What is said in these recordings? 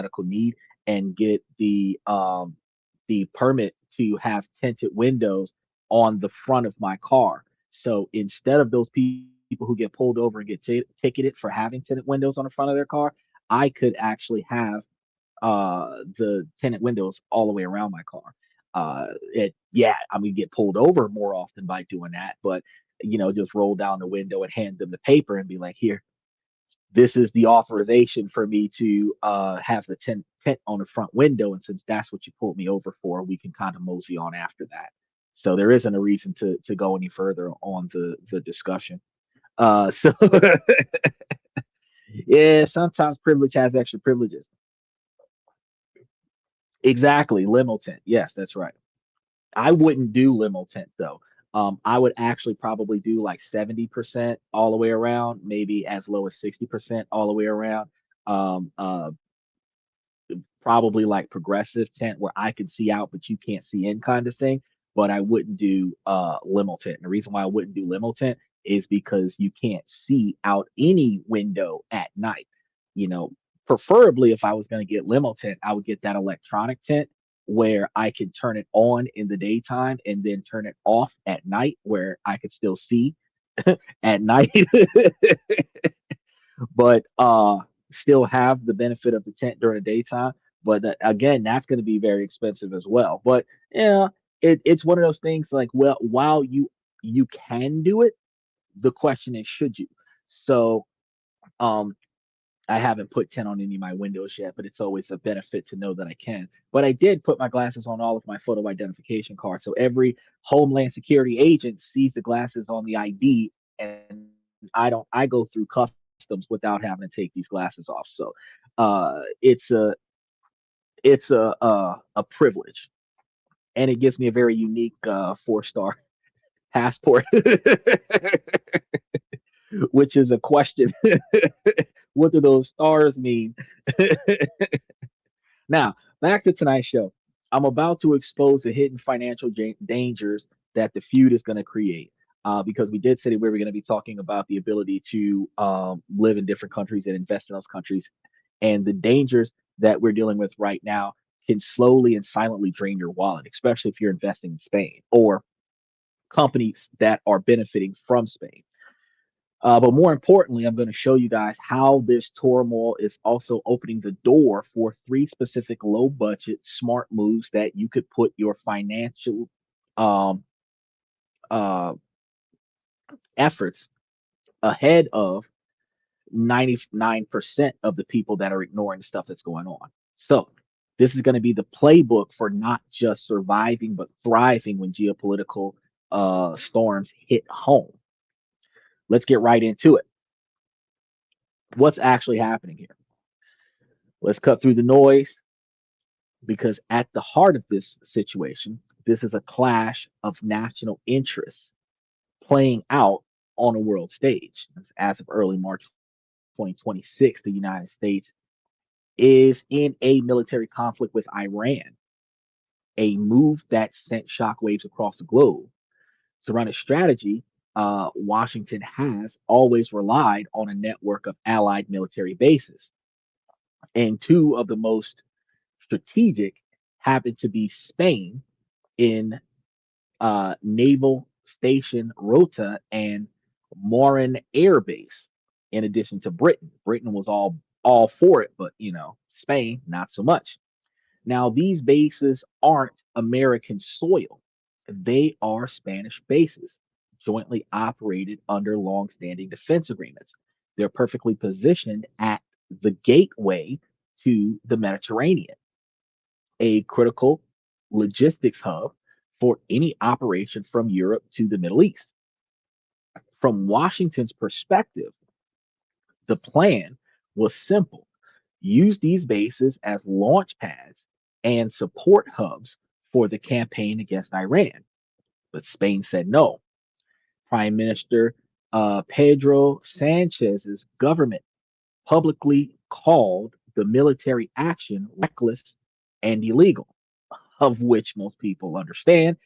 medical need and get the permit to have tinted windows on the front of my car. So instead of those people who get pulled over and get ticketed for having tinted windows on the front of their car, I could actually have the tinted windows all the way around my car. Yeah, I mean, get pulled over more often by doing that, but just roll down the window and hand them the paper and be like, here, this is the authorization for me to have the tent on the front window. And since that's what you pulled me over for, we can kind of mosey on after that. So there isn't a reason to go any further on the discussion. So yeah, sometimes privilege has extra privileges. Exactly, limo tent. Yes, that's right. I wouldn't do limo tent though. I would actually probably do like 70% all the way around, maybe as low as 60% all the way around. Um, uh, Probably like progressive tent where I can see out but you can't see in kind of thing. But I wouldn't do limo tent. And the reason why I wouldn't do limo tent is because you can't see out any window at night. You know, Preferably if I was going to get limo tent, I would get that electronic tent where I could turn it on in the daytime and then turn it off at night where I could still see at night. But still have the benefit of the tent during the daytime. But again, that's going to be very expensive as well. But yeah, it's one of those things like, well, while you can do it, the question is, should you? So um, I haven't put tent on any of my windows yet, but it's always a benefit to know that I can. But I did put my glasses on all of my photo identification cards. So every Homeland Security agent sees the glasses on the ID, and I go through customs without having to take these glasses off. So it's a privilege, and it gives me a very unique 4-star passport, which is a question. What do those stars mean? Now, back to tonight's show. I'm about to expose the hidden financial dangers that the feud is going to create. Because we did say that we were going to be talking about the ability to live in different countries and invest in those countries, and the dangers that we're dealing with right now can slowly and silently drain your wallet, especially if you're investing in Spain or companies that are benefiting from Spain. But more importantly, I'm going to show you guys how this turmoil is also opening the door for three specific low budget smart moves that you could put your financial um, uh, efforts ahead of 99% of the people that are ignoring stuff that's going on. So, this is going to be the playbook for not just surviving, but thriving when geopolitical storms hit home. Let's get right into it. What's actually happening here? Let's cut through the noise because at the heart of this situation, this is a clash of national interests playing out on a world stage. As of early March 2026, the United States is in a military conflict with Iran, a move that sent shockwaves across the globe. To run a strategy, Washington has always relied on a network of allied military bases. And two of the most strategic happen to be Spain in Naval Station Rota and Morin Air Base, in addition to Britain. Britain was all for it, but Spain not so much. Now these bases aren't American soil; they are Spanish bases, jointly operated under long-standing defense agreements. They're perfectly positioned at the gateway to the Mediterranean, a critical logistics hub for any operation from Europe to the Middle East. From Washington's perspective, the plan was simple: use these bases as launch pads and support hubs for the campaign against Iran. But Spain said no. Prime Minister Pedro Sanchez's government publicly called the military action reckless and illegal, of which most people understand.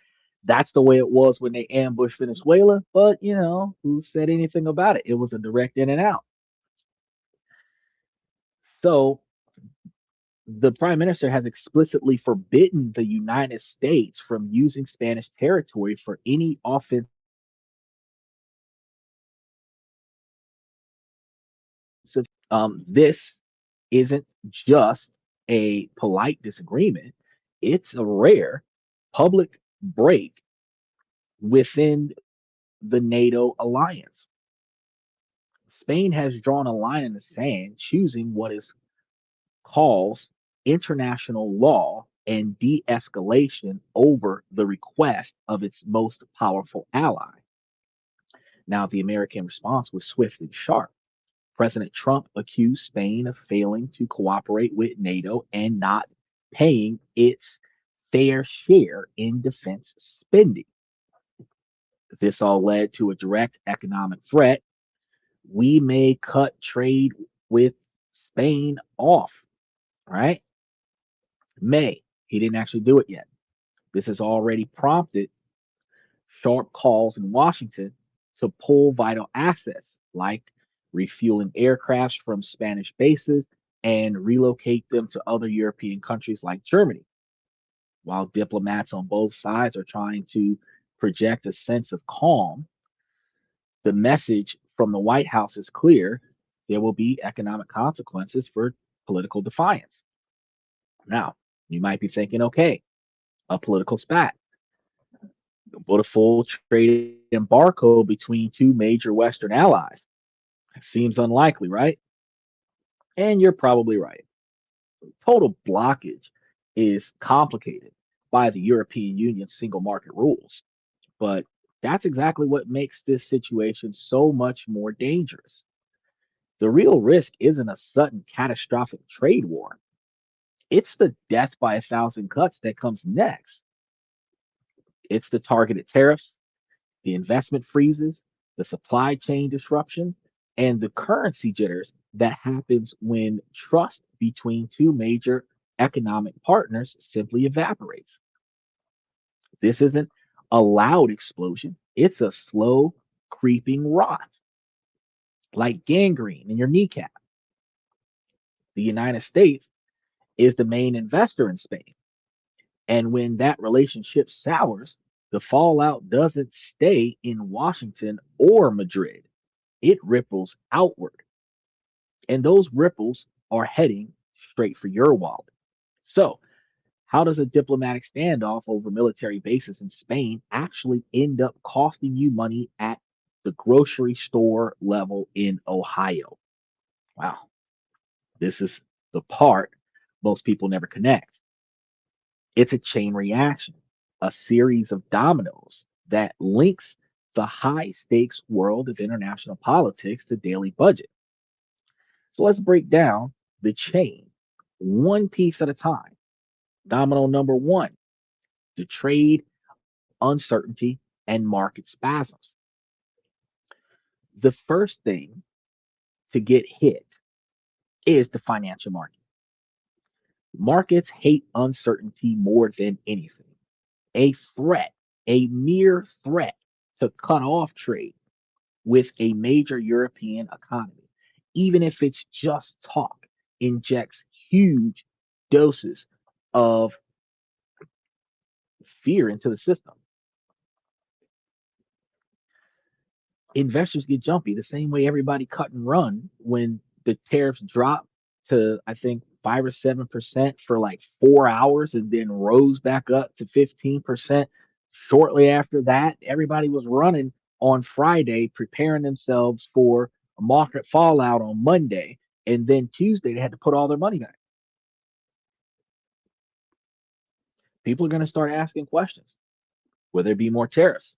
That's the way it was when they ambushed Venezuela, but who said anything about it? It was a direct in and out. So The prime minister has explicitly forbidden the United States from using Spanish territory for any offensive this isn't just a polite disagreement, it's a rare public break within the NATO alliance. Spain has drawn a line in the sand, choosing what is calls international law and de escalation over the request of its most powerful ally. Now, the American response was swift and sharp. President Trump accused Spain of failing to cooperate with NATO and not paying its fair share in defense spending. This all led to a direct economic threat. We may cut trade with Spain off, right? May. He didn't actually do it yet. This has already prompted sharp calls in Washington to pull vital assets like refueling aircrafts from Spanish bases and relocate them to other European countries like Germany. While diplomats on both sides are trying to project a sense of calm, the message from the White House is clear: there will be economic consequences for political defiance. Now, you might be thinking, okay, a political spat, but a full trade embargo between two major Western allies. It seems unlikely, right? And you're probably right. Total blockage is complicated by the European Union's single market rules, but that's exactly what makes this situation so much more dangerous. The real risk isn't a sudden catastrophic trade war, it's the death by a thousand cuts that comes next. It's the targeted tariffs, the investment freezes, the supply chain disruptions, and the currency jitters that happens when trust between two major economic partners simply evaporates. This isn't a loud explosion, it's a slow, creeping rot, like gangrene in your kneecap. The United States is the main investor in Spain. And when that relationship sours, the fallout doesn't stay in Washington or Madrid. It ripples outward. And those ripples are heading straight for your wallet. So, how does a diplomatic standoff over military bases in Spain actually end up costing you money at the grocery store level in Ohio? Wow, this is the part most people never connect. It's a chain reaction, a series of dominoes that links the high stakes world of international politics to daily budget. So let's break down the chain one piece at a time. Domino number one, the trade uncertainty and market spasms. The first thing to get hit is the financial market. Markets hate uncertainty more than anything. A threat, a mere threat to cut off trade with a major European economy, even if it's just talk, injects huge doses of fear into the system. Investors get jumpy the same way everybody cut and run when the tariffs drop to, I think, 5 or 7% for like 4 hours and then rose back up to 15%. Shortly after that, everybody was running on Friday, preparing themselves for a market fallout on Monday. And then Tuesday, they had to put all their money back. People are going to start asking questions. Will there be more tariffs?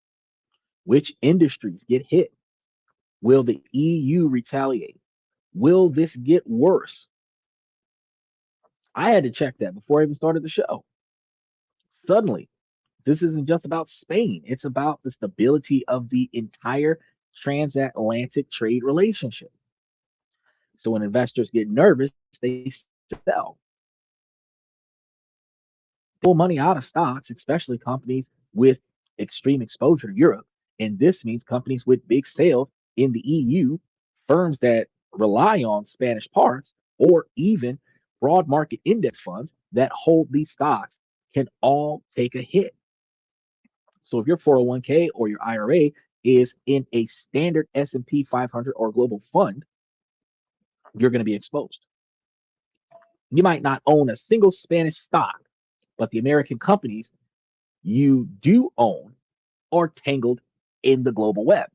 Which industries get hit? Will the EU retaliate? Will this get worse? I had to check that before I even started the show. Suddenly, this isn't just about Spain, it's about the stability of the entire transatlantic trade relationship. So when investors get nervous, they sell. They pull money out of stocks, especially companies with extreme exposure to Europe. And this means companies with big sales in the EU, firms that rely on Spanish parts, or even Broad market index funds that hold these stocks can all take a hit. So if your 401k or your IRA is in a standard S&P 500 or global fund, you're going to be exposed. You might not own a single Spanish stock, but the American companies you do own are tangled in the global web.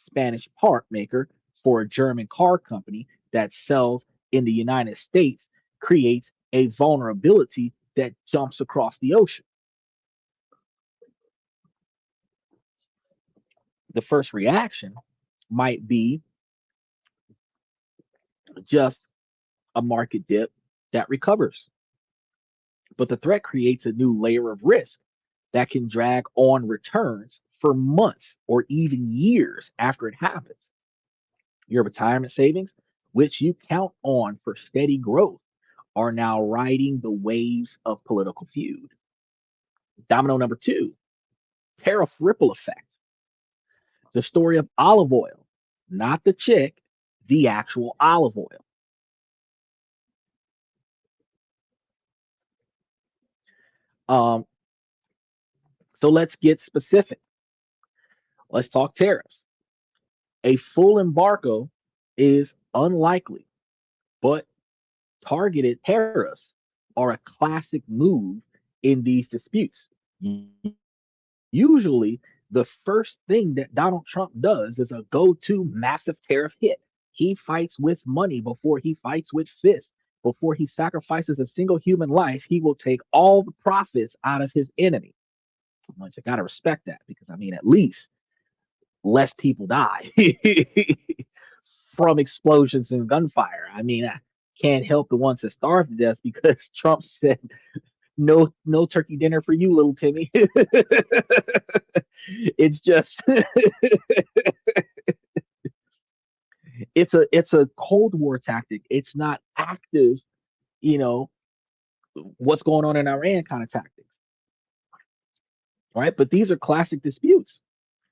Spanish part maker for a German car company that sells in the United States creates a vulnerability that jumps across the ocean. The first reaction might be just a market dip that recovers, but the threat creates a new layer of risk that can drag on returns for months or even years after it happens. Your retirement savings, which you count on for steady growth, are now riding the waves of political feud. Domino number two, tariff ripple effect. The story of olive oil, not the chick, the actual olive oil. Um, so let's get specific. Let's talk tariffs. A full embargo is unlikely, but targeted tariffs are a classic move in these disputes. Usually, the first thing that Donald Trump does is a go to massive tariff hit. He fights with money before he fights with fists. Before he sacrifices a single human life, he will take all the profits out of his enemy. Which I gotta respect that because I mean, at least less people die from explosions and gunfire. I mean, I can't help the ones that starve to death because Trump said no turkey dinner for you, little Timmy. It's just it's a Cold War tactic. It's not active, you know, what's going on in Iran kind of tactics, right? But these are classic disputes.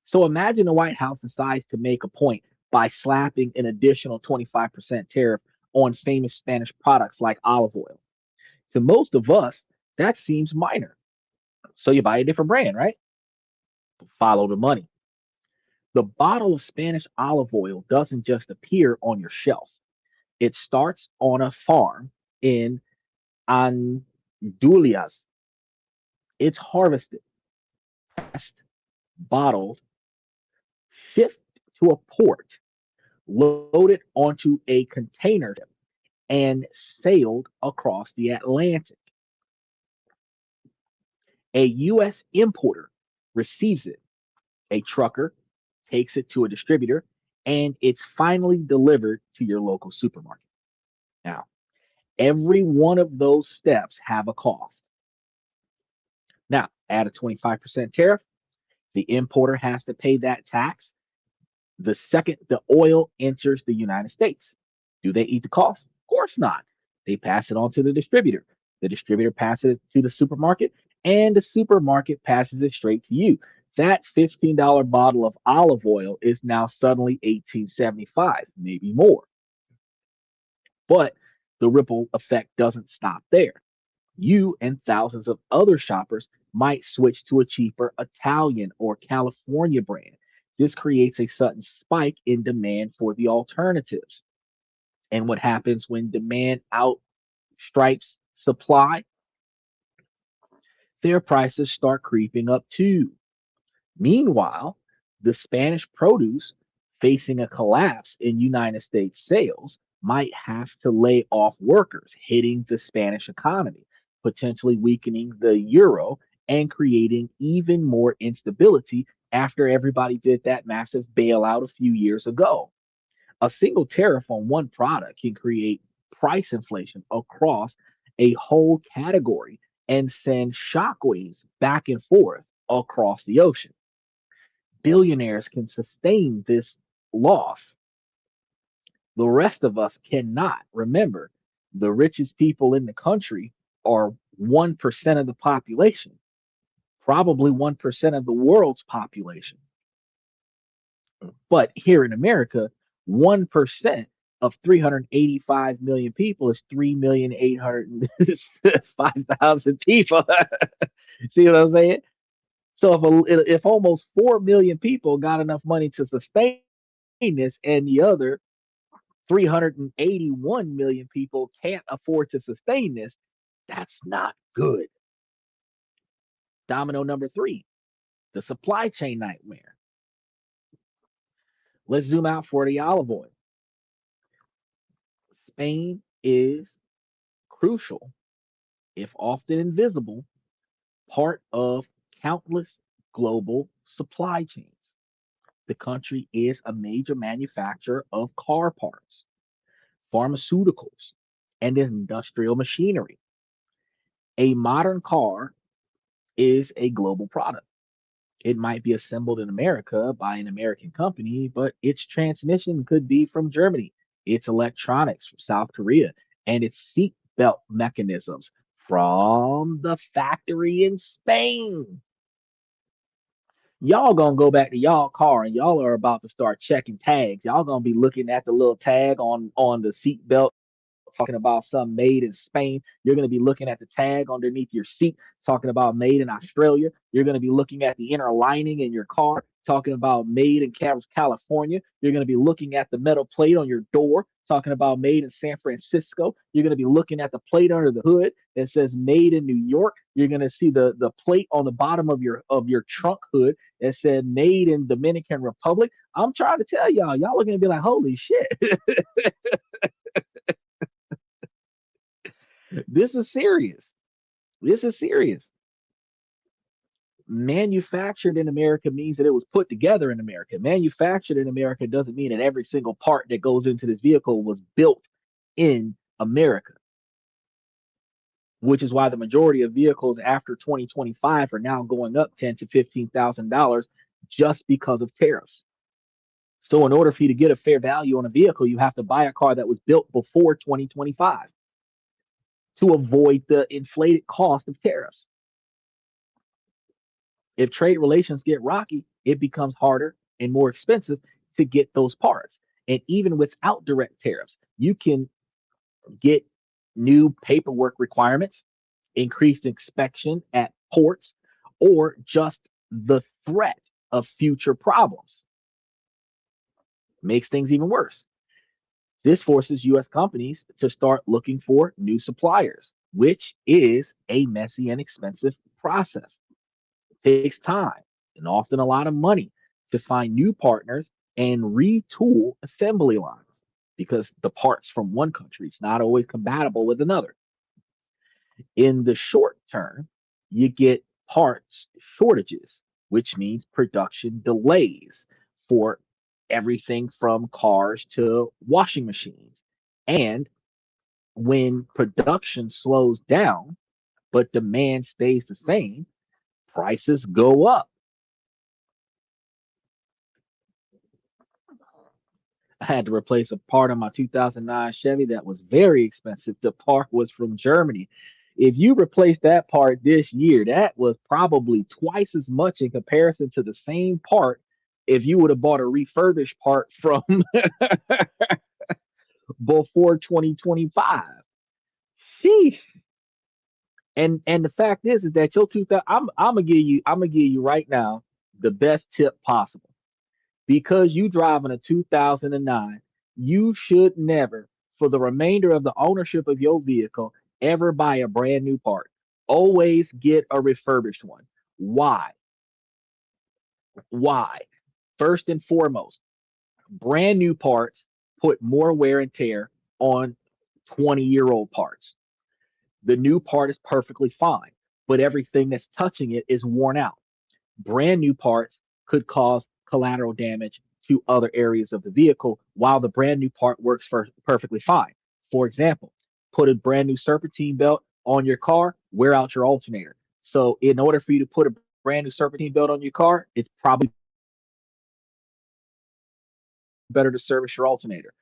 So imagine the White House decides to make a point by slapping an additional 25% tariff on famous Spanish products like olive oil. To most of us, that seems minor. So you buy a different brand, right? Follow the money. The bottle of Spanish olive oil doesn't just appear on your shelf. It starts on a farm in Andulias. It's harvested, pressed, bottled, shipped to a port, loaded onto a container ship, and sailed across the Atlantic. A U.S. importer receives it. A trucker takes it to a distributor, and it's finally delivered to your local supermarket. Now, every one of those steps have a cost. Now, add a 25% tariff. The importer has to pay that tax the second the oil enters the United States. Do they eat the cost? Of course not. They pass it on to the distributor. The distributor passes it to the supermarket, and the supermarket passes it straight to you. That $15 bottle of olive oil is now suddenly 18.75, maybe more. But the ripple effect doesn't stop there. You and thousands of other shoppers might switch to a cheaper Italian or California brand. This creates a sudden spike in demand for the alternatives. And what happens when demand outstrips supply? Their prices start creeping up too. Meanwhile, the Spanish produce facing a collapse in United States sales might have to lay off workers, hitting the Spanish economy, potentially weakening the euro and creating even more instability after everybody did that massive bailout a few years ago. A single tariff on one product can create price inflation across a whole category and send shockwaves back and forth across the ocean. Billionaires can sustain this loss. The rest of us cannot. Remember, the richest people in the country are 1% of the population, probably 1% of the world's population. But here in America, 1% of 385 million people is 3,805,000 people. See what I'm saying? So if almost 4 million people got enough money to sustain this, and the other 381 million people can't afford to sustain this, that's not good. Domino number three, the supply chain nightmare. Let's zoom out for the olive oil. Spain is crucial, if often invisible, part of countless global supply chains. The country is a major manufacturer of car parts, pharmaceuticals, and industrial machinery. A modern car is a global product. It might be assembled in America by an American company, but its transmission could be from Germany, its electronics from South Korea, and its seat belt mechanisms from the factory in Spain. Y'all gonna go back to y'all car and y'all are about to start checking tags. Y'all gonna be looking at the little tag on the seat belt talking about something made in Spain. You're gonna be looking at the tag underneath your seat talking about made in Australia. You're gonna be looking at the inner lining in your car talking about made in California. You're gonna be looking at the metal plate on your door talking about made in San Francisco. You're gonna be looking at the plate under the hood that says made in New York. You're gonna see the plate on the bottom of your trunk hood that said made in Dominican Republic. I'm trying to tell y'all are gonna be like, holy shit, this is serious. This is serious. Manufactured in America means that it was put together in America. Manufactured in America doesn't mean that every single part that goes into this vehicle was built in America, which is why the majority of vehicles after 2025 are now going up ten to $15,000 just because of tariffs. So in order for you to get a fair value on a vehicle, you have to buy a car that was built before 2025 to avoid the inflated cost of tariffs. If trade relations get rocky, it becomes harder and more expensive to get those parts. And even without direct tariffs, you can get new paperwork requirements, increased inspection at ports, or just the threat of future problems makes things even worse. This forces US companies to start looking for new suppliers, which is a messy and expensive process. It takes time and often a lot of money to find new partners and retool assembly lines because the parts from one country is not always compatible with another. In the short term, you get parts shortages, which means production delays for everything from cars to washing machines. And when production slows down, but demand stays the same, prices go up. I had to replace a part on my 2009 Chevy that was very expensive. The part was from Germany. If you replace that part this year, that was probably twice as much in comparison to the same part if you would have bought a refurbished part from before 2025. Sheesh. And the fact is that your 2000, I'm gonna give you right now the best tip possible. Because you driving a 2009, you should never, for the remainder of the ownership of your vehicle, ever buy a brand new part. Always get a refurbished one. Why? Why? First and foremost, brand new parts put more wear and tear on 20-year-old parts. The new part is perfectly fine, but everything that's touching it is worn out. Brand new parts could cause collateral damage to other areas of the vehicle while the brand new part works perfectly fine. For example, put a brand new serpentine belt on your car, wear out your alternator. So, in order for you to put a brand new serpentine belt on your car, it's probably better to service your alternator.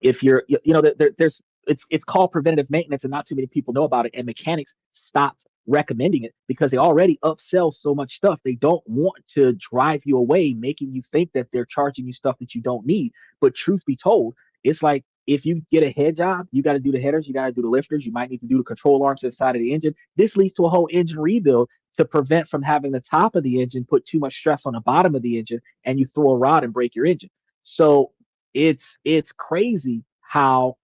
If you're, there's it's called preventative maintenance, and not too many people know about it. And mechanics stopped recommending it because they already upsell so much stuff. They don't want to drive you away, making you think that they're charging you stuff that you don't need. But truth be told, it's like If you get a head job, you got to do the headers, you got to do the lifters, you might need to do the control arms inside of the engine. This leads to a whole engine rebuild to prevent from having the top of the engine put too much stress on the bottom of the engine and you throw a rod and break your engine. So it's crazy how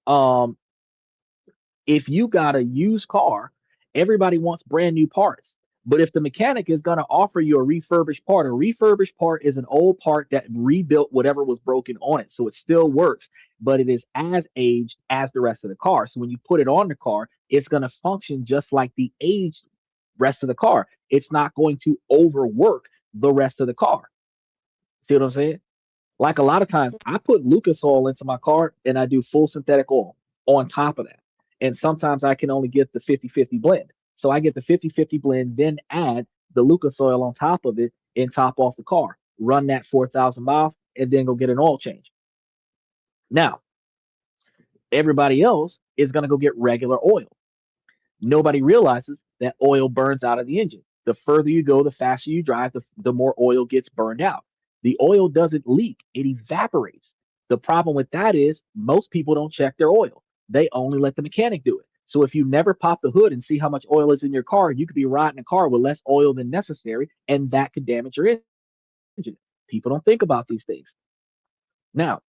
um if you got a used car, everybody wants brand new parts. But if the mechanic is going to offer you a refurbished part is an old part that rebuilt whatever was broken on it. So it still works, but it is as aged as the rest of the car. So when you put it on the car, it's going to function just like the aged rest of the car. It's not going to overwork the rest of the car. See what I'm saying? Like a lot of times, I put Lucas oil into my car and I do full synthetic oil on top of that. And sometimes I can only get the 50-50 blend. So I get the 50-50 blend, then add the Lucas oil on top of it and top off the car. Run that 4,000 miles and then go get an oil change. Now, everybody else is going to go get regular oil. Nobody realizes that oil burns out of the engine. The further you go, the faster you drive, the more oil gets burned out. The oil doesn't leak, it evaporates. The problem with that is most people don't check their oil. They only let the mechanic do it. So if you never pop the hood and see how much oil is in your car, you could be riding a car with less oil than necessary, and that could damage your engine. People don't think about these things. Now,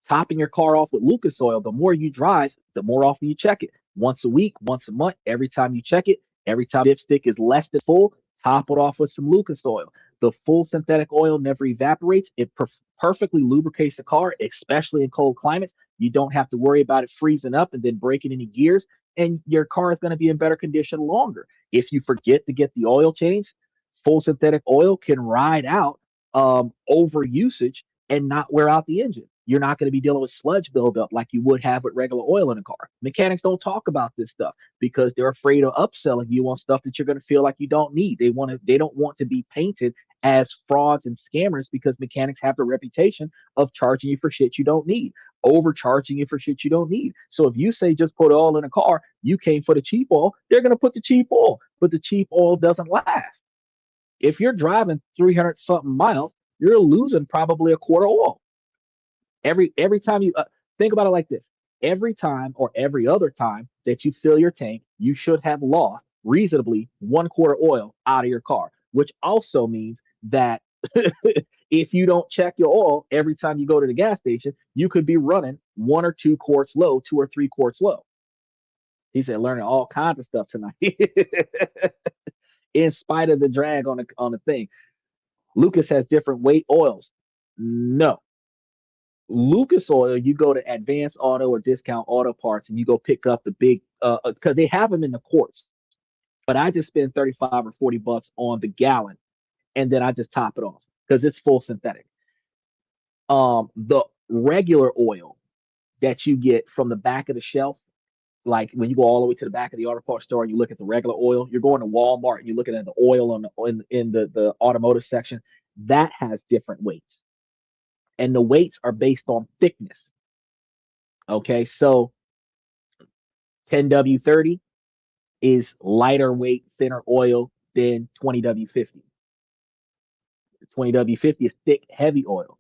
topping your car off with Lucas oil, the more you drive, the more often you check it. Once a week, once a month, every time you check it, every time dipstick is less than full, top it off with some Lucas oil. The full synthetic oil never evaporates. It perfectly lubricates the car, especially in cold climates. You don't have to worry about it freezing up and then breaking any gears, and your car is going to be in better condition longer. If you forget to get the oil changed, full synthetic oil can ride out over usage and not wear out the engine. You're not going to be dealing with sludge buildup like you would have with regular oil in a car. Mechanics don't talk about this stuff because they're afraid of upselling you on stuff that you're going to feel like you don't need. They don't want to be painted as frauds and scammers because mechanics have the reputation of charging you for shit you don't need, overcharging you for shit you don't need. So if you say just put oil in a car, you came for the cheap oil, they're going to put the cheap oil, but the cheap oil doesn't last. If you're driving 300 something miles, you're losing probably a quarter oil. Every time you think about it like this, every time or every other time that you fill your tank, you should have lost reasonably one quarter oil out of your car, which also means that if you don't check your oil every time you go to the gas station, you could be running 1 or 2 quarts low, 2 or 3 quarts low. He said, learning all kinds of stuff tonight, in spite of the drag on the thing. Lucas has different weight oils. No, Lucas Oil, you go to Advanced Auto or Discount Auto Parts and you go pick up the big because they have them in the quarts. But I just spend 35 or 40 bucks on the gallon and then I just top it off because it's full synthetic. The regular oil that you get from the back of the shelf, like when you go all the way to the back of the auto parts store and you look at the regular oil, you're going to Walmart and you're looking at the oil in the automotive section, that has different weights. And the weights are based on thickness. Okay, so 10W30 is lighter weight, thinner oil than 20W50. 20W50 is thick, heavy oil,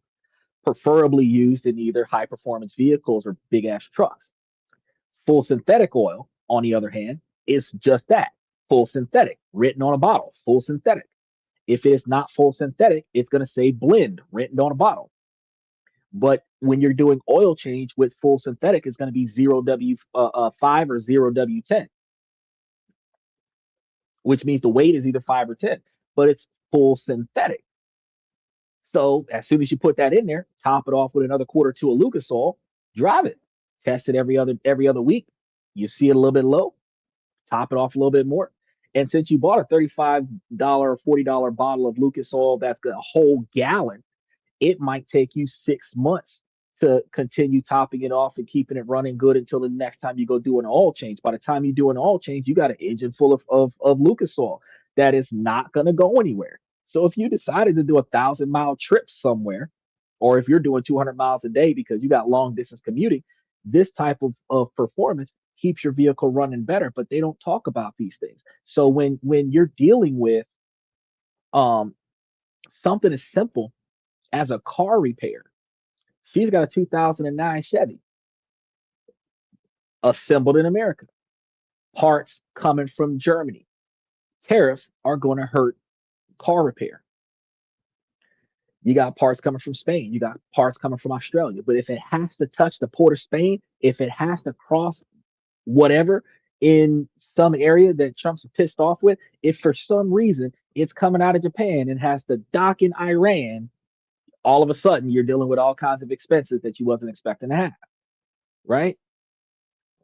preferably used in either high performance vehicles or big ass trucks. Full synthetic oil, on the other hand, is just that, full synthetic, written on a bottle, full synthetic. If it's not full synthetic, it's going to say blend written on a bottle. But when you're doing oil change with full synthetic, it's going to be 0W5 or 0W10, which means the weight is either 5 or 10, but it's full synthetic. So as soon as you put that in there, top it off with another quarter to a Lucas oil, drive it, test it every other week. You see it a little bit low, top it off a little bit more. And since you bought a $35, $40 bottle of Lucas oil, that's a whole gallon, it might take you 6 months to continue topping it off and keeping it running good until the next time you go do an oil change. By the time you do an oil change, you got an engine full of Lucas oil that is not going to go anywhere. So if you decided to do 1,000 mile trip somewhere, or if you're doing 200 miles a day because you got long distance commuting, this type of performance keeps your vehicle running better. But they don't talk about these things. So when you're dealing with um, something as simple as a car repair, she's got a 2009 Chevy. assembled in America. Parts coming from Germany. Tariffs are going to hurt car repair. You got parts coming from Spain. You got parts coming from Australia. But if it has to touch the port of Spain, if it has to cross whatever in some area that Trump's pissed off with, if for some reason it's coming out of Japan and has to dock in Iran, all of a sudden you're dealing with all kinds of expenses that you wasn't expecting to have, right?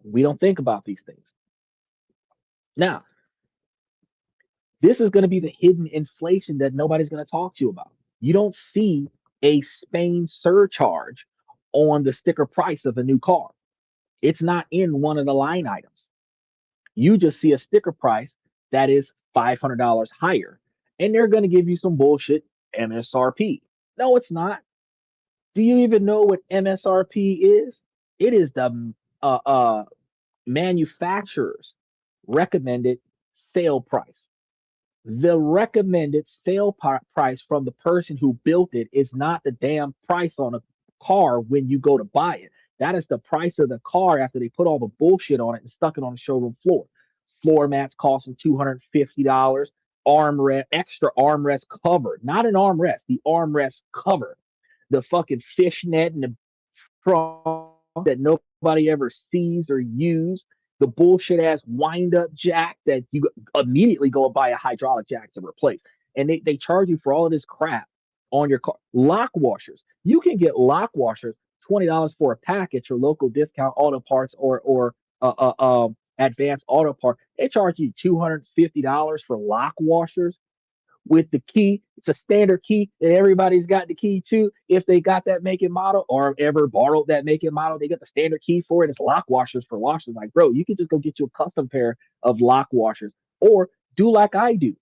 We don't think about these things. Now, this is going to be the hidden inflation that nobody's going to talk to you about. You don't see a Spain surcharge on the sticker price of a new car. It's not in one of the line items. You just see a sticker price that is $500 higher, and they're going to give you some bullshit MSRP. No, it's not. Do you even know what MSRP is? It is the manufacturer's recommended sale price. The recommended sale price from the person who built it is not the damn price on a car when you go to buy it. That is the price of the car after they put all the bullshit on it and stuck it on the showroom floor. Floor mats cost them $250. Armrest, extra armrest cover, not an armrest, the armrest cover. The fucking fishnet and the trunk that nobody ever sees or use. The bullshit ass wind up jack that you immediately go and buy a hydraulic jack to replace. And they charge you for all of this crap on your car. Lock washers. You can get lock washers $20 for a pack at your local discount auto parts or advanced auto part. They charge you $250 for lock washers with the key. It's a standard key that everybody's got the key to. If they got that make and model or ever borrowed that make and model, they got the standard key for it. It's lock washers for washers. Like, bro, you can just go get you a custom pair of lock washers or do like I do.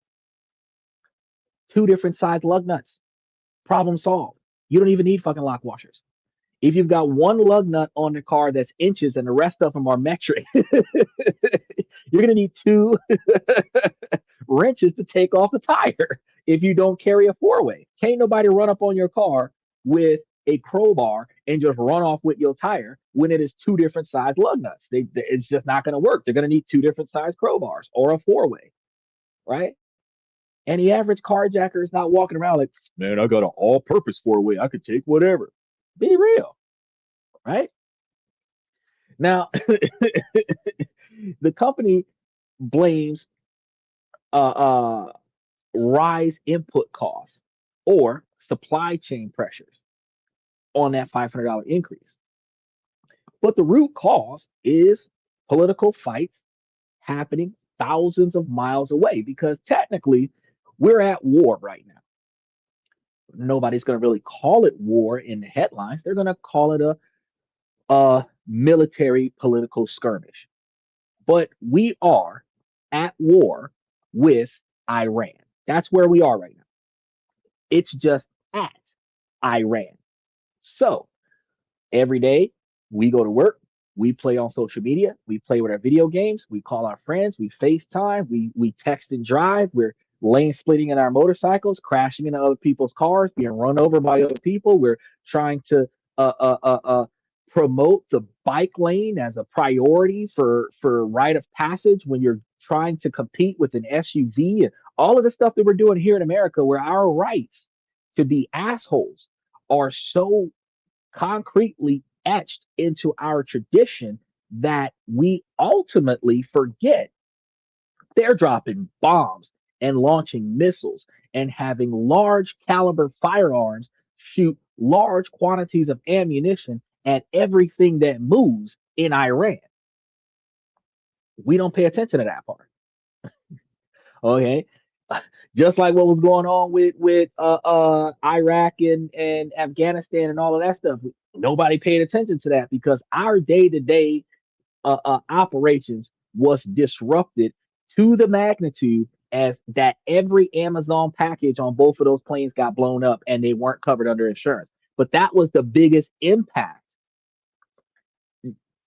Two different size lug nuts. Problem solved. You don't even need fucking lock washers. If you've got one lug nut on the car that's inches and the rest of them are metric, you're going to need two wrenches to take off the tire if you don't carry a four way. Can't nobody run up on your car with a crowbar and just run off with your tire when it is two different size lug nuts. It's just not going to work. They're going to need two different size crowbars or a four way, right? And the average carjacker is not walking around like, man, I got an all purpose four way. I could take whatever. Be real, right? Now, the company blames uh, rise input costs or supply chain pressures on that $500 increase. But the root cause is political fights happening thousands of miles away because technically we're at war right now. Nobody's going to really call it war in the headlines. They're going to call it a military political skirmish. But we are at war with Iran. That's where we are right now. It's just at Iran. So every day we go to work, we play on social media, we play with our video games, we call our friends, we FaceTime, we text and drive, we're lane splitting in our motorcycles, crashing into other people's cars, being run over by other people. We're trying to uh, uh, uh, uh, promote the bike lane as a priority for rite of passage when you're trying to compete with an SUV and all of the stuff that we're doing here in America, where our rights to be assholes are so concretely etched into our tradition that we ultimately forget they're dropping bombs and launching missiles and having large caliber firearms shoot large quantities of ammunition at everything that moves in Iran. We don't pay attention to that part. Okay. Just like what was going on with Iraq and Afghanistan and all of that stuff. Nobody paid attention to that because our day-to-day operations was disrupted to the magnitude as that every Amazon package on both of those planes got blown up and they weren't covered under insurance. But that was the biggest impact.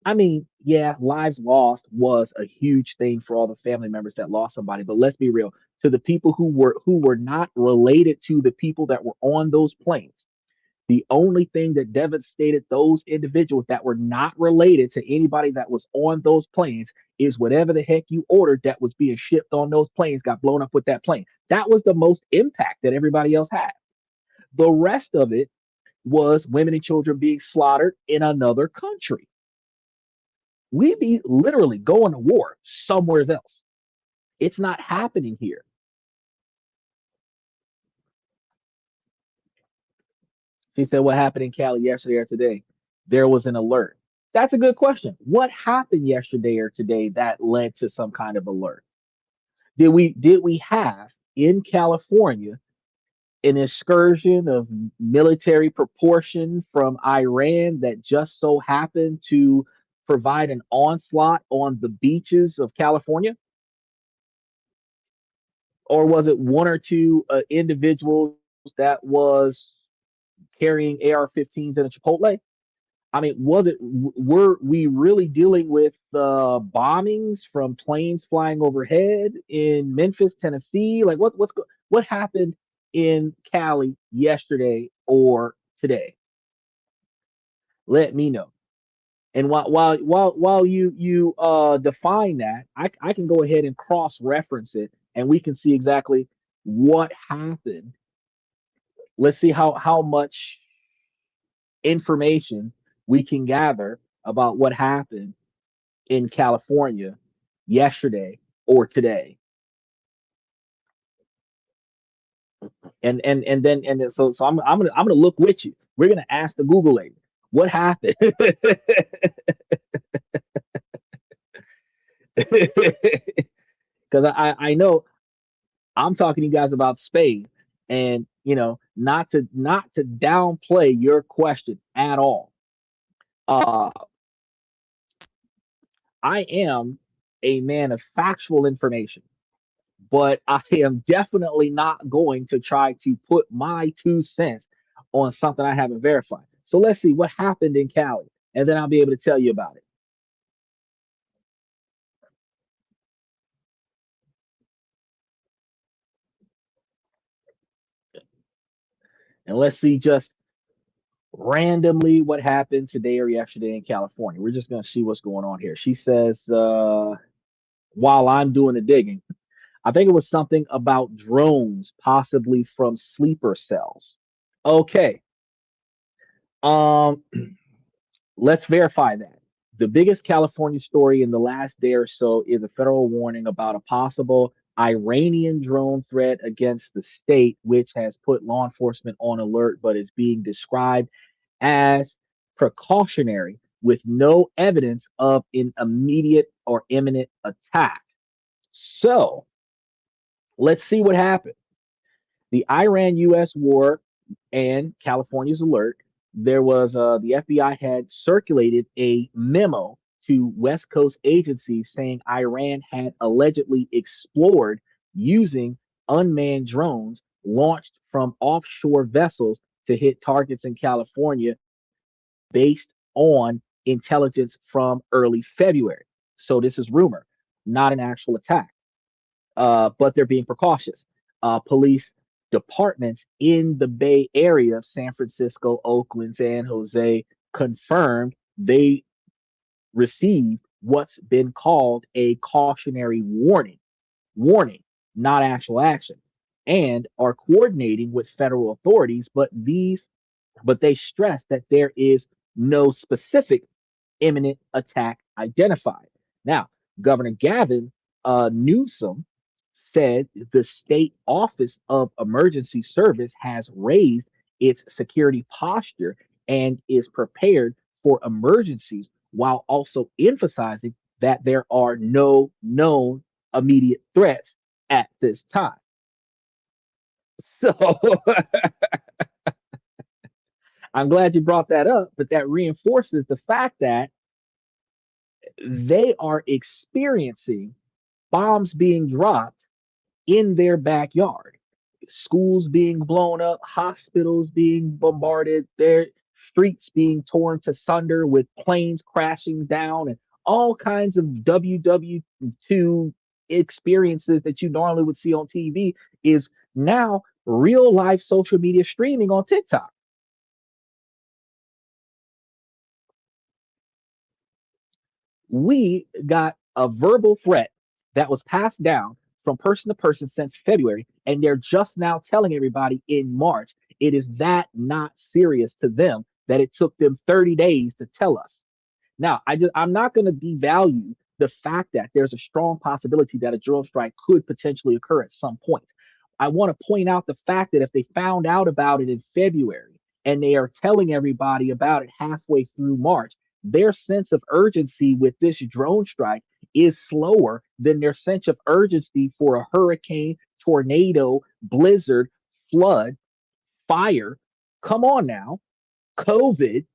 I mean, yeah, lives lost was a huge thing for all the family members that lost somebody. But let's be real, to the people who were not related to the people that were on those planes, The only thing that devastated those individuals that were not related to anybody that was on those planes is whatever the heck you ordered that was being shipped on those planes got blown up with that plane. That was the most impact that everybody else had. The rest of it was women and children being slaughtered in another country. We'd be literally going to war somewhere else. It's not happening here. She said, what happened in Cali yesterday or today? There was an alert. That's a good question. What happened yesterday or today that led to some kind of alert? Did we have in California an excursion of military proportion from Iran that just so happened to provide an onslaught on the beaches of California? Or was it one or two individuals that was carrying AR-15s in a Chipotle? I mean, were we really dealing with bombings from planes flying overhead in Memphis, Tennessee? Like what happened in Cali yesterday or today? Let me know. And while you define that, I can go ahead and cross reference it, and we can see exactly what happened. Let's see how much information we can gather about what happened in California yesterday or today. So I'm gonna look with you. We're gonna ask the Google lady what happened. Because I know I'm talking to you guys about Spain, and not to downplay your question at all. Uh, I am a man of factual information, but I am definitely not going to try to put my 2 cents on something I haven't verified. So let's see what happened in Cali, and then I'll be able to tell you about it. And let's see just randomly what happened today or yesterday in California. We're just going to see what's going on here. She says, while I'm doing the digging, I think it was something about drones, possibly from sleeper cells. Okay. Um, let's verify that. The biggest California story in the last day or so is a federal warning about a possible Iranian drone threat against the state, which has put law enforcement on alert, but is being described as precautionary with no evidence of an immediate or imminent attack. So let's see what happened. The Iran US war and California's alert, there was the FBI had circulated a memo to West Coast agencies saying Iran had allegedly explored using unmanned drones launched from offshore vessels to hit targets in California based on intelligence from early February. So this is rumor, not an actual attack, but they're being precautious. Police departments in the Bay Area, San Francisco, Oakland, San Jose, confirmed they received what's been called a cautionary warning, not actual action, and are coordinating with federal authorities. But they stress that there is no specific imminent attack identified. Now, Governor Gavin Newsom said the state office of emergency service has raised its security posture and is prepared for emergencies while also emphasizing that there are no known immediate threats at this time. So I'm glad you brought that up, but that reinforces the fact that they are experiencing bombs being dropped in their backyard, schools being blown up, hospitals being bombarded, their streets being torn to sunder with planes crashing down, and all kinds of WW2 experiences that you normally would see on TV is now real life social media streaming on TikTok. We got a verbal threat that was passed down from person to person since February, and they're just now telling everybody in March. It is that not serious to them that it took them 30 days to tell us. Now, I'm not going to devalue the fact that there's a strong possibility that a drone strike could potentially occur at some point. I want to point out the fact that if they found out about it in February and they are telling everybody about it halfway through March, their sense of urgency with this drone strike is slower than their sense of urgency for a hurricane, tornado, blizzard, flood, fire. Come on now, COVID.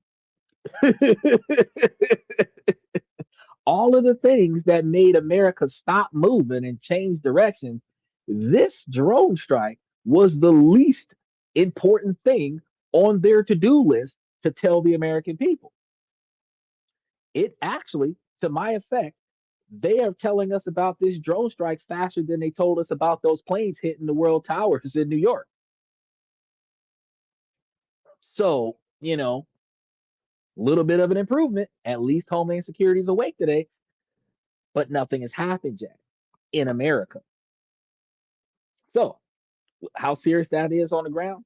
All of the things that made America stop moving and change directions, this drone strike was the least important thing on their to do list to tell the American people. It actually, to my effect, they are telling us about this drone strike faster than they told us about those planes hitting the World Towers in New York. So, a little bit of an improvement. At least Homeland Security is awake today, but nothing has happened yet in America. So, how serious that is on the ground?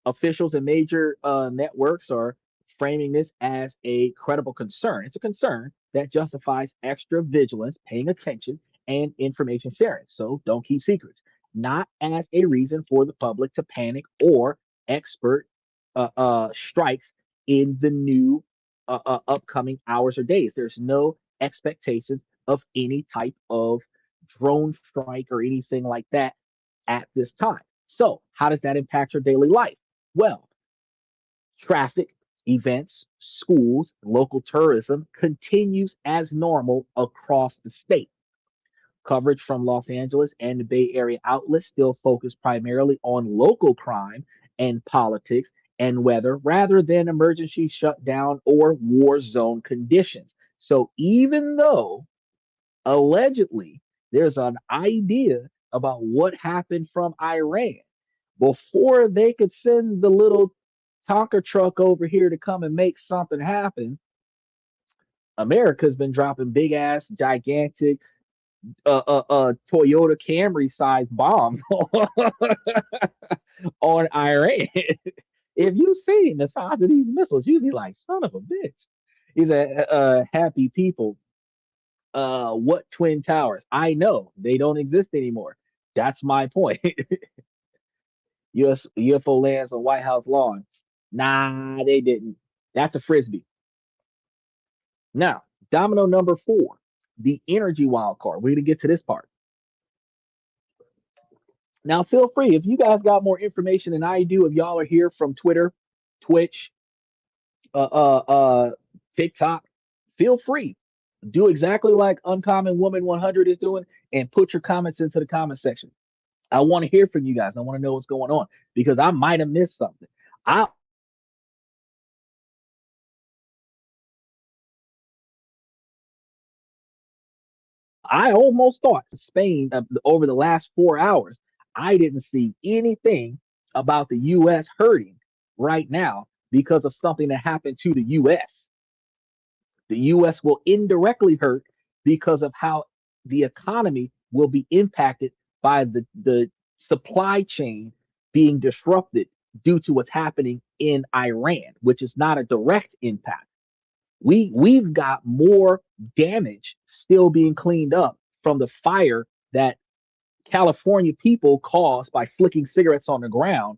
Officials and major networks are framing this as a credible concern. It's a concern that justifies extra vigilance, paying attention, and information sharing. So don't keep secrets. Not as a reason for the public to panic or expert strikes in the new upcoming hours or days. There's no expectations of any type of drone strike or anything like that at this time. So, how does that impact your daily life? Well, traffic, events, schools, local tourism continues as normal across the state. Coverage from Los Angeles and the Bay Area outlets still focus primarily on local crime and politics and weather rather than emergency shutdown or war zone conditions. So even though allegedly there's an idea about what happened from Iran, before they could send the little Tonka truck over here to come and make something happen, America's been dropping big ass, gigantic, Toyota Camry sized bombs on Iran. If you seen the size of these missiles, you'd be like, son of a bitch. He's a happy people. What twin towers? I know they don't exist anymore. That's my point. US UFO lands on White House lawn. Nah, they didn't. That's a frisbee. Now, domino number four, the energy wild card. We're gonna get to this part. Now, feel free if you guys got more information than I do. If y'all are here from Twitter, Twitch, uh, uh, uh, TikTok, feel free. Do exactly like Uncommon Woman 100 is doing, and put your comments into the comment section. I want to hear from you guys. I want to know what's going on because I might have missed something. I I almost thought Spain over the last 4 hours. I didn't see anything about the U.S. hurting right now because of something that happened to the U.S. The U.S. will indirectly hurt because of how the economy will be impacted by the supply chain being disrupted due to what's happening in Iran, which is not a direct impact. We've got more damage still being cleaned up from the fire that California people caused by flicking cigarettes on the ground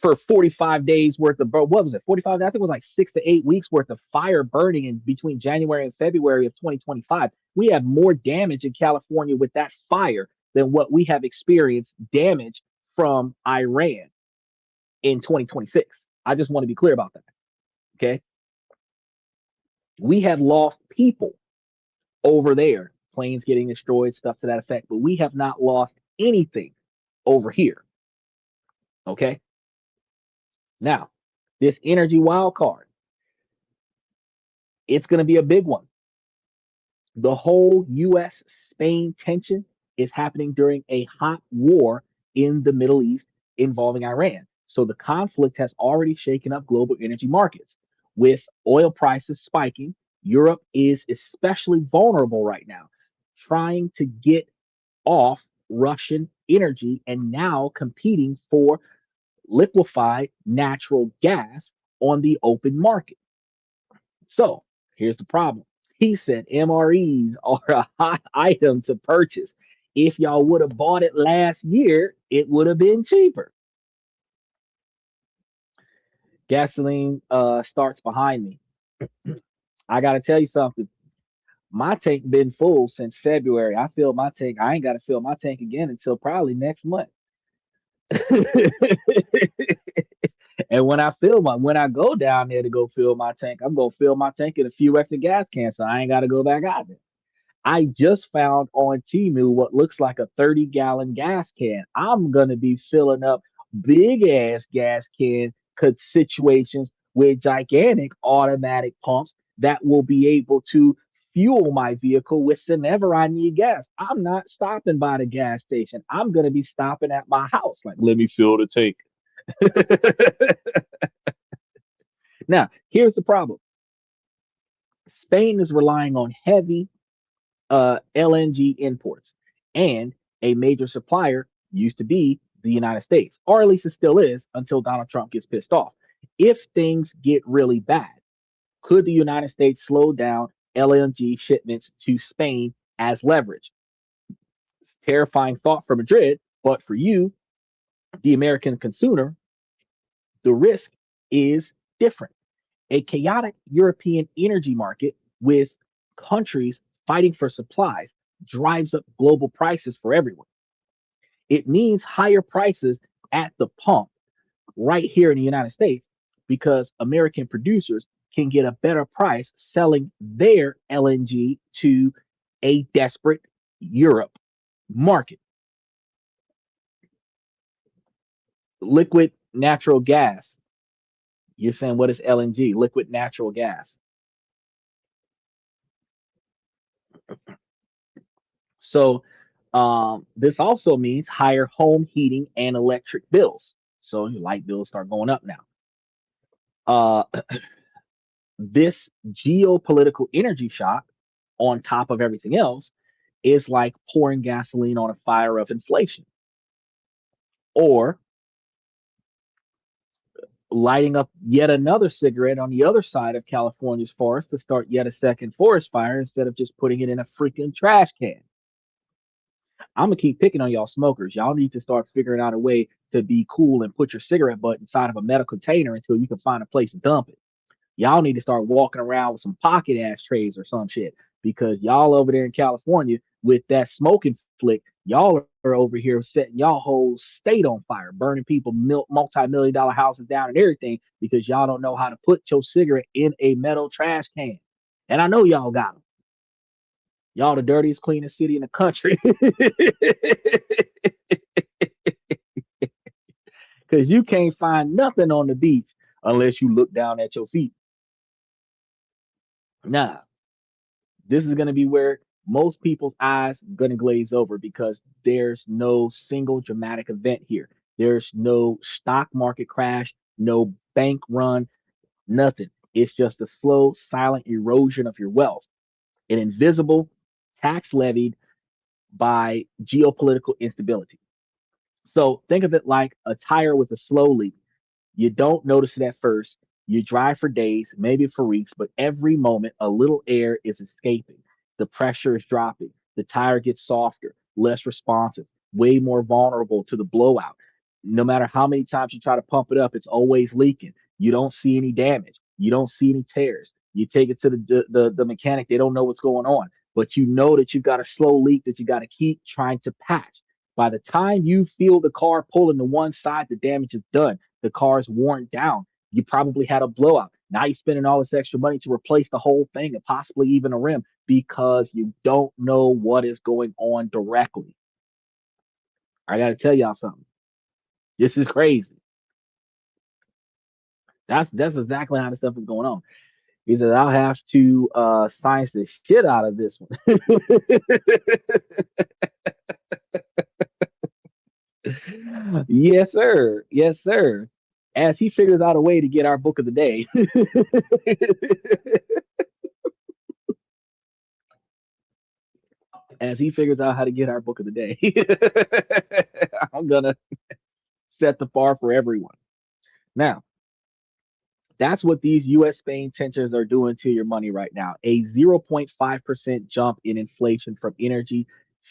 for 45 days worth of what was it 45, I think it was like 6 to 8 weeks worth of fire burning in between January and February of 2025. We have more damage in California with that fire than what we have experienced damage from Iran in 2026. I just want to be clear about that. Okay, we have lost people over there, planes getting destroyed, stuff to that effect, but we have not lost anything over here. Okay, now this energy wild card, it's going to be a big one. The whole US Spain tension is happening during a hot war in the Middle East involving Iran. So the conflict has already shaken up global energy markets with oil prices spiking. Europe is especially vulnerable right now, trying to get off Russian energy and now competing for liquefied natural gas on the open market. So here's the problem. He said MREs are a hot item to purchase. If y'all would have bought it last year, it would have been cheaper. Gasoline starts behind me. I gotta tell you something. My tank been full since February. I filled my tank. I ain't gotta fill my tank again until probably next month. And when I go down there to go fill my tank, I'm gonna fill my tank in a few extra gas cans, so I ain't gotta go back out there. I just found on Temu what looks like a 30-gallon gas can. I'm gonna be filling up big ass gas can situations with gigantic automatic pumps that will be able to fuel my vehicle whenever I need gas. I'm not stopping by the gas station. I'm gonna be stopping at my house. Like, let me fill the tank. Now, here's the problem. Spain is relying on heavy LNG imports, and a major supplier used to be the United States, or at least it still is until Donald Trump gets pissed off. If things get really bad, could the United States slow down LNG shipments to Spain as leverage? Terrifying thought for Madrid, but for you, the American consumer, the risk is different. A chaotic European energy market with countries fighting for supplies drives up global prices for everyone. It means higher prices at the pump right here in the United States because American producers can get a better price selling their LNG to a desperate Europe market. Liquid natural gas. You're saying what is LNG? Liquid natural gas. So this also means higher home heating and electric bills. So your light bills start going up now. Uh, this geopolitical energy shock, on top of everything else, is like pouring gasoline on a fire of inflation, or lighting up yet another cigarette on the other side of California's forest to start yet a second forest fire instead of just putting it in a freaking trash can. I'm gonna keep picking on y'all smokers. Y'all need to start figuring out a way to be cool and put your cigarette butt inside of a metal container until you can find a place to dump it. Y'all need to start walking around with some pocket ashtrays or some shit because y'all over there in California with that smoking flick, y'all are over here setting y'all whole state on fire, burning people multi-million dollar houses down and everything because y'all don't know how to put your cigarette in a metal trash can. And I know y'all got them. Y'all the dirtiest, cleanest city in the country. Because you can't find nothing on the beach unless you look down at your feet. Nah, this is going to be where most people's eyes going to glaze over because there's no single dramatic event here. There's no stock market crash, no bank run, nothing. It's just a slow, silent erosion of your wealth, an invisible tax levied by geopolitical instability. So think of it like a tire with a slow leak. You don't notice it at first. You drive for days, maybe for weeks, but every moment a little air is escaping. The pressure is dropping. The tire gets softer, less responsive, way more vulnerable to the blowout. No matter how many times you try to pump it up, it's always leaking. You don't see any damage. You don't see any tears. You take it to the mechanic, they don't know what's going on, but you know that you've got a slow leak that you got to keep trying to patch. By the time you feel the car pulling to one side, the damage is done. The car's worn down. You probably had a blowout. Now you're spending all this extra money to replace the whole thing and possibly even a rim because you don't know what is going on directly. I got to tell y'all something. This is crazy. That's exactly how this stuff is going on. He said, I'll have to science the shit out of this one. Yes, sir. Yes, sir. As he figures out a way to get our book of the day. As he figures out how to get our book of the day, I'm gonna set the bar for everyone. Now, that's what these US Spain tensions are doing to your money right now. A 0.5% jump in inflation from energy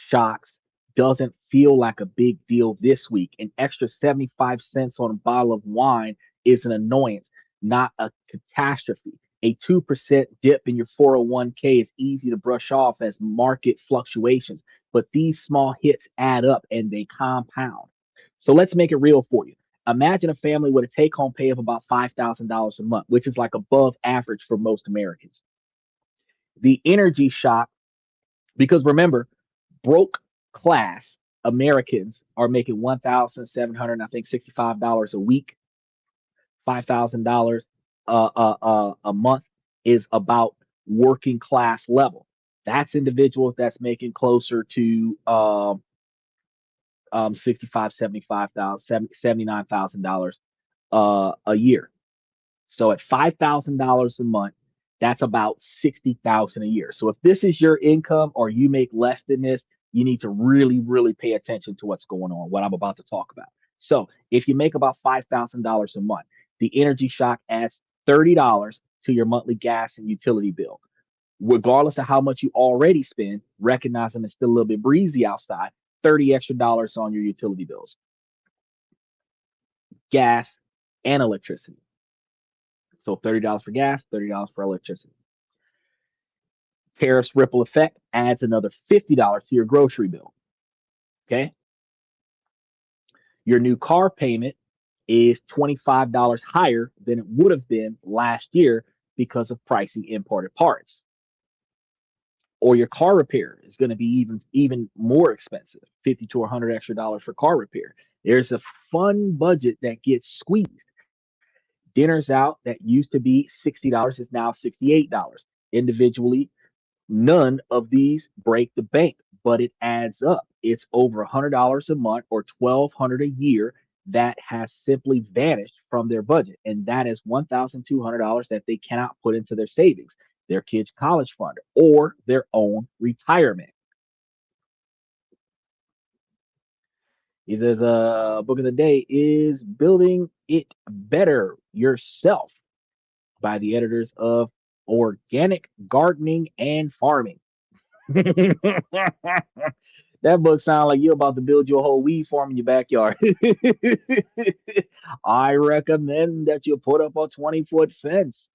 shocks doesn't feel like a big deal this week. An extra 75 cents on a bottle of wine is an annoyance, not a catastrophe. A 2% dip in your 401k is easy to brush off as market fluctuations, but these small hits add up and they compound. So let's make it real for you. Imagine a family with a take home pay of about $5,000 a month, which is like above average for most Americans. The energy shock, because remember, broke class Americans are making 1,700, I think, $65 a week. $5,000 a month is about working class level. That's individuals that's making closer to 65, 75,000, $79,000 a year. So at $5,000 a month, that's about 60,000 a year. So if this is your income or you make less than this, you need to really, really pay attention to what's going on, what I'm about to talk about. So if you make about $5,000 a month, the energy shock adds $30 to your monthly gas and utility bill. Regardless of how much you already spend, recognizing it's still a little bit breezy outside, 30 extra dollars on your utility bills, gas, and electricity. So $30 for gas, $30 for electricity. Tariffs ripple effect adds another $50 to your grocery bill. Okay. Your new car payment is $25 higher than it would have been last year because of pricing imported parts. Or your car repair is going to be even more expensive, 50 to 100 extra dollars for car repair. There's a fun budget that gets squeezed. Dinners out that used to be $60 is now $68 individually. None of these break the bank, but it adds up. It's over $100 a month or $1,200 a year that has simply vanished from their budget, and that is $1,200 that they cannot put into their savings, their kids' college fund, or their own retirement. He says, book of the day is Building It Better Yourself by the editors of Organic Gardening and Farming. That book sounds like you're about to build your whole weed farm in your backyard. I recommend that you put up a 20-foot fence.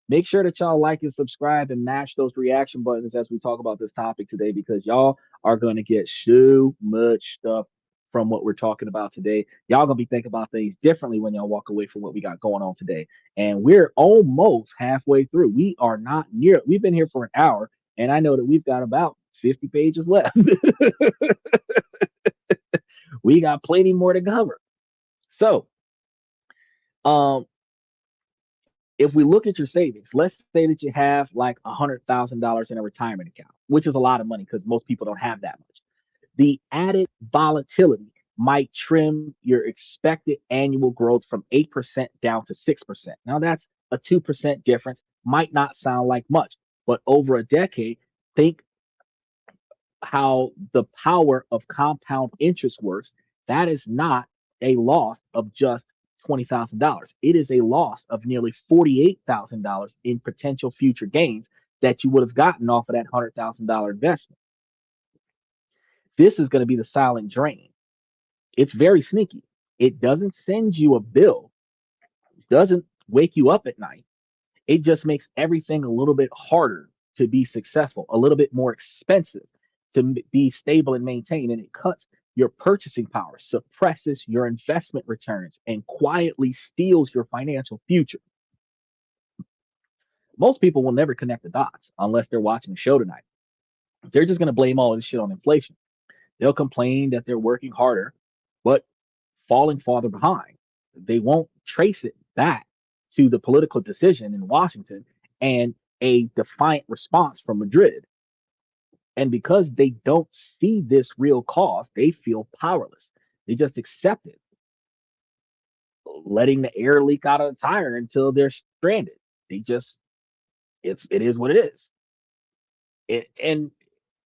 Make sure that y'all like and subscribe and mash those reaction buttons as we talk about this topic today because y'all are going to get so much stuff from what we're talking about today. Y'all going to be thinking about things differently when y'all walk away from what we got going on today. And we're almost halfway through. We are not near, we've been here for an hour, and I know that we've got about 50 pages left. We got plenty more to cover. So, um, if we look at your savings, let's say that you have like $100,000 in a retirement account, which is a lot of money because most people don't have that much. The added volatility might trim your expected annual growth from 8% down to 6%. Now, that's a 2% difference, might not sound like much, but over a decade, think how the power of compound interest works, that is not a loss of just $20,000. It is a loss of nearly $48,000 in potential future gains that you would have gotten off of that $100,000 investment. This is going to be the silent drain. It's very sneaky. It doesn't send you a bill, doesn't wake you up at night. It just makes everything a little bit harder to be successful, a little bit more expensive to be stable and maintain. And it cuts your purchasing power, suppresses your investment returns, and quietly steals your financial future. Most people will never connect the dots unless they're watching the show tonight. They're just going to blame all this shit on inflation. They'll complain that they're working harder, but falling farther behind. They won't trace it back to the political decision in Washington and a defiant response from Madrid. And because they don't see this real cause, they feel powerless. They just accept it, letting the air leak out of the tire until they're stranded. They just, it is what it is. And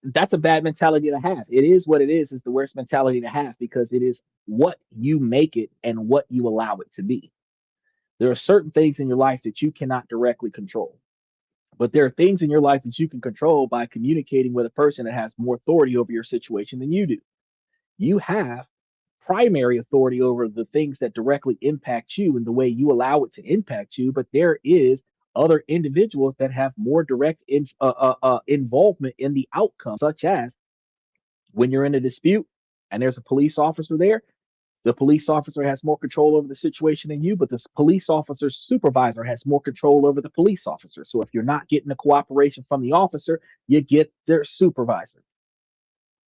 That's a bad mentality to have. It is what it is the worst mentality to have because it is what you make it and what you allow it to be. There are certain things in your life that you cannot directly control, but there are things in your life that you can control by communicating with a person that has more authority over your situation than you do. You have primary authority over the things that directly impact you and the way you allow it to impact you, but there is other individuals that have more direct involvement in the outcome, such as when you're in a dispute and there's a police officer there, the police officer has more control over the situation than you, but the police officer's supervisor has more control over the police officer. So if you're not getting the cooperation from the officer, you get their supervisor.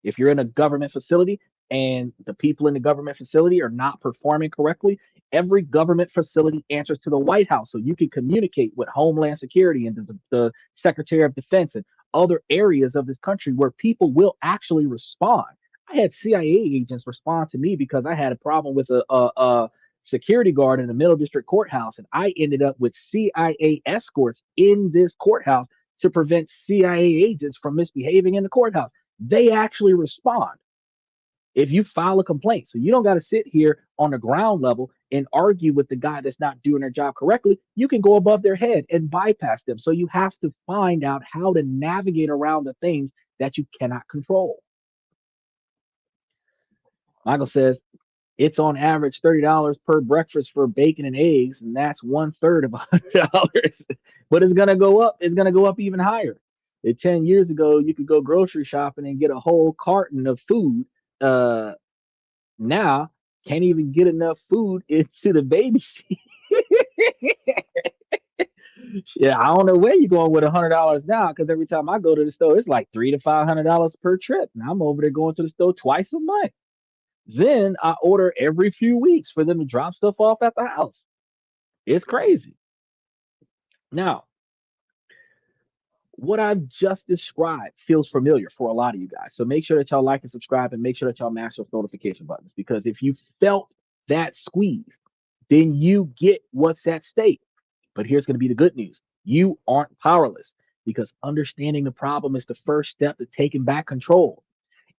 If you're in a government facility and the people in the government facility are not performing correctly, every government facility answers to the White House. So you can communicate with Homeland Security and the Secretary of Defense and other areas of this country where people will actually respond. I had CIA agents respond to me because I had a problem with a security guard in the Middle District Courthouse, and I ended up with CIA escorts in this courthouse to prevent CIA agents from misbehaving in the courthouse. They actually respond if you file a complaint. So you don't got to sit here on the ground level and argue with the guy that's not doing their job correctly. You can go above their head and bypass them. So you have to find out how to navigate around the things that you cannot control. Michael says it's on average $30 per breakfast for bacon and eggs, and that's one third of $100. But it's gonna go up. It's gonna go up even higher. 10 years ago, you could go grocery shopping and get a whole carton of food. Uh, Now can't even get enough food into the baby seat. Yeah, I don't know where you're going with $100 now, because every time I go to the store, it's like $300 to $500 per trip, and I'm over there going to the store twice a month. Then I order every few weeks for them to drop stuff off at the house. It's crazy. Now, what I've just described feels familiar for a lot of you guys. So make sure that y'all like and subscribe and make sure that y'all mash those notification buttons because if you felt that squeeze, then you get what's at stake. But here's going to be the good news: you aren't powerless because understanding the problem is the first step to taking back control.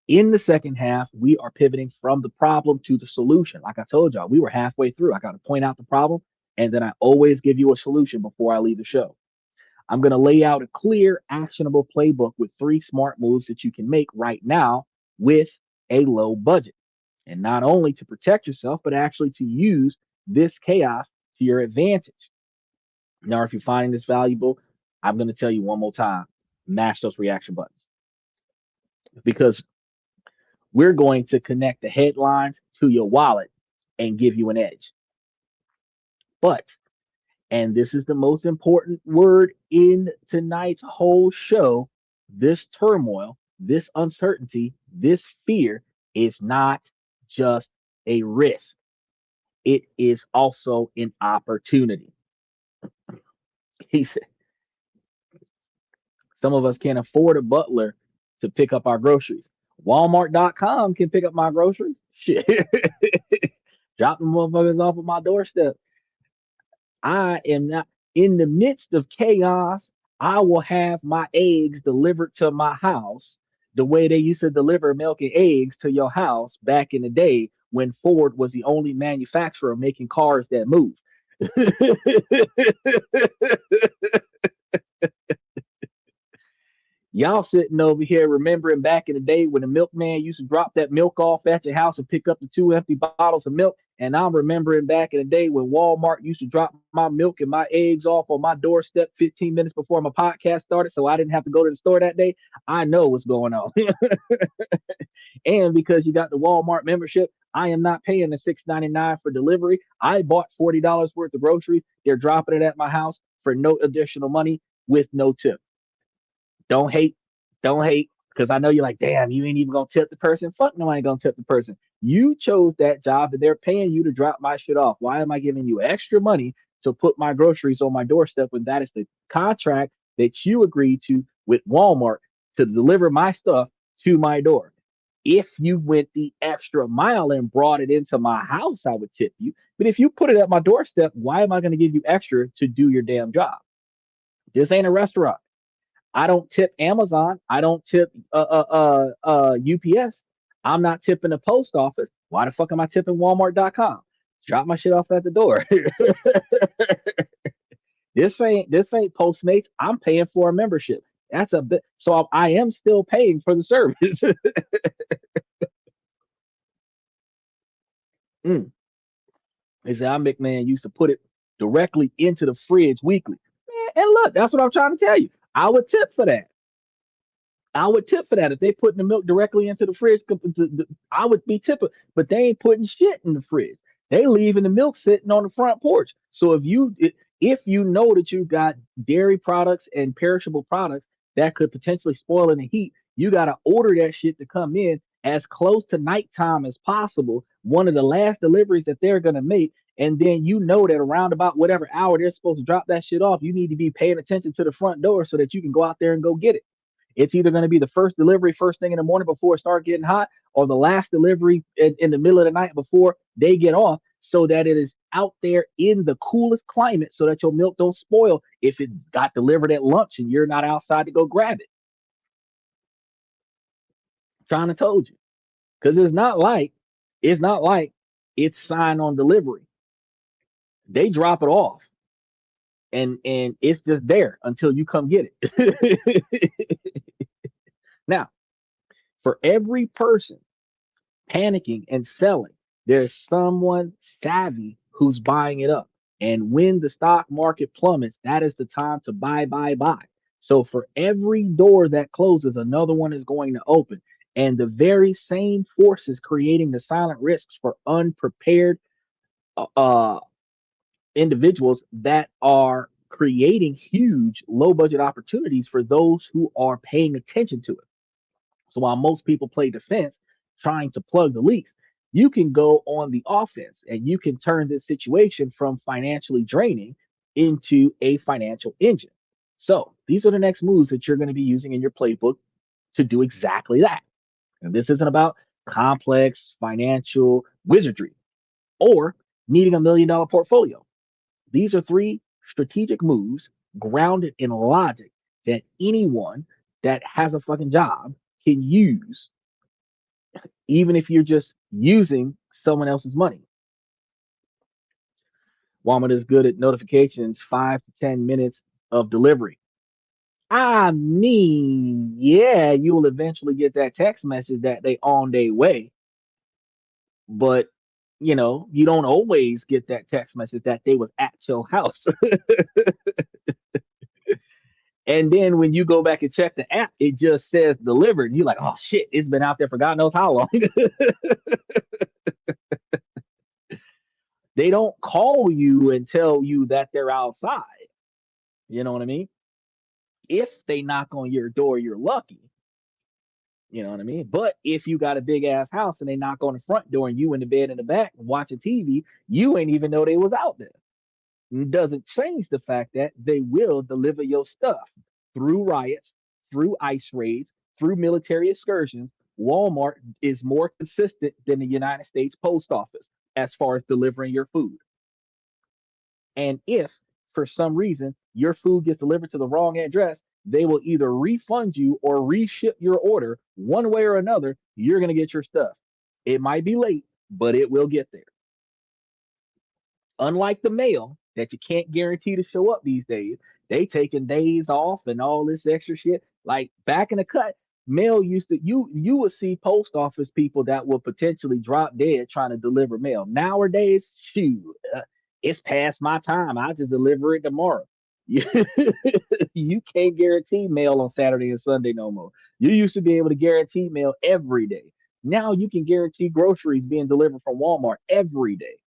In the second half, we are pivoting from the problem to the solution. Like I told y'all, we were halfway through. I got to point out the problem, and then I always give you a solution before I leave the show. I'm going to lay out a clear, actionable playbook with 3 smart moves that you can make right now with a low budget. And not only to protect yourself, but actually to use this chaos to your advantage. Now, if you're finding this valuable, I'm going to tell you one more time: mash those reaction buttons because we're going to connect the headlines to your wallet and give you an edge. But, and this is the most important word in tonight's whole show, this turmoil, this uncertainty, this fear is not just a risk, it is also an opportunity. He said, some of us can't afford a butler to pick up our groceries. Walmart.com can pick up my groceries. Shit. Drop them motherfuckers off at my doorstep. I am not in the midst of chaos. I will have my eggs delivered to my house the way they used to deliver milk and eggs to your house back in the day when Ford was the only manufacturer making cars that move. Y'all sitting over here remembering back in the day when the milkman used to drop that milk off at your house and pick up the 2 empty bottles of milk. And I'm remembering back in the day when Walmart used to drop my milk and my eggs off on my doorstep 15 minutes before my podcast started so I didn't have to go to the store that day. I know what's going on. And because you got the Walmart membership, I am not paying the $6.99 for delivery. I bought $40 worth of groceries. They're dropping it at my house for no additional money with no tip. Don't hate. Don't hate. Because I know you're like, damn, you ain't even gonna tip the person. Fuck no, I ain't gonna tip the person. You chose that job and they're paying you to drop my shit off. Why am I giving you extra money to put my groceries on my doorstep when that is the contract that you agreed to with Walmart to deliver my stuff to my door? If you went the extra mile and brought it into my house, I would tip you. But if you put it at my doorstep, why am I going to give you extra to do your damn job? This ain't a restaurant. I don't tip Amazon. I don't tip UPS. I'm not tipping the post office. Why the fuck am I tipping Walmart.com? Drop my shit off at the door. This ain't Postmates. I'm paying for a membership. That's a bit. So I am still paying for the service. Mm. Is that McMahon used to put it directly into the fridge weekly. Man, and look, that's what I'm trying to tell you. I would tip for that. I would tip for that if they putting the milk directly into the fridge. I would be tipping, but they ain't putting shit in the fridge. They leaving the milk sitting on the front porch. So if you know that you got dairy products and perishable products that could potentially spoil in the heat, you got to order that shit to come in as close to nighttime as possible. One of the last deliveries that they're gonna make, and then you know that around about whatever hour they're supposed to drop that shit off, you need to be paying attention to the front door so that you can go out there and go get it. It's either going to be the first delivery first thing in the morning before it starts getting hot, or the last delivery in the middle of the night before they get off, so that it is out there in the coolest climate, so that your milk don't spoil if it got delivered at lunch and you're not outside to go grab it. I'm trying to told you, because it's not like it's signed on delivery. They drop it off, and it's just there until you come get it. Now, for every person panicking and selling, there's someone savvy who's buying it up. And when the stock market plummets, that is the time to buy, buy, buy. So for every door that closes, another one is going to open. And the very same forces creating the silent risks for unprepared uh, uh, individuals that are creating huge low budget opportunities for those who are paying attention to it. So while most people play defense, trying to plug the leaks, you can go on the offense and you can turn this situation from financially draining into a financial engine. So these are the next moves that you're going to be using in your playbook to do exactly that. And this isn't about complex financial wizardry or needing $1 million portfolio. These are three strategic moves grounded in logic that anyone that has a fucking job can use, even if you're just using someone else's money. Walmart is good at notifications, 5 to 10 minutes of delivery. I mean, yeah, you will eventually get that text message that they on their way, but you don't always get that text message that they was at your house. And then when you go back and check the app, it just says delivered. And you're like, oh shit, it's been out there for God knows how long. They don't call you and tell you that they're outside. You know what I mean? If they knock on your door, you're lucky. You know what I mean? But if you got a big ass house and they knock on the front door and you in the bed in the back watching TV, you ain't even know they was out there. Doesn't change the fact that they will deliver your stuff through riots, through ice raids, through military excursions. Walmart is more consistent than the United States Post Office as far as delivering your food. And if for some reason your food gets delivered to the wrong address, they will either refund you or reship your order. One way or another, you're going to get your stuff. It might be late, but it will get there. Unlike the mail that you can't guarantee to show up these days, they taking days off and all this extra shit. Like back in the cut, mail used to you would see post office people that would potentially drop dead trying to deliver mail. Nowadays, shoot, it's past my time. I just deliver it tomorrow. You can't guarantee mail on Saturday and Sunday no more. You used to be able to guarantee mail every day. Now you can guarantee groceries being delivered from Walmart every day.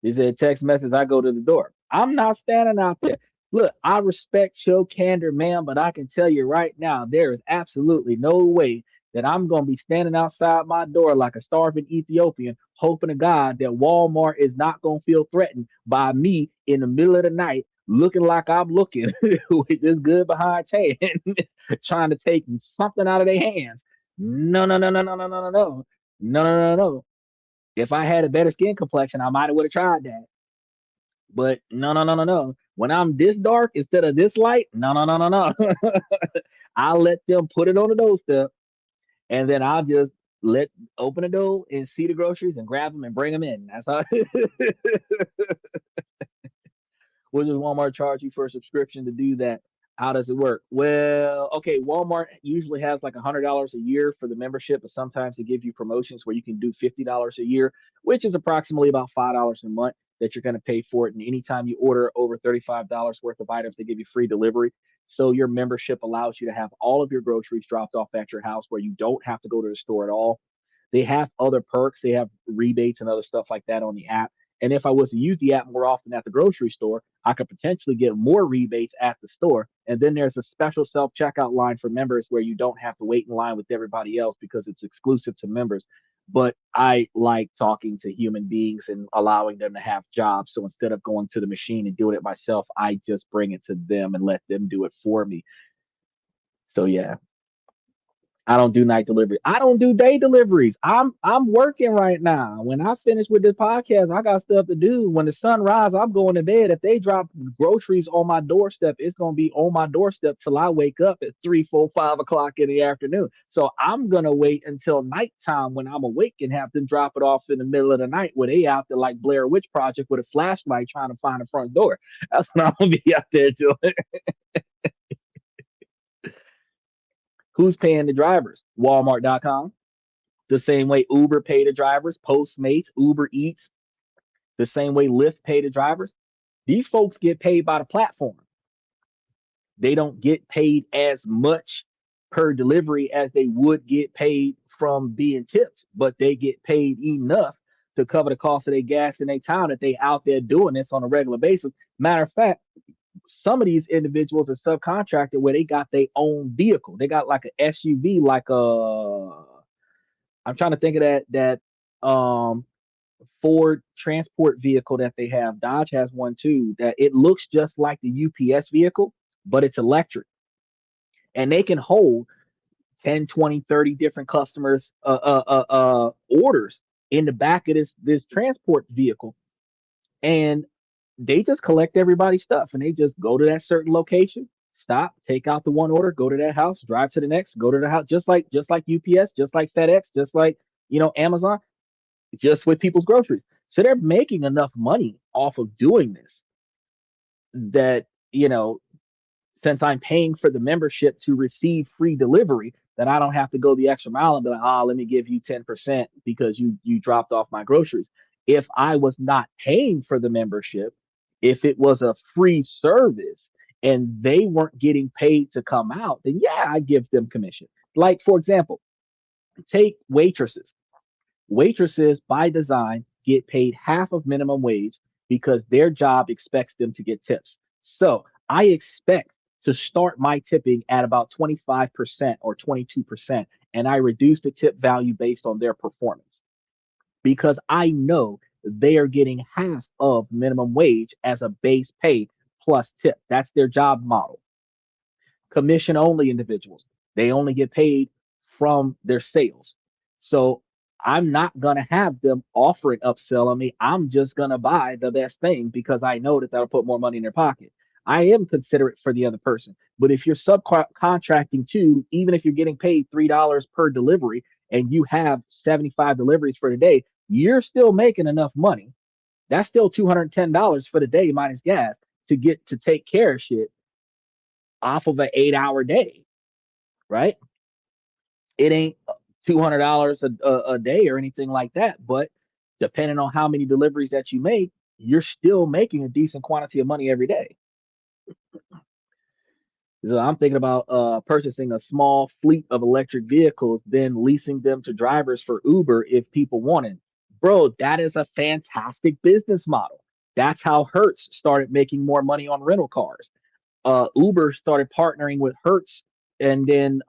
He said, text message, I go to the door. I'm not standing out there. Look, I respect your candor, man, but I can tell you right now, there is absolutely no way that I'm going to be standing outside my door like a starving Ethiopian, hoping to God that Walmart is not going to feel threatened by me in the middle of the night, looking like I'm looking with this good behind hand, trying to take something out of their hands. No, no, no, no, no, no, no, no, no, no, no, no, no. If I had a better skin complexion, I might have would have tried that. But no, no, no, no, no. When I'm this dark instead of this light, no, no, no, no, no. I'll let them put it on the doorstep, and then I'll just let open the door and see the groceries and grab them and bring them in. That's how. What does Walmart charge you for a subscription to do that? How does it work? Well, okay, Walmart usually has like $100 a year for the membership, but sometimes they give you promotions where you can do $50 a year, which is approximately about $5 a month that you're going to pay for it. And anytime you order over $35 worth of items, they give you free delivery. So your membership allows you to have all of your groceries dropped off at your house where you don't have to go to the store at all. They have other perks. They have rebates and other stuff like that on the app. And if I was to use the app more often at the grocery store, I could potentially get more rebates at the store. And then there's a special self checkout line for members where you don't have to wait in line with everybody else because it's exclusive to members. But I like talking to human beings and allowing them to have jobs. So instead of going to the machine and doing it myself, I just bring it to them and let them do it for me. So yeah, I don't do night delivery. I don't do day deliveries. I'm working right now. When I finish with this podcast, I got stuff to do. When the sun rises, I'm going to bed. If they drop groceries on my doorstep, it's gonna be on my doorstep till I wake up at 3, 4, 5 o'clock in the afternoon. So I'm gonna wait until nighttime when I'm awake and have them drop it off in the middle of the night where they out there like Blair Witch Project with a flashlight trying to find the front door. That's what I'm gonna be out there doing. Who's paying the drivers? Walmart.com. The same way Uber pay the drivers, Postmates, Uber Eats, the same way Lyft pay the drivers. These folks get paid by the platform. They don't get paid as much per delivery as they would get paid from being tipped, but they get paid enough to cover the cost of their gas in their town that they out there doing this on a regular basis. Matter of fact, some of these individuals are subcontracted where they got their own vehicle. They got like an SUV, like a I'm trying to think of that Ford transport vehicle that they have. Dodge has one too that it looks just like the UPS vehicle, but it's electric. And they can hold 10, 20, 30 different customers orders in the back of this transport vehicle. And they just collect everybody's stuff and they just go to that certain location, stop, take out the one order, go to that house, drive to the next, go to the house, just like UPS, just like FedEx, just like Amazon, just with people's groceries. So they're making enough money off of doing this that, since I'm paying for the membership to receive free delivery, that I don't have to go the extra mile and be like, let me give you 10% because you dropped off my groceries. If I was not paying for the membership, if it was a free service and they weren't getting paid to come out, then yeah, I give them commission. Like for example, take waitresses. Waitresses, by design, get paid half of minimum wage because their job expects them to get tips. So I expect to start my tipping at about 25% or 22%, and I reduce the tip value based on their performance because I know they are getting half of minimum wage as a base pay plus tip. That's their job model. Commission only individuals, they only get paid from their sales. So I'm not going to have them offering upsell on me. I'm just going to buy the best thing because I know that that'll put more money in their pocket. I am considerate for the other person. But if you're subcontracting too, even if you're getting paid $3 per delivery and you have 75 deliveries for the day, you're still making enough money. That's still $210 for the day minus gas to get to take care of shit off of an 8 hour day, right? It ain't $200 a day or anything like that, but depending on how many deliveries that you make, you're still making a decent quantity of money every day. So I'm thinking about purchasing a small fleet of electric vehicles, then leasing them to drivers for Uber if people wanted. Bro, that is a fantastic business model. That's how Hertz started making more money on rental cars. Uber started partnering with Hertz, and then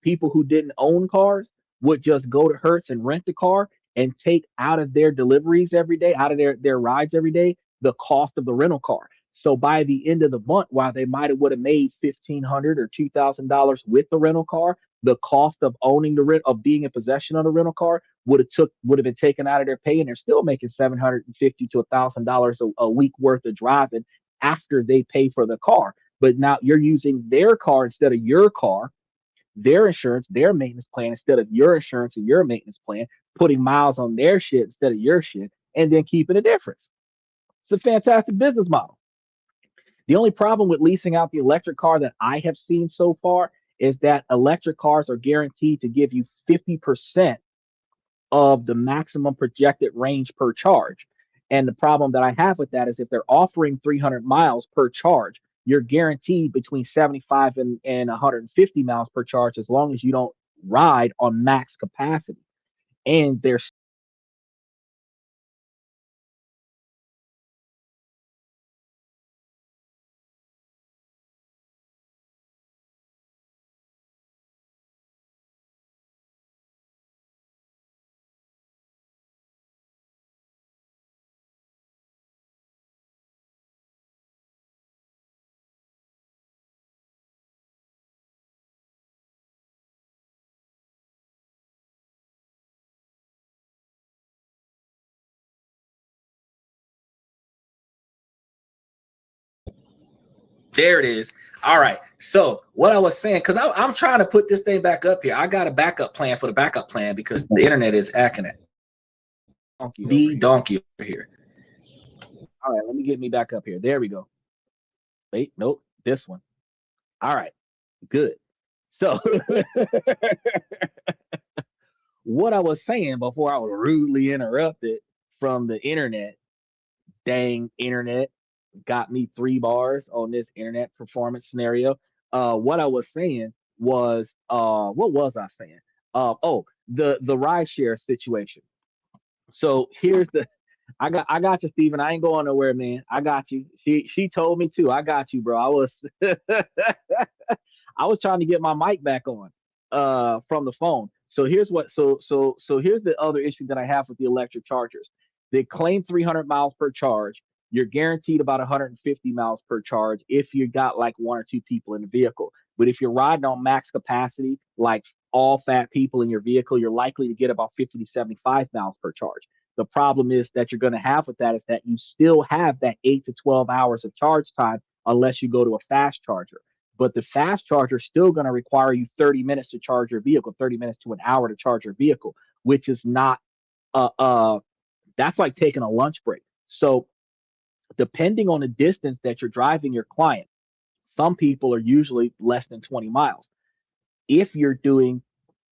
people who didn't own cars would just go to Hertz and rent a car and take out of their deliveries every day, out of their rides every day, the cost of the rental car. So by the end of the month, while they might have would have made $1,500 or $2,000 with the rental car, the cost of owning the rent of being in possession of the rental car would have been taken out of their pay, and they're still making $750 to $1,000 a week worth of driving after they pay for the car. But now you're using their car instead of your car, their insurance, their maintenance plan instead of your insurance and your maintenance plan, putting miles on their shit instead of your shit, and then keeping a difference. It's a fantastic business model. The only problem with leasing out the electric car that I have seen so far is that electric cars are guaranteed to give you 50% of the maximum projected range per charge. And the problem that I have with that is if they're offering 300 miles per charge, you're guaranteed between 75 and 150 miles per charge as long as you don't ride on max capacity. And there's There it is. All right. So what I was saying, because I'm trying to put this thing back up here. I got a backup plan for the backup plan because the internet is acting it. donkey over The here. donkey over here. All right, let me get me back up here. There we go. Wait, nope, this one. All right, good. So what I was saying before I was rudely interrupted from the internet, dang internet, got me 3 bars on this internet performance scenario. What I was saying was, what was I saying? Oh, the ride share situation. So here's the, I got you, Steven. I ain't going nowhere, man. I got you. She told me too. I got you, bro. I was I was trying to get my mic back on from the phone. So here's what so here's the other issue that I have with the electric chargers. They claim 300 miles per charge. You're guaranteed about 150 miles per charge if you got like one or two people in the vehicle. But if you're riding on max capacity, like all fat people in your vehicle, you're likely to get about 50 to 75 miles per charge. The problem is that you're going to have with that is that you still have that 8 to 12 hours of charge time unless you go to a fast charger. But the fast charger is still going to require you 30 minutes to charge your vehicle, 30 minutes to an hour to charge your vehicle, which is not that's like taking a lunch break. So depending on the distance that you're driving your client, some people are usually less than 20 miles. If you're doing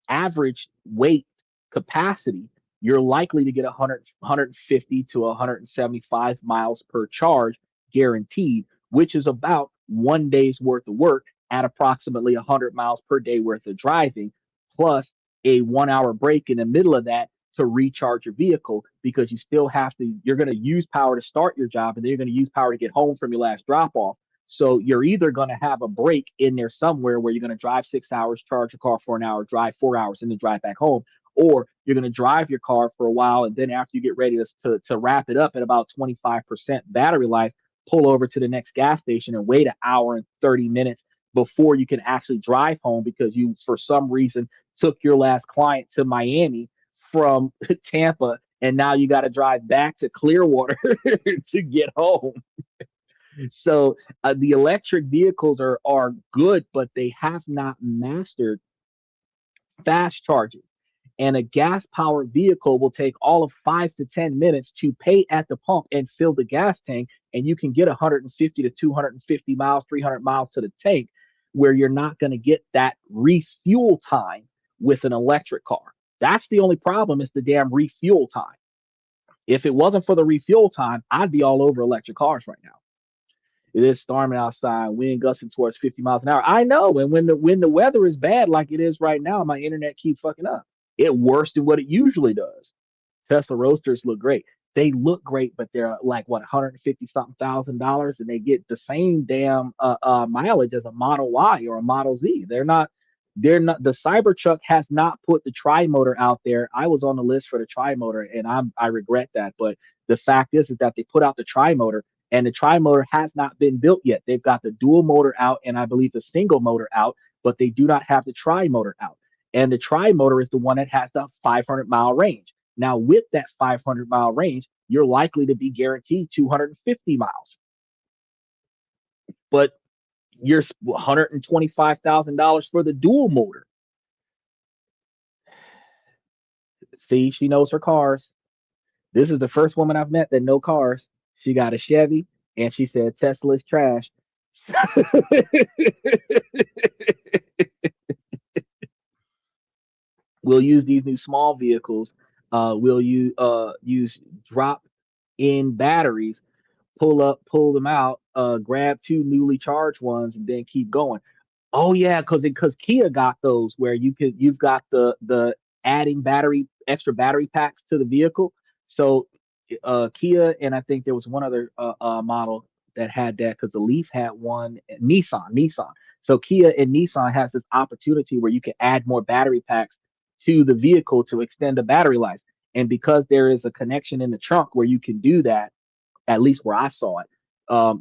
average weight capacity, you're likely to get 150 to 175 miles per charge guaranteed, which is about 1 day's worth of work at approximately 100 miles per day worth of driving, plus a 1 hour break in the middle of that to recharge your vehicle because you still have to, you're going to use power to start your job and then you're going to use power to get home from your last drop off. So you're either going to have a break in there somewhere where you're going to drive 6 hours, charge your car for an hour, drive 4 hours, and then drive back home, or you're going to drive your car for a while and then after you get ready to wrap it up at about 25% battery life, pull over to the next gas station and wait an hour and 30 minutes before you can actually drive home because you, for some reason, took your last client to Miami from Tampa and now you got to drive back to Clearwater to get home. So the electric vehicles are good, but they have not mastered fast charging. And a gas powered vehicle will take all of 5 to 10 minutes to pay at the pump and fill the gas tank, and you can get 150 to 250 miles, 300 miles to the tank, where you're not going to get that refuel time with an electric car. That's the only problem is the damn refuel time. If it wasn't for the refuel time, I'd be all over electric cars right now. It is storming outside, wind gusting towards 50 miles an hour. I know. And when the weather is bad like it is right now, my internet keeps fucking up. It worse than what it usually does. Tesla Roadsters look great. They look great, but they're like what 150 something $1,000, and they get the same damn mileage as a Model Y or a Model Z. They're not. The Cybertruck has not put the tri motor out there. I was on the list for the tri motor, and I regret that. But the fact is that they put out the tri motor, and the tri motor has not been built yet. They've got the dual motor out, and I believe the single motor out, but they do not have the tri motor out. And the tri motor is the one that has the 500-mile range. Now, with that 500-mile range, you're likely to be guaranteed 250 miles, but you're $125,000 for the dual motor. See, she knows her cars. This is the first woman I've met that know cars. She got a Chevy, and she said Tesla's trash. We'll use these new small vehicles. We'll use drop in batteries, pull them out, grab two newly charged ones, and then keep going. Oh yeah, because Kia got those where you've got the adding extra battery packs to the vehicle. So Kia, and I think there was one other model that had that, because the Leaf had one. Nissan. So Kia and Nissan has this opportunity where you can add more battery packs to the vehicle to extend the battery life. And because there is a connection in the trunk where you can do that, at least where I saw it,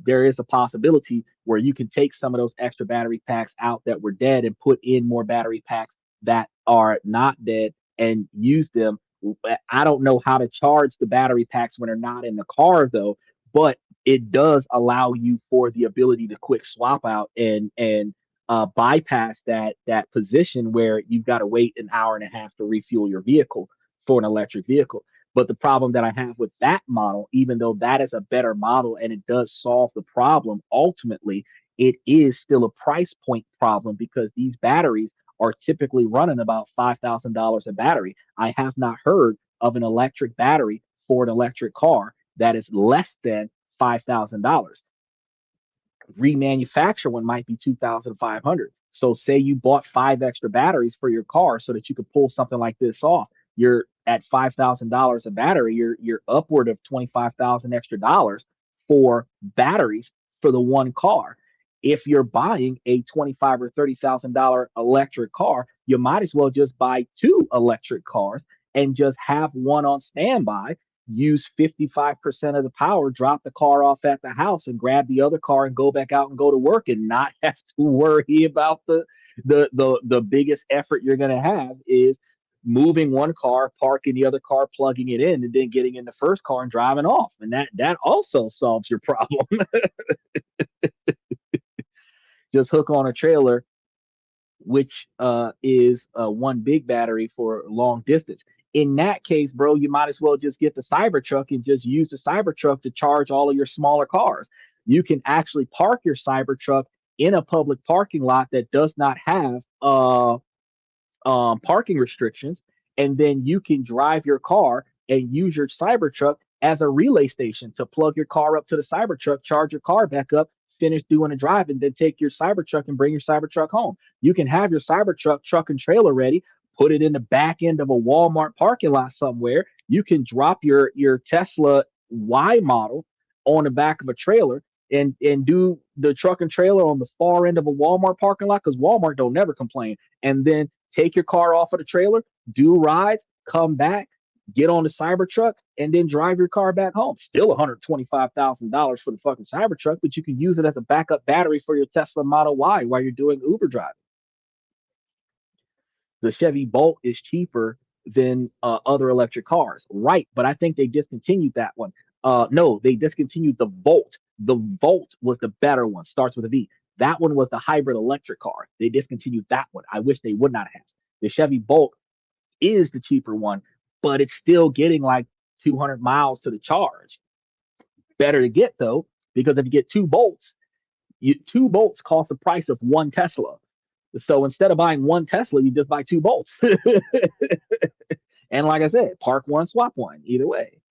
there is a possibility where you can take some of those extra battery packs out that were dead and put in more battery packs that are not dead and use them. I don't know how to charge the battery packs when they're not in the car though, but it does allow you for the ability to quick swap out and bypass that position where you've got to wait an hour and a half to refuel your vehicle for an electric vehicle. But the problem that I have with that model, even though that is a better model and it does solve the problem, ultimately, it is still a price point problem because these batteries are typically running about $5,000 a battery. I have not heard of an electric battery for an electric car that is less than $5,000. Remanufacture one might be 2,500. So say you bought five extra batteries for your car so that you could pull something like this off. You're at $5,000 a battery. You're upward of 25,000 extra dollars for batteries for the one car. If you're buying a 25 or $30,000 electric car, you might as well just buy two electric cars and just have one on standby, use 55% of the power, drop the car off at the house and grab the other car and go back out and go to work and not have to worry about the biggest effort you're going to have is moving one car, parking the other car, plugging it in, and then getting in the first car and driving off. And that also solves your problem. Just hook on a trailer, which is one big battery for long distance. In that case, bro, you might as well just get the Cybertruck and just use the Cybertruck to charge all of your smaller cars. You can actually park your Cybertruck in a public parking lot that does not have parking restrictions, and then you can drive your car and use your Cybertruck as a relay station to plug your car up to the Cybertruck, charge your car back up, finish doing a drive, and then take your Cybertruck and bring your Cybertruck home. You can have your Cybertruck truck and trailer ready, put it in the back end of a Walmart parking lot somewhere. You can drop your Tesla Y model on the back of a trailer and do the truck and trailer on the far end of a Walmart parking lot because Walmart don't never complain. And then take your car off of the trailer, do rides, come back, get on the Cybertruck, and then drive your car back home. Still $125,000 for the fucking Cybertruck, but you can use it as a backup battery for your Tesla Model Y while you're doing Uber driving. The Chevy Bolt is cheaper than other electric cars, right? But I think they discontinued that one. No, they discontinued the Volt. The Volt was the better one, starts with a V. That one was the hybrid electric car. They discontinued that one. I wish they would not have. The Chevy Bolt is the cheaper one, but it's still getting like 200 miles to the charge. Better to get though, because if you get two bolts cost the price of one Tesla. So instead of buying one Tesla, you just buy two bolts. And like I said, park one, swap one, either way,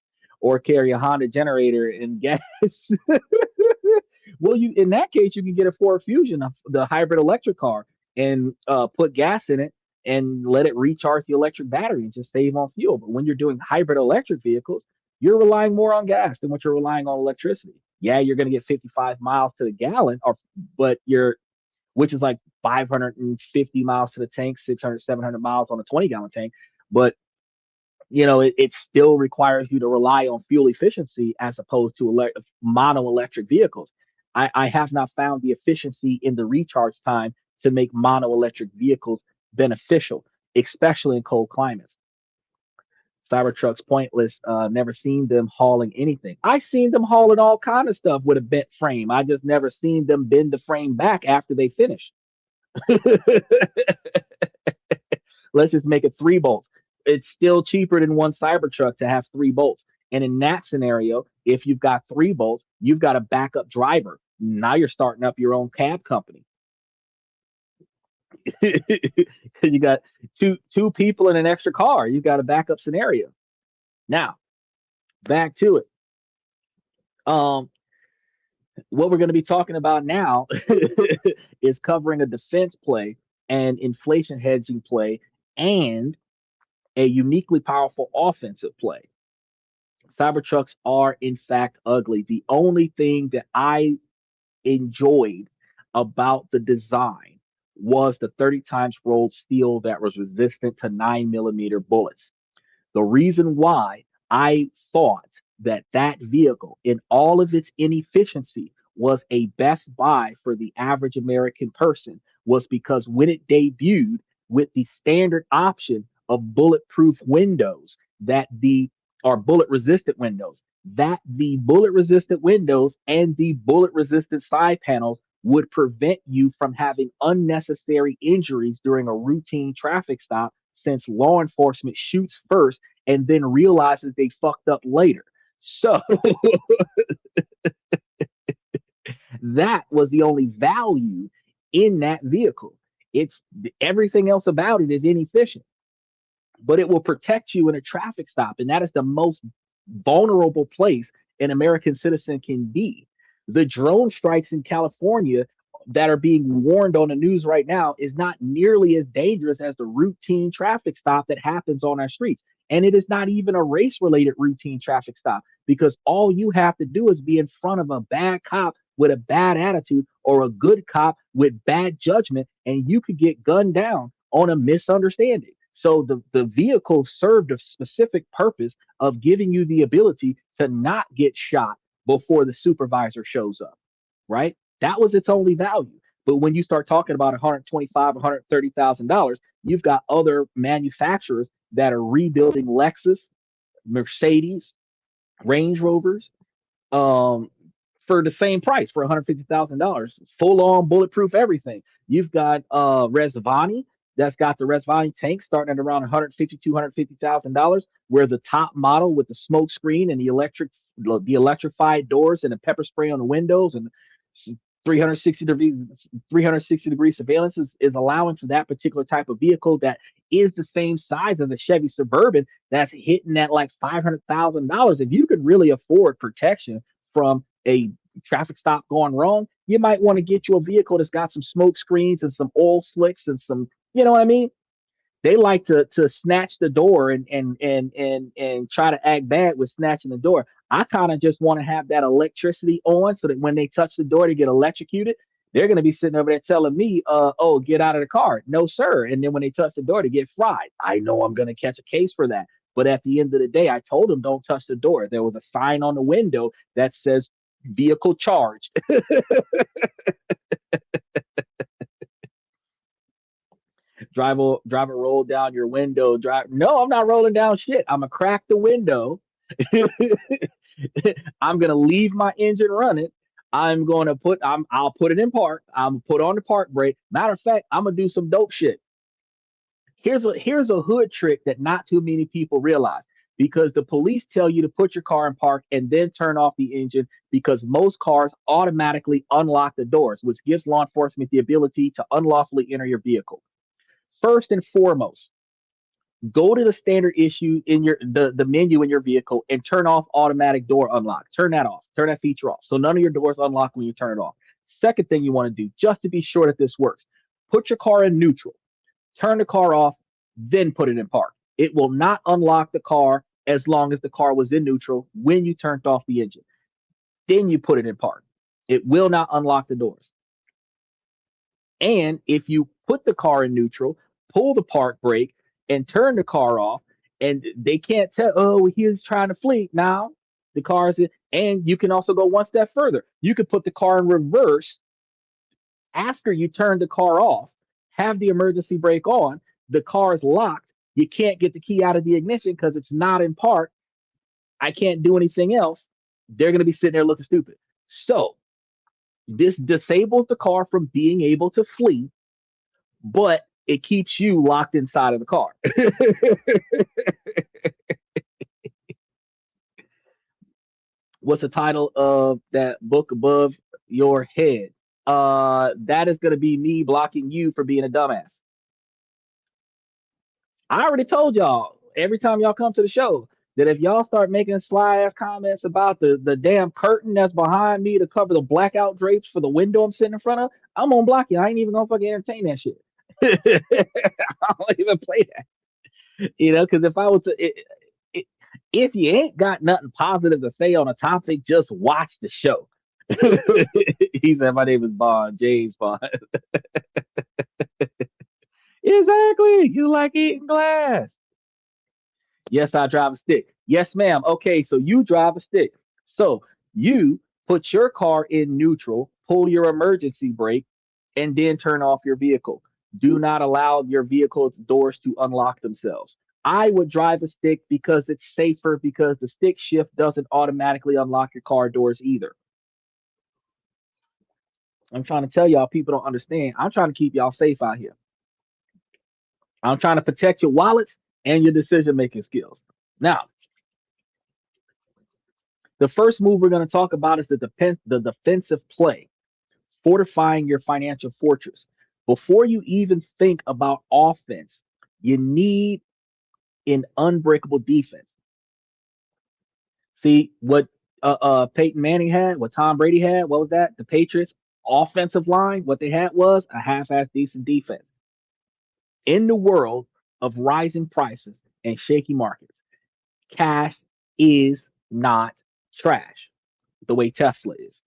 or carry a Honda generator and gas. Well, you in that case, you can get a Ford Fusion, the hybrid electric car, and put gas in it and let it recharge the electric battery and just save on fuel. But when you're doing hybrid electric vehicles, you're relying more on gas than what you're relying on electricity. Yeah, you're going to get 55 miles to the gallon, or but you're which is like 550 miles to the tank, 600, 700 miles on a 20-gallon tank. But it still requires you to rely on fuel efficiency as opposed to mono electric vehicles. I have not found the efficiency in the recharge time to make mono electric vehicles beneficial. especially in cold climates. Cybertruck's pointless. Never seen them hauling anything. I seen them hauling all kind of stuff with a bent frame. I just never seen them bend the frame back after they finish. Let's just make it three bolts. It's still cheaper than one Cybertruck to have three bolts. And in that scenario, if you've got three bolts, you've got a backup driver. Now you're starting up your own cab company. You got two people in an extra car. You've got a backup scenario. Now, back to it. Um, what we're going to be talking about now is covering a defense play and inflation hedging play and a uniquely powerful offensive play. Cybertrucks are in fact ugly. The only thing that I enjoyed about the design was the 30 times rolled steel that was resistant to 9 millimeter bullets. The reason why I thought that that vehicle, in all of its inefficiency, was a best buy for the average American person was because when it debuted with the standard option of bulletproof windows, that the or bullet resistant windows, that the bullet resistant windows and the bullet resistant side panels would prevent you from having unnecessary injuries during a routine traffic stop since law enforcement shoots first and then realizes they fucked up later. So that was the only value in that vehicle. It's everything else about it is inefficient, but it will protect you in a traffic stop. And that is the most vulnerable place an American citizen can be. The drone strikes in California that are being warned on the news right now is not nearly as dangerous as the routine traffic stop that happens on our streets. And it is not even a race related routine traffic stop because all you have to do is be in front of a bad cop with a bad attitude or a good cop with bad judgment, and you could get gunned down on a misunderstanding. So the vehicle served a specific purpose of giving you the ability to not get shot before the supervisor shows up, right? That was its only value. But when you start talking about 125, $130,000, you've got other manufacturers that are rebuilding Lexus, Mercedes, Range Rovers, um, for the same price for $150,000, full on bulletproof everything. You've got Resvani that's got the Resvani tank starting at around 150, $250,000, where the top model with the smoke screen and the electrified doors and the pepper spray on the windows and 360 degree surveillance is allowing for that particular type of vehicle that is the same size as a Chevy Suburban that's hitting at like $500,000. If you could really afford protection from a traffic stop going wrong, you might want to get you a vehicle that's got some smoke screens and some oil slicks and some, you know what I mean? They like to snatch the door and try to act bad with snatching the door. I kind of just want to have that electricity on so that when they touch the door to get electrocuted, they're going to be sitting over there telling me, oh, get out of the car. No, sir. And then when they touch the door to get fried, I know I'm going to catch a case for that. But at the end of the day, I told them don't touch the door. There was a sign on the window that says vehicle charged. Driver, roll down your window. Drive. No, I'm not rolling down shit. I'm gonna crack the window. I'm gonna leave my engine running. I'll put it in park. I'm gonna put on the park brake. Matter of fact, I'm gonna do some dope shit. Here's a hood trick that not too many people realize. Because the police tell you to put your car in park and then turn off the engine because most cars automatically unlock the doors, which gives law enforcement the ability to unlawfully enter your vehicle. First and foremost, go to the standard issue in the menu in your vehicle and turn off automatic door unlock. Turn that off. Turn that feature off. So none of your doors unlock when you turn it off. Second thing you want to do, just to be sure that this works, put your car in neutral. Turn the car off, then put it in park. It will not unlock the car as long as the car was in neutral when you turned off the engine. Then you put it in park. It will not unlock the doors. And if you put the car in neutral, pull the park brake, and turn the car off, and they can't tell, oh, he's trying to flee. Now the car is in, and you can also go one step further. You could put the car in reverse after you turn the car off, have the emergency brake on, the car is locked. You can't get the key out of the ignition because it's not in park. I can't do anything else. They're going to be sitting there looking stupid. So this disables the car from being able to flee, but it keeps you locked inside of the car. What's the title of that book above your head? That is going to be me blocking you for being a dumbass. I already told y'all every time y'all come to the show that if y'all start making sly ass comments about the damn curtain that's behind me to cover the blackout drapes for the window I'm sitting in front of, I'm gonna block you. I ain't even gonna fucking entertain that shit. I don't even play that, because if I was to, it, if you ain't got nothing positive to say on a topic, just watch the show. He said, "My name is Bond, James Bond." Exactly. You like eating glass. Yes, I drive a stick. Yes, ma'am. Okay, so you drive a stick. So you put your car in neutral, pull your emergency brake, and then turn off your vehicle. Do not allow your vehicle's doors to unlock themselves. I would drive a stick because it's safer because the stick shift doesn't automatically unlock your car doors either. I'm trying to tell y'all, people don't understand. I'm trying to keep y'all safe out here. I'm trying to protect your wallets and your decision making skills. Now, the first move we're going to talk about is the defensive play, fortifying your financial fortress. Before you even think about offense, you need an unbreakable defense. See what Peyton Manning had, what Tom Brady had. What was that? The Patriots offensive line. What they had was a half-ass decent defense. In the world of rising prices and shaky markets, cash is not trash the way Tesla is.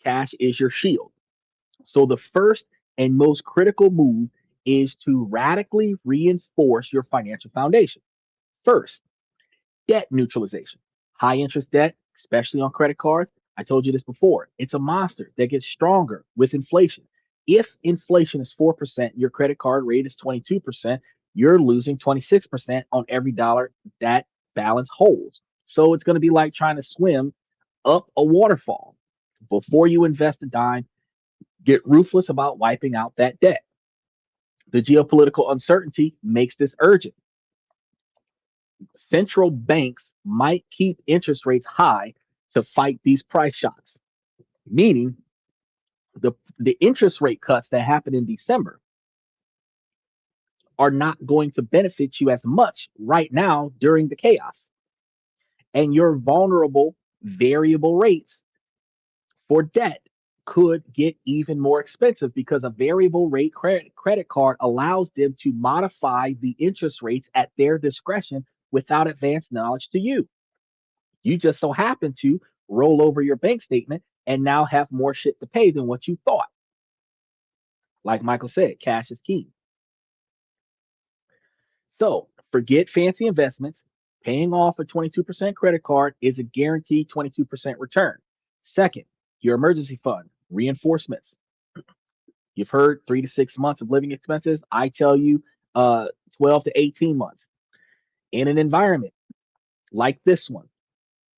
Cash is your shield. So the first and most critical move is to radically reinforce your financial foundation. First, debt neutralization. High interest debt, especially on credit cards. I told you this before. It's a monster that gets stronger with inflation. If inflation is 4%, your credit card rate is 22%, you're losing 26% on every dollar that balance holds. So it's going to be like trying to swim up a waterfall. Before you invest a dime, get ruthless about wiping out that debt. The geopolitical uncertainty makes this urgent. Central banks might keep interest rates high to fight these price shocks, meaning the interest rate cuts that happen in December are not going to benefit you as much right now during the chaos. And your vulnerable variable rates for debt could get even more expensive because a variable rate credit card allows them to modify the interest rates at their discretion without advance knowledge to you. You just so happen to roll over your bank statement and now have more shit to pay than what you thought. Like Michael said, cash is king. So forget fancy investments. Paying off a 22% credit card is a guaranteed 22% return. Second, your emergency fund, reinforcements. You've heard 3 to 6 months of living expenses. I tell you, 12 to 18 months. In an environment like this one,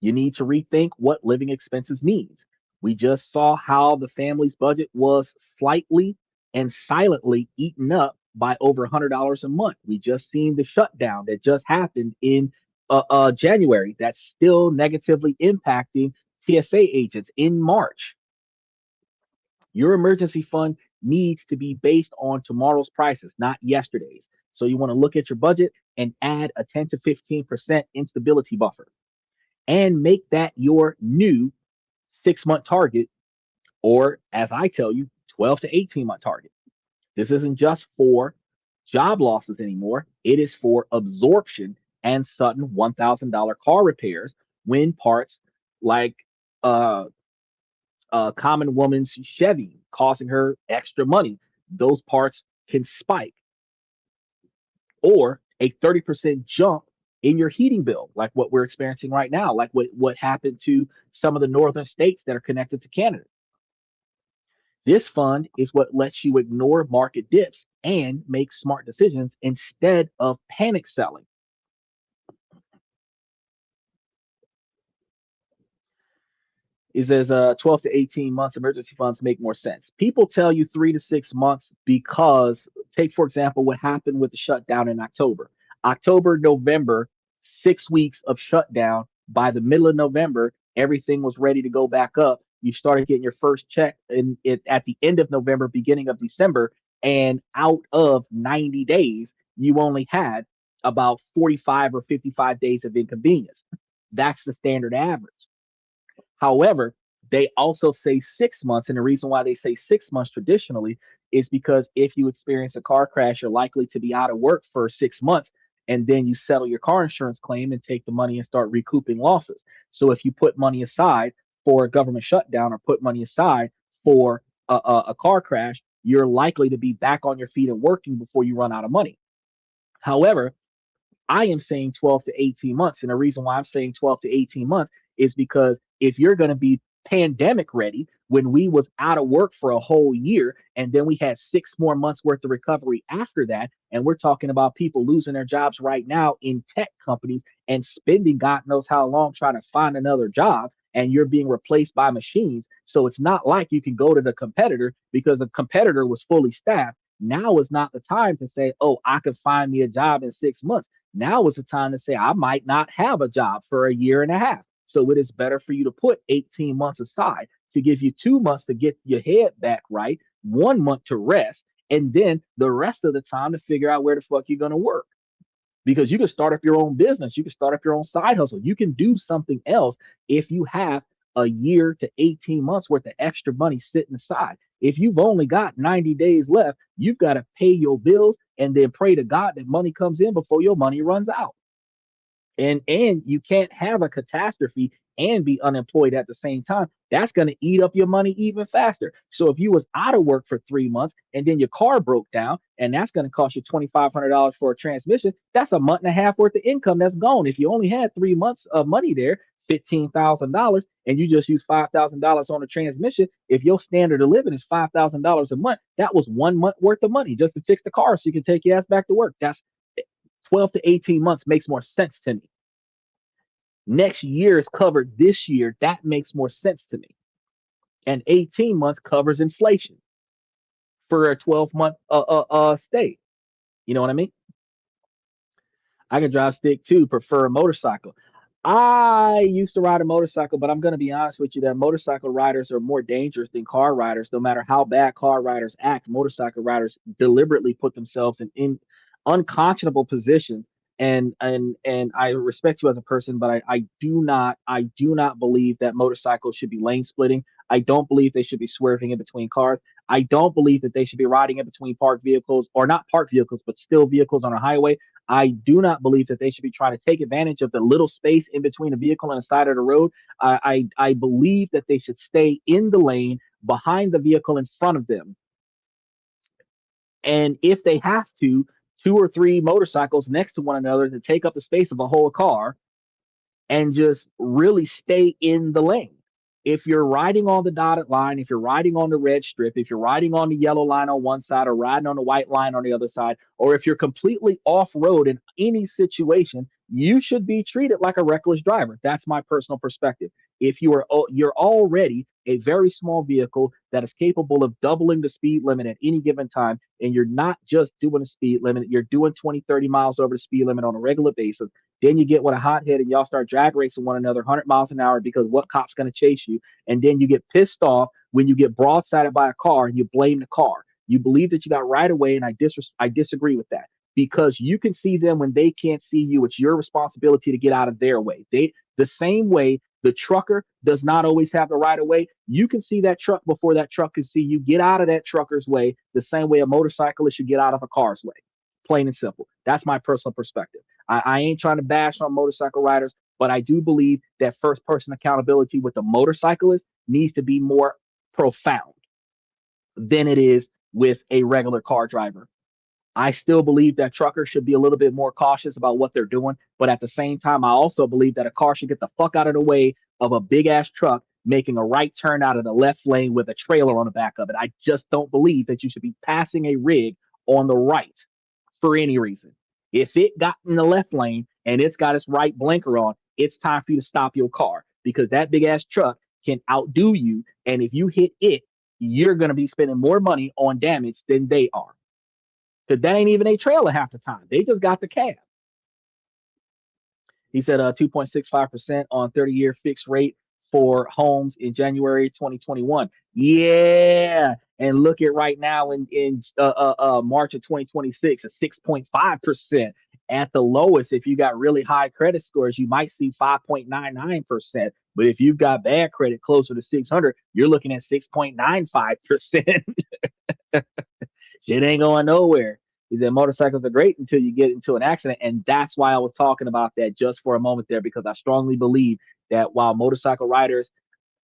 you need to rethink what living expenses means. We just saw how the family's budget was slightly and silently eaten up by over $100 a month. We just seen the shutdown that just happened in January that's still negatively impacting TSA agents in March. Your emergency fund needs to be based on tomorrow's prices, not yesterday's. So you want to look at your budget and add a 10 to 15% instability buffer and make that your new 6 month target, or as I tell you, 12 to 18-month target. This isn't just for job losses anymore, it is for absorption and sudden $1,000 car repairs when parts like uh, common woman's Chevy costing her extra money, those parts can spike, or a 30% jump in your heating bill, like what we're experiencing right now, like what happened to some of the northern states that are connected to Canada. This fund is what lets you ignore market dips and make smart decisions instead of panic selling. He says 12 to 18 months emergency funds make more sense. People tell you 3 to 6 months because, take for example, what happened with the shutdown in October. October, November, 6 weeks of shutdown. By the middle of November, everything was ready to go back up. You started getting your first check at the end of November, beginning of December, and out of 90 days, you only had about 45 or 55 days of inconvenience. That's the standard average. However, they also say 6 months. And the reason why they say 6 months traditionally is because if you experience a car crash, you're likely to be out of work for 6 months. And then you settle your car insurance claim and take the money and start recouping losses. So if you put money aside for a government shutdown or put money aside for a car crash, you're likely to be back on your feet and working before you run out of money. However, I am saying 12 to 18 months. And the reason why I'm saying 12 to 18 months is because if you're going to be pandemic ready, when we was out of work for a whole year and then we had 6 more months worth of recovery after that, and we're talking about people losing their jobs right now in tech companies and spending God knows how long trying to find another job, and you're being replaced by machines. So it's not like you can go to the competitor because the competitor was fully staffed. Now is not the time to say, oh, I could find me a job in 6 months. Now is the time to say, I might not have a job for a year and a half. So it is better for you to put 18 months aside to give you 2 months to get your head back right, 1 month to rest, and then the rest of the time to figure out where the fuck you're going to work. Because you can start up your own business, you can start up your own side hustle, you can do something else if you have a year to 18 months worth of extra money sitting aside. If you've only got 90 days left, you've got to pay your bills and then pray to God that money comes in before your money runs out. And you can't have a catastrophe and be unemployed at the same time. That's going to eat up your money even faster. So if you was out of work for 3 months and then your car broke down and that's going to cost you $2,500 for a transmission, that's a month and a half worth of income that's gone. If you only had 3 months of money there, $15,000, and you just use $5,000 on a transmission, if your standard of living is $5,000 a month, that was 1 month worth of money just to fix the car so you can take your ass back to work. That's 12 to 18 months makes more sense to me. Next year is covered this year. That makes more sense to me. And 18 months covers inflation for a 12-month stay. You know what I mean? I can drive stick too, prefer a motorcycle. I used to ride a motorcycle, but I'm going to be honest with you that motorcycle riders are more dangerous than car riders. No matter how bad car riders act, motorcycle riders deliberately put themselves in unconscionable positions. And I respect you as a person, but I do not believe that motorcycles should be lane splitting. I don't believe they should be swerving in between cars. I don't believe that they should be riding in between parked vehicles, or not parked vehicles, but still vehicles on a highway. I do not believe that they should be trying to take advantage of the little space in between a vehicle and the side of the road. I believe that they should stay in the lane behind the vehicle in front of them. And if they have to, two or three motorcycles next to one another to take up the space of a whole car, and just really stay in the lane. If you're riding on the dotted line, if you're riding on the red strip, if you're riding on the yellow line on one side or riding on the white line on the other side, or if you're completely off road in any situation, you should be treated like a reckless driver. That's my personal perspective. If you're already a very small vehicle that is capable of doubling the speed limit at any given time, and you're not just doing a speed limit, you're doing 20, 30 miles over the speed limit on a regular basis, then you get with a hothead and y'all start drag racing one another 100 miles an hour because what cop's going to chase you? And then you get pissed off when you get broadsided by a car and you blame the car. You believe that you got right away, and I disagree with that because you can see them when they can't see you. It's your responsibility to get out of their way. The same way the trucker does not always have the right of way. You can see that truck before that truck can see you. Get out of that trucker's way the same way a motorcyclist should get out of a car's way. Plain and simple. That's my personal perspective. I ain't trying to bash on motorcycle riders, but I do believe that first person accountability with the motorcyclist needs to be more profound than it is with a regular car driver. I still believe that truckers should be a little bit more cautious about what they're doing. But at the same time, I also believe that a car should get the fuck out of the way of a big ass truck making a right turn out of the left lane with a trailer on the back of it. I just don't believe that you should be passing a rig on the right for any reason. If it got in the left lane and it's got its right blinker on, it's time for you to stop your car because that big ass truck can outdo you. And if you hit it, you're going to be spending more money on damage than they are. Because that ain't even a trailer half the time. They just got the cab. He said 2.65% on 30-year fixed rate for homes in January 2021. Yeah. And look at right now in March of 2026, a 6.5%. At the lowest, if you got really high credit scores, you might see 5.99%. But if you've got bad credit closer to 600, you're looking at 6.95%. Shit ain't going nowhere. He said motorcycles are great until you get into an accident. And that's why I was talking about that just for a moment there, because I strongly believe that while motorcycle riders,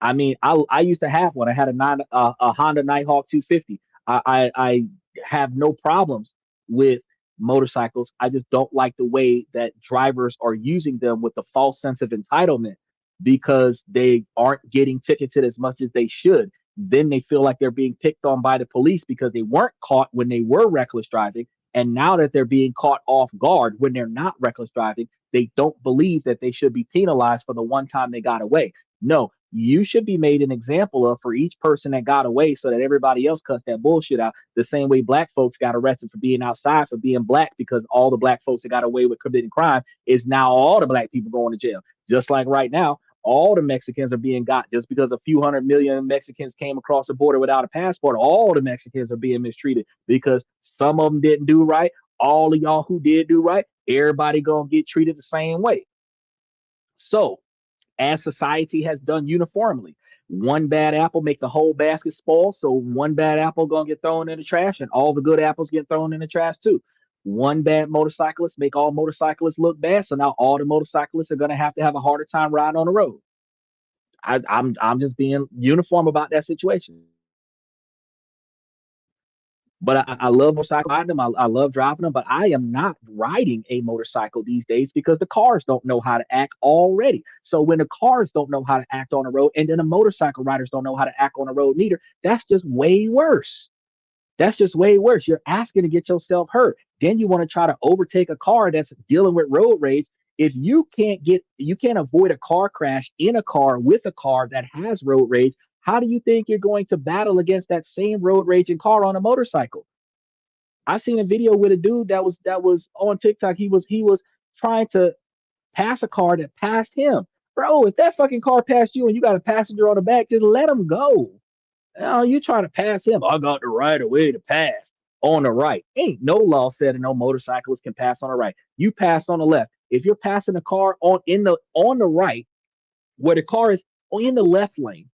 I mean, I used to have one. I had a Honda Nighthawk 250. I have no problems with motorcycles. I just don't like the way that drivers are using them with the false sense of entitlement because they aren't getting ticketed as much as they should. Then they feel like they're being picked on by the police because they weren't caught when they were reckless driving. And now that they're being caught off guard when they're not reckless driving, they don't believe that they should be penalized for the one time they got away. No, you should be made an example of for each person that got away so that everybody else cuts that bullshit out. The same way black folks got arrested for being outside for being black because all the black folks that got away with committing crime is now all the black people going to jail. Just like right now, all the Mexicans are being got just because a few 100 million Mexicans came across the border without a passport. All the Mexicans are being mistreated because some of them didn't do right. All of y'all who did do right, everybody gonna get treated the same way. So as society has done uniformly. One bad apple make the whole basket spoil, so one bad apple gonna get thrown in the trash, and all the good apples get thrown in the trash too. One bad motorcyclist make all motorcyclists look bad, so now all the motorcyclists are gonna have a harder time riding on the road. I'm just being uniform about that situation. But I love motorcycles, riding them. I love driving them, but I am not riding a motorcycle these days because the cars don't know how to act already. So when the cars don't know how to act on the road, and then the motorcycle riders don't know how to act on the road neither, that's just way worse. That's just way worse. You're asking to get yourself hurt. Then you want to try to overtake a car that's dealing with road rage. If you can't avoid a car crash in a car with a car that has road rage, how do you think you're going to battle against that same road raging car on a motorcycle? I seen a video with a dude that was on TikTok. He was trying to pass a car that passed him. Bro, if that fucking car passed you and you got a passenger on the back, just let him go. Oh, you trying to pass him? I got the right of way to pass on the right. Ain't no law said that no motorcyclist can pass on the right. You pass on the left. If you're passing a car on the right, where the car is in the left lane,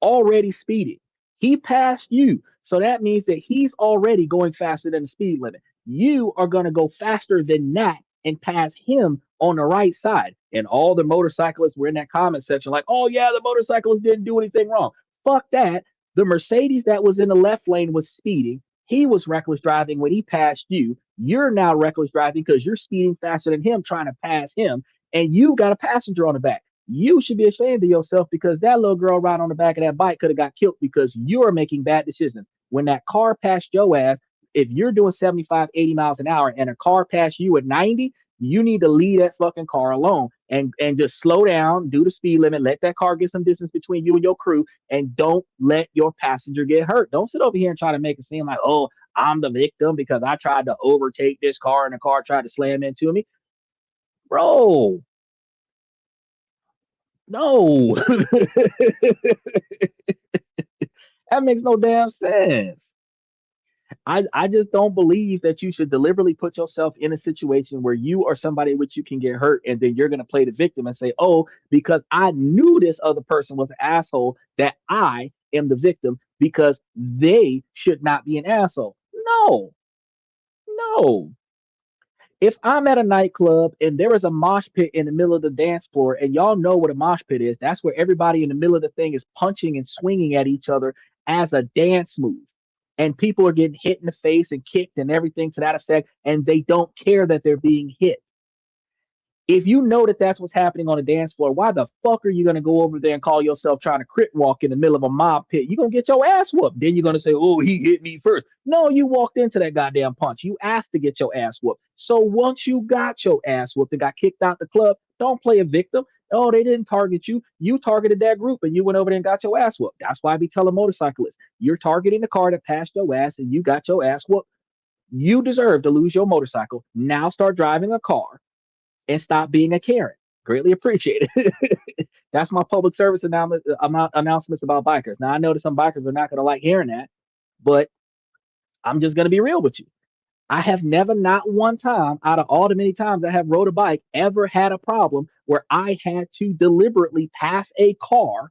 already speeding. He passed you. So that means that he's already going faster than the speed limit. You are going to go faster than that and pass him on the right side. And all the motorcyclists were in that comment section like, oh, yeah, the motorcyclists didn't do anything wrong. Fuck that. The Mercedes that was in the left lane was speeding. He was reckless driving when he passed you. You're now reckless driving because you're speeding faster than him, trying to pass him. And you got a passenger on the back. You should be ashamed of yourself because that little girl riding on the back of that bike could have got killed because you're making bad decisions. When that car passed your ass, if you're doing 75, 80 miles an hour and a car passed you at 90, you need to leave that fucking car alone and just slow down, do the speed limit, let that car get some distance between you and your crew, and don't let your passenger get hurt. Don't sit over here and try to make it seem like, oh, I'm the victim because I tried to overtake this car and the car tried to slam into me. Bro, no. That makes no damn sense. I just don't believe that you should deliberately put yourself in a situation where you or somebody which you can get hurt and then you're going to play the victim and say, oh, because I knew this other person was an asshole, that I am the victim because they should not be an asshole. No, no. If I'm at a nightclub and there is a mosh pit in the middle of the dance floor, and y'all know what a mosh pit is, that's where everybody in the middle of the thing is punching and swinging at each other as a dance move. And people are getting hit in the face and kicked and everything to that effect, and they don't care that they're being hit. If you know that that's what's happening on the dance floor, why the fuck are you gonna go over there and call yourself trying to crit walk in the middle of a mob pit? You're gonna get your ass whooped. Then you're gonna say, "Oh, he hit me first." No, you walked into that goddamn punch. You asked to get your ass whooped. So once you got your ass whooped and got kicked out the club, don't play a victim. Oh, they didn't target you. You targeted that group and you went over there and got your ass whooped. That's why I be telling motorcyclists, you're targeting the car that passed your ass and you got your ass whooped. You deserve to lose your motorcycle. Now start driving a car and stop being a Karen. Greatly appreciated. That's my public service announcements about bikers. Now I know that some bikers are not going to like hearing that, but I'm just going to be real with you. I have never, not one time, out of all the many times I have rode a bike, ever had a problem where I had to deliberately pass a car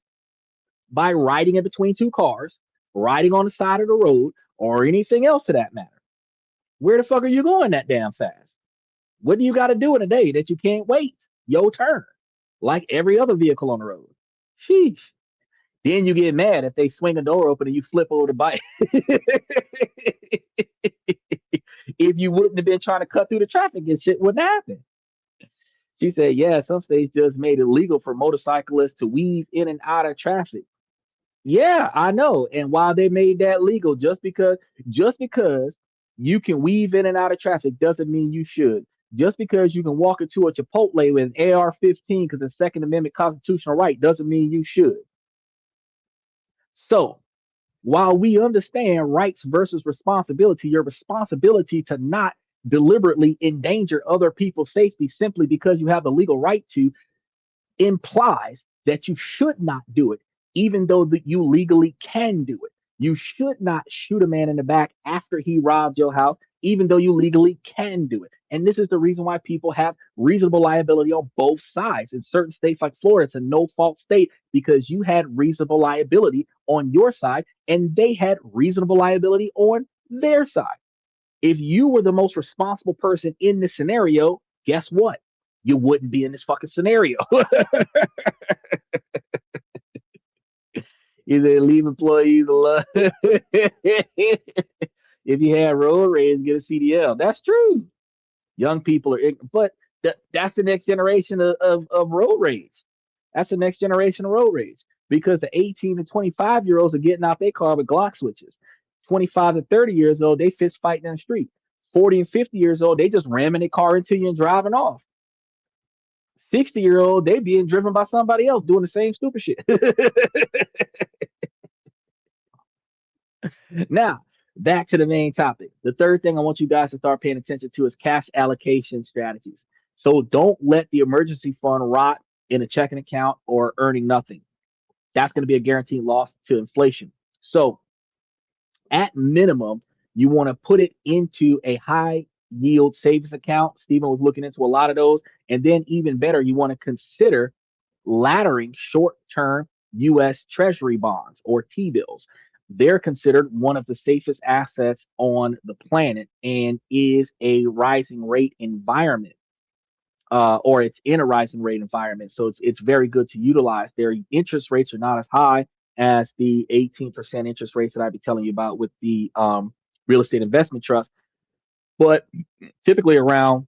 by riding in between two cars, riding on the side of the road, or anything else to that matter. Where the fuck are you going that damn fast? What do you got to do in a day that you can't wait? Your turn, like every other vehicle on the road. Sheesh. Then you get mad if they swing a door open and you flip over the bike. If you wouldn't have been trying to cut through the traffic and shit wouldn't happen. She said, yeah, some states just made it legal for motorcyclists to weave in and out of traffic. Yeah, I know. And while they made that legal, just because you can weave in and out of traffic doesn't mean you should. Just because you can walk into a Chipotle with an AR-15 because it's Second Amendment constitutional right doesn't mean you should. So while we understand rights versus responsibility, your responsibility to not deliberately endanger other people's safety simply because you have the legal right to implies that you should not do it, even though that you legally can do it. You should not shoot a man in the back after he robbed your house, even though you legally can do it. And this is the reason why people have reasonable liability on both sides. In certain states like Florida, it's a no fault state because you had reasonable liability on your side and they had reasonable liability on their side. If you were the most responsible person in this scenario, guess what? You wouldn't be in this fucking scenario. Either leave employees alone. If you had road rage, get a CDL. That's true. Young people are, but that's the next generation of road rage. That's the next generation of road rage because the 18 to 25-year olds are getting out their car with Glock switches. 25 to 30 years old, they fist fighting in the street. 40 and 50 years old, they just ramming their car into you and driving off. 60-year old, they being driven by somebody else doing the same stupid shit. Now, back to the main topic. The third thing I want you guys to start paying attention to is cash allocation strategies. So don't let the emergency fund rot in a checking account or earning nothing. That's going to be a guaranteed loss to inflation. So at minimum, you want to put it into a high yield savings account. Stephen was looking into a lot of those. And then even better, you want to consider laddering short term US Treasury bonds or T bills. They're considered one of the safest assets on the planet and is a rising rate environment. Or it's in a rising rate environment. So it's very good to utilize. Their interest rates are not as high as the 18% interest rates that I'd be telling you about with the real estate investment trust, but typically around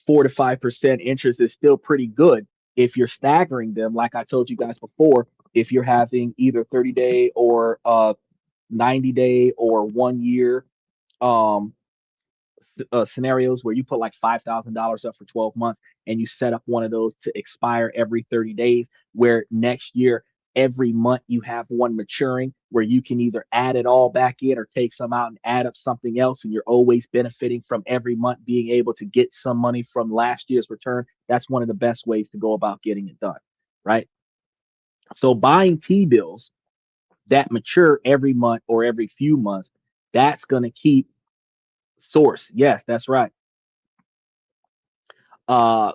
4 to 5% interest is still pretty good if you're staggering them. Like I told you guys before, if you're having either 30-day or 90-day or 1 year um, scenarios where you put like $5,000 up for 12 months and you set up one of those to expire every 30 days, where next year, every month you have one maturing where you can either add it all back in or take some out and add up something else. And you're always benefiting from every month being able to get some money from last year's return. That's one of the best ways to go about getting it done. Right. So buying T bills that mature every month or every few months, that's going to keep source. Yes, that's right. Uh,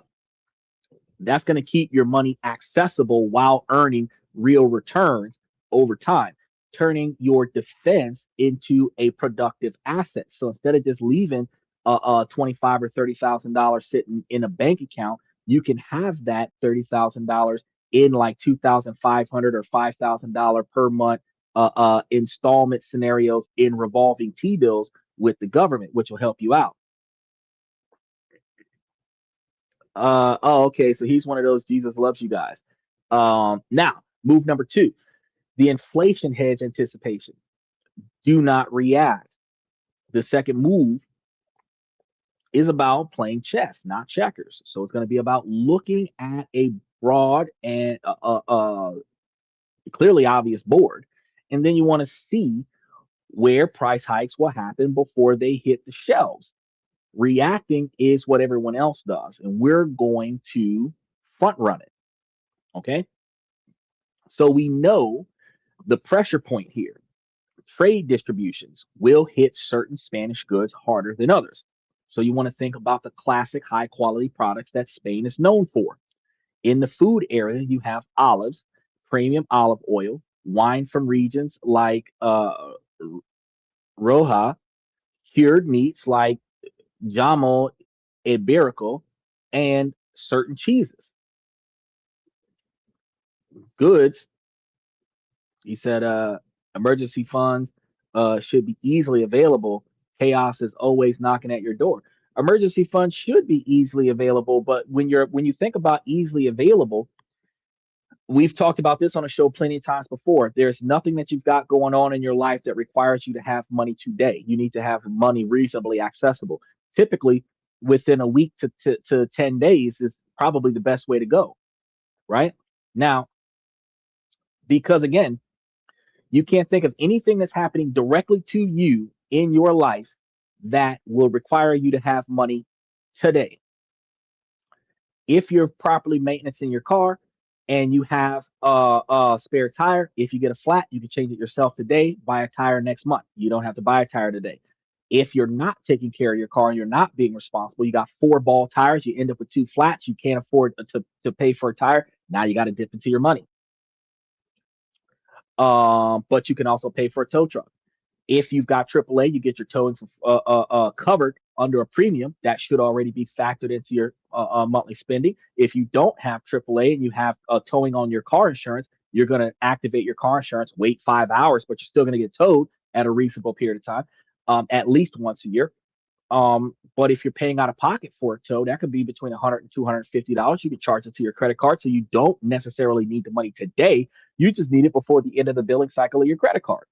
That's going to keep your money accessible while earning real returns over time, turning your defense into a productive asset. So instead of just leaving 25 or $30,000 sitting in a bank account, you can have that $30,000 in like 2,500 or $5,000 per month installment scenarios in revolving T bills with the government, which will help you out. Oh, okay. So he's one of those Jesus loves you guys. Now move number two, the inflation hedge anticipation. Do not react. The second move is about playing chess, not checkers. So it's going to be about looking at a broad and clearly obvious board, and then you want to see where price hikes will happen before they hit the shelves. Reacting is what everyone else does, and we're going to front run it. Okay. So we know the pressure point here. Trade distributions will hit certain Spanish goods harder than others. So you want to think about the classic high quality products that Spain is known for. In the food area, you have olives, premium olive oil, wine from regions like Roja, cured meats like Jamon Iberico, and certain cheeses. Goods, he said, emergency funds should be easily available. Chaos is always knocking at your door. Emergency funds should be easily available, but when you think about easily available, we've talked about this on a show plenty of times before. There's nothing that you've got going on in your life that requires you to have money today. You need to have money reasonably accessible. Typically, within a week to 10 days is probably the best way to go, right? Now, because again, you can't think of anything that's happening directly to you in your life that will require you to have money today. If you're properly maintaining your car and you have a spare tire, if you get a flat, you can change it yourself today, buy a tire next month. You don't have to buy a tire today. If you're not taking care of your car and you're not being responsible, you got four ball tires, you end up with two flats, you can't afford to pay for a tire. Now you got to dip into your money. But you can also pay for a tow truck. If you've got AAA, you get your towing covered under a premium that should already be factored into your monthly spending. If you don't have AAA and you have towing on your car insurance, you're going to activate your car insurance, wait 5 hours, but you're still going to get towed at a reasonable period of time, at least once a year. But if you're paying out of pocket for a tow, that could be between 100 and $250. You can charge it to your credit card, so you don't necessarily need the money today. You just need it before the end of the billing cycle of your credit card.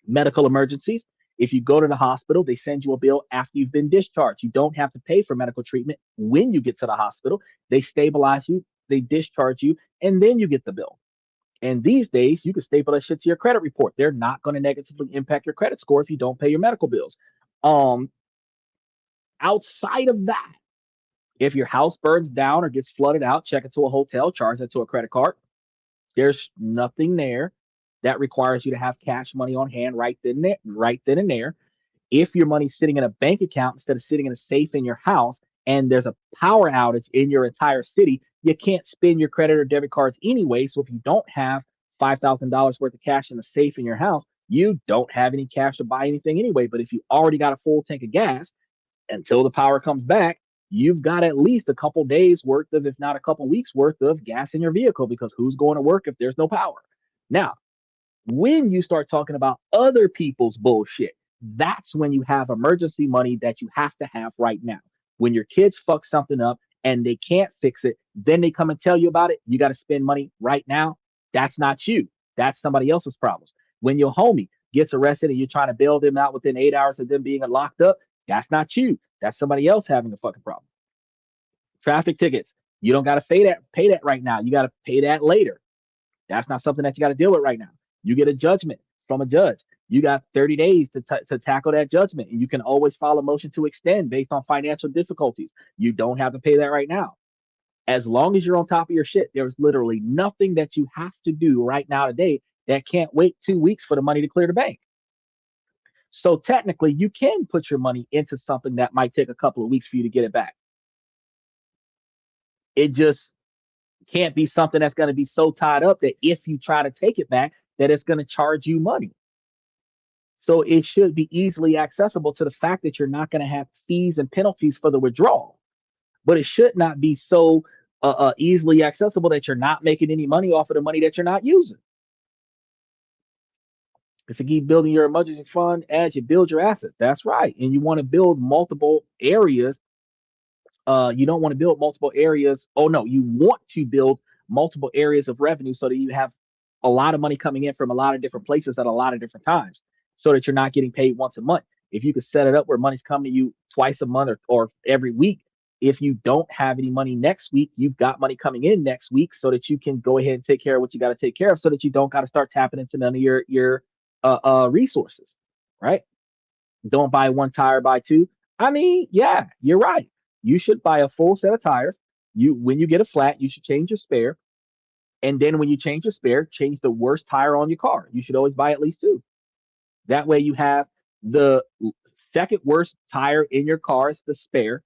Medical emergencies. If you go to the hospital, they send you a bill after you've been discharged. You don't have to pay for medical treatment when you get to the hospital. They stabilize you, they discharge you, and then you get the bill. And these days, you can staple that shit to your credit report. They're not going to negatively impact your credit score if you don't pay your medical bills. Um, Outside of that, if your house burns down or gets flooded out, check into a hotel, charge that to a credit card. There's nothing there that requires you to have cash money on hand right then and there. If your money's sitting in a bank account instead of sitting in a safe in your house and there's a power outage in your entire city, you can't spend your credit or debit cards anyway. So if you don't have $5,000 worth of cash in the safe in your house, you don't have any cash to buy anything anyway. But if you already got a full tank of gas, until the power comes back, you've got at least a couple days worth of, if not a couple weeks worth of gas in your vehicle because who's going to work if there's no power? Now, when you start talking about other people's bullshit, that's when you have emergency money that you have to have right now. When your kids fuck something up and they can't fix it, then they come and tell you about it. You got to spend money right now. That's not you. That's somebody else's problems. When your homie gets arrested and you're trying to bail them out within 8 hours of them being locked up, that's not you. That's somebody else having a fucking problem. Traffic tickets. You don't got to pay that right now. You got to pay that later. That's not something that you got to deal with right now. You get a judgment from a judge. You got 30 days to tackle that judgment, and you can always file a motion to extend based on financial difficulties. You don't have to pay that right now. As long as you're on top of your shit, there's literally nothing that you have to do right now today that can't wait 2 weeks for the money to clear the bank. So technically, you can put your money into something that might take a couple of weeks for you to get it back. It just can't be something that's going to be so tied up that if you try to take it back, that it's going to charge you money. So it should be easily accessible to the fact that you're not going to have fees and penalties for the withdrawal. But it should not be so easily accessible that you're not making any money off of the money that you're not using. Because to keep building your emergency fund as you build your assets. That's right. And you want to build multiple areas You don't want to build multiple areas. Oh no, you want to build multiple areas of revenue so that you have a lot of money coming in from a lot of different places at a lot of different times, so that you're not getting paid once a month. If you could set it up where money's coming to you twice a month or every week, if you don't have any money next week, you've got money coming in next week so that you can go ahead and take care of what you got to take care of so that you don't got to start tapping into none of your resources, right? Don't buy one tire, buy two. I mean, yeah, you're right. You should buy a full set of tires. You when you get a flat, you should change your spare. And then when you change your spare, change the worst tire on your car. You should always buy at least two. That way you have the second worst tire in your car is the spare.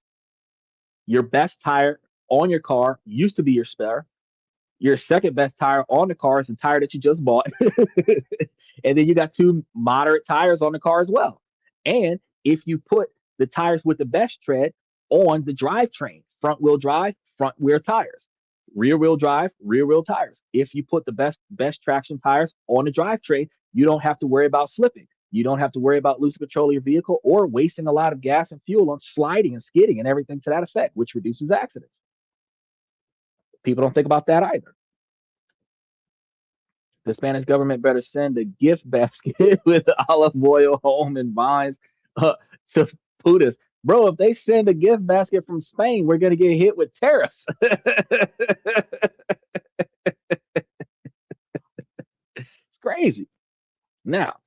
Your best tire on your car used to be your spare. Your second best tire on the car is the tire that you just bought. And then you got two moderate tires on the car as well. And if you put the tires with the best tread on the drivetrain, front wheel drive, front wheel tires, rear wheel tires. If you put the best traction tires on the drivetrain, you don't have to worry about slipping. You don't have to worry about losing control of your vehicle or wasting a lot of gas and fuel on sliding and skidding and everything to that effect, which reduces accidents. People don't think about that either. The Spanish government better send a gift basket with olive oil, home, and vines to Pudas. Bro, if they send a gift basket from Spain, we're going to get hit with tariffs. It's crazy. Now,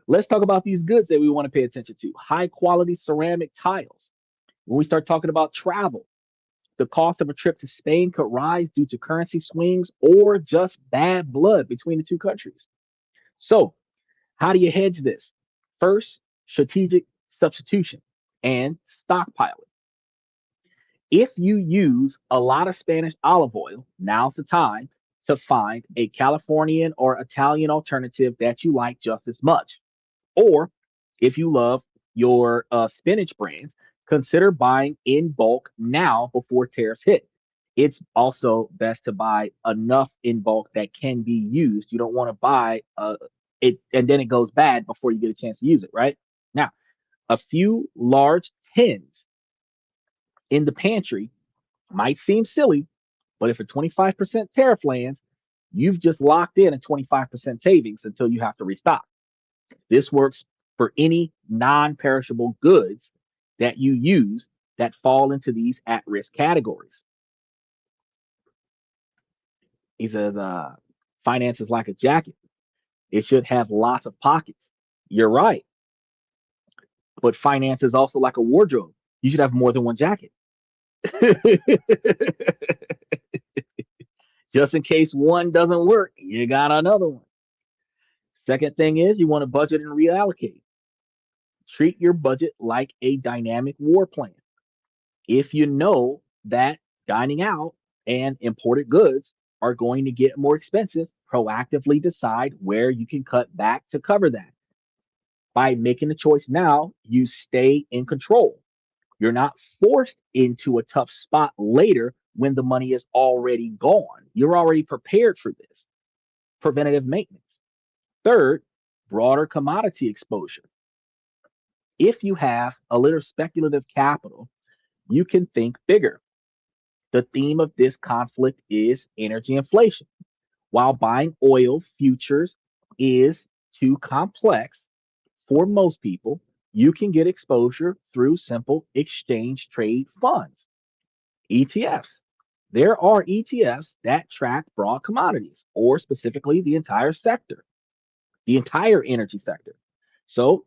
let's talk about these goods that we want to pay attention to. High quality ceramic tiles. When we start talking about travel, the cost of a trip to Spain could rise due to currency swings or just bad blood between the two countries. So, how do you hedge this? First, strategic substitution and stockpiling. If you use a lot of Spanish olive oil, now's the time to find a Californian or Italian alternative that you like just as much. Or if you love your spinach brands, consider buying in bulk now before tariffs hit. It's also best to buy enough in bulk that can be used. You don't want to buy it and then it goes bad before you get a chance to use it, right? Now, a few large tins in the pantry might seem silly, but if a 25% tariff lands, you've just locked in a 25% savings until you have to restock. This works for any non perishable goods that you use that fall into these at risk categories. He says, finance is like a jacket, it should have lots of pockets. You're right. But finance is also like a wardrobe. You should have more than one jacket. Just in case one doesn't work, you got another one. Second thing is you want to budget and reallocate. Treat your budget like a dynamic war plan. If you know that dining out and imported goods are going to get more expensive, proactively decide where you can cut back to cover that. By making the choice now, you stay in control. You're not forced into a tough spot later when the money is already gone. You're already prepared for this. Preventative maintenance. Third, broader commodity exposure. If you have a little speculative capital, you can think bigger. The theme of this conflict is energy inflation. While buying oil futures is too complex for most people, you can get exposure through simple exchange trade funds, ETFs. There are ETFs that track broad commodities or specifically the entire sector, the entire energy sector. So